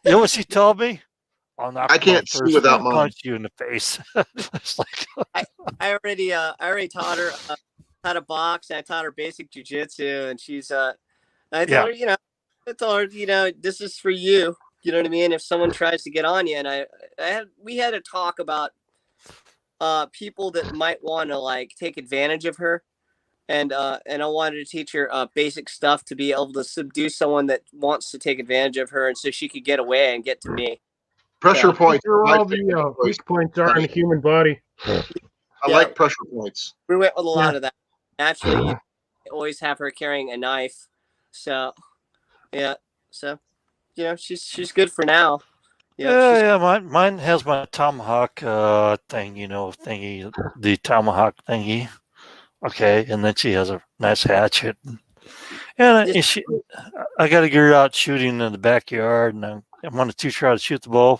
know what she told me? I'll knock I you can't out see first without and mine. punch you in the face. It's like, I already taught her how to box. And I taught her basic jujitsu, and she's I told her, you know, this is for you. You know what I mean? If someone tries to get on you, and we had a talk about people that might want to like take advantage of her, and I wanted to teach her basic stuff to be able to subdue someone that wants to take advantage of her, and so she could get away and get to me. Pressure Yeah. points. Where My all favorite the choice. weak points are in the human body. I Yeah. like pressure points. We went with a lot Yeah. of that. Naturally, you always have her carrying a knife, so yeah. So you know, she's good for now. yeah, mine has my tomahawk thing, you know, thingy, the tomahawk thingy. Okay, and then she has a nice hatchet, and I got to get her out shooting in the backyard, and I want to teach her how to shoot the bow.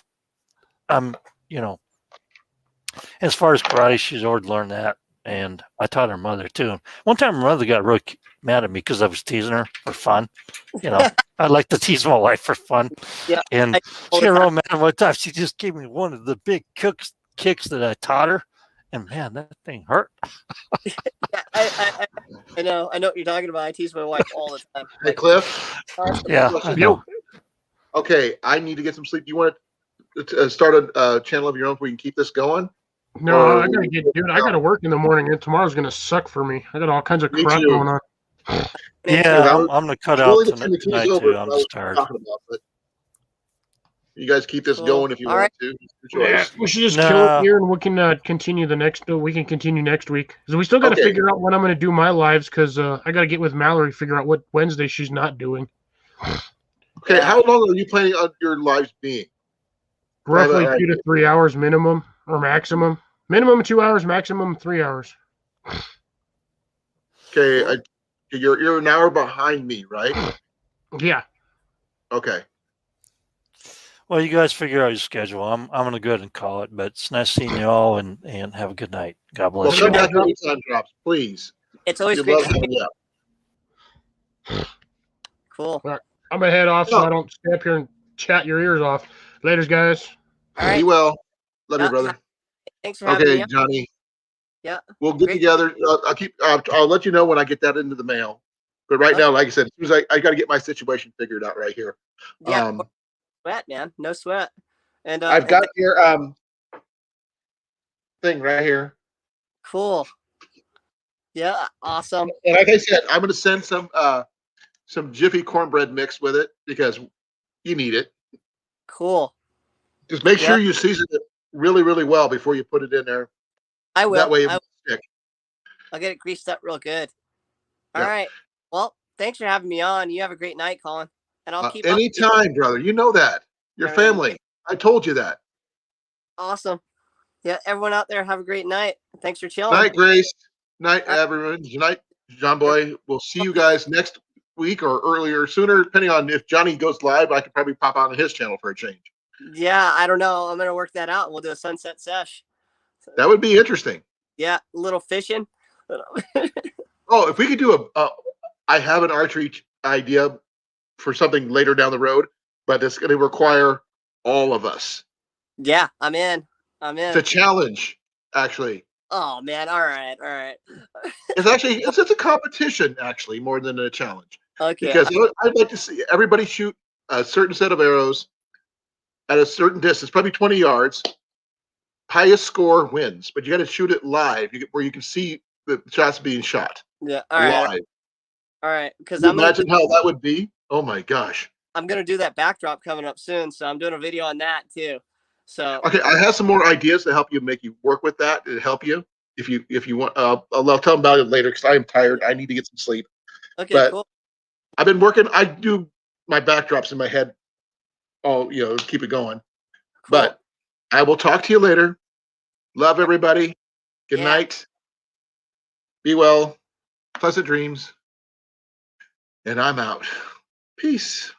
You know, as far as karate, she's already learned that, and I taught her mother too. One time, her mother got really mad at me because I was teasing her for fun. You know, I like to tease my wife for fun. Yeah, and she got real mad one time. She just gave me one of the big kicks that I taught her, and man, that thing hurt. Yeah, I know what you're talking about. I tease my wife all the time. Hey, Cliff. Yeah, I know. Okay, I need to get some sleep. You want to start a channel of your own where you can keep this going? No, I gotta dude. I gotta work in the morning, and tomorrow's gonna suck for me. I got all kinds of Me crap too. going on. Yeah, I'm gonna cut out tonight too. I'm just tired. But you guys keep this going if you want to. Yeah, we should just kill it here, and we can continue the next. We can continue next week because we still got to figure out when I'm going to do my lives because I got to get with Mallory, figure out what Wednesday she's not doing. Okay, how long are you planning on your lives being? Roughly 2 to 3 hours minimum or maximum. Minimum 2 hours, maximum 3 hours. Okay, you're an hour behind me, right? Yeah. Okay. Well, you guys figure out your schedule. I'm gonna go ahead and call it, but it's nice seeing you all and have a good night. God bless you. Come back anytime drops, please. It's always great to see you. Cool. All right. I'm gonna head off so I don't stay up here and chat your ears off. Laters, guys. All right. Be well. Love you, brother. Thanks for having me. Okay, Johnny. Yeah. We'll get together. I'll let you know when I get that into the mail. But right now, like I said, as soon as I got to get my situation figured out right here. Yeah. Sweat, man. No sweat. And I've got your thing right here. Cool. Yeah. Awesome. And like I said, I'm going to send some Jiffy cornbread mix with it because you need it. Cool. Just make sure you season it really, really well before you put it in there. I will. That way it won't stick. I'll get it greased up real good. All right. Well, thanks for having me on. You have a great night, Colin. And I'll keep anytime, brother. You know that. Your family. I told you that. Awesome. Yeah, everyone out there, have a great night. Thanks for chilling. Night, Grace. Night, everyone. Good night, John Boy. We'll see you guys next week or earlier, sooner, depending on if Johnny goes live. I could probably pop on his channel for a change. Yeah, I don't know. I'm gonna work that out. We'll do a sunset sesh. That would be interesting. Yeah, a little fishing. Oh, if we could do I have an archery idea for something later down the road, but it's going to require all of us. Yeah, I'm in. It's a challenge, actually. Oh man! All right. It's a competition, actually, more than a challenge. Okay. Because I'd like to see everybody shoot a certain set of arrows at a certain distance, probably 20 yards. Highest score wins, but you got to shoot it live, where you can see the shots being shot. Yeah. All right. Live. All right, because Can you imagine how that would be? Oh my gosh. I'm gonna do that backdrop coming up soon, so I'm doing a video on that too. So Okay, I have some more ideas to help you make you work with that to help you. If you want, I'll tell them about it later because I am tired. I need to get some sleep. okay, But cool. I've been working. I do my backdrops in my head. Oh, keep it going. Cool. But I will talk to you later. Love everybody. Good Yeah. night. Be well. Pleasant dreams. And I'm out. Peace.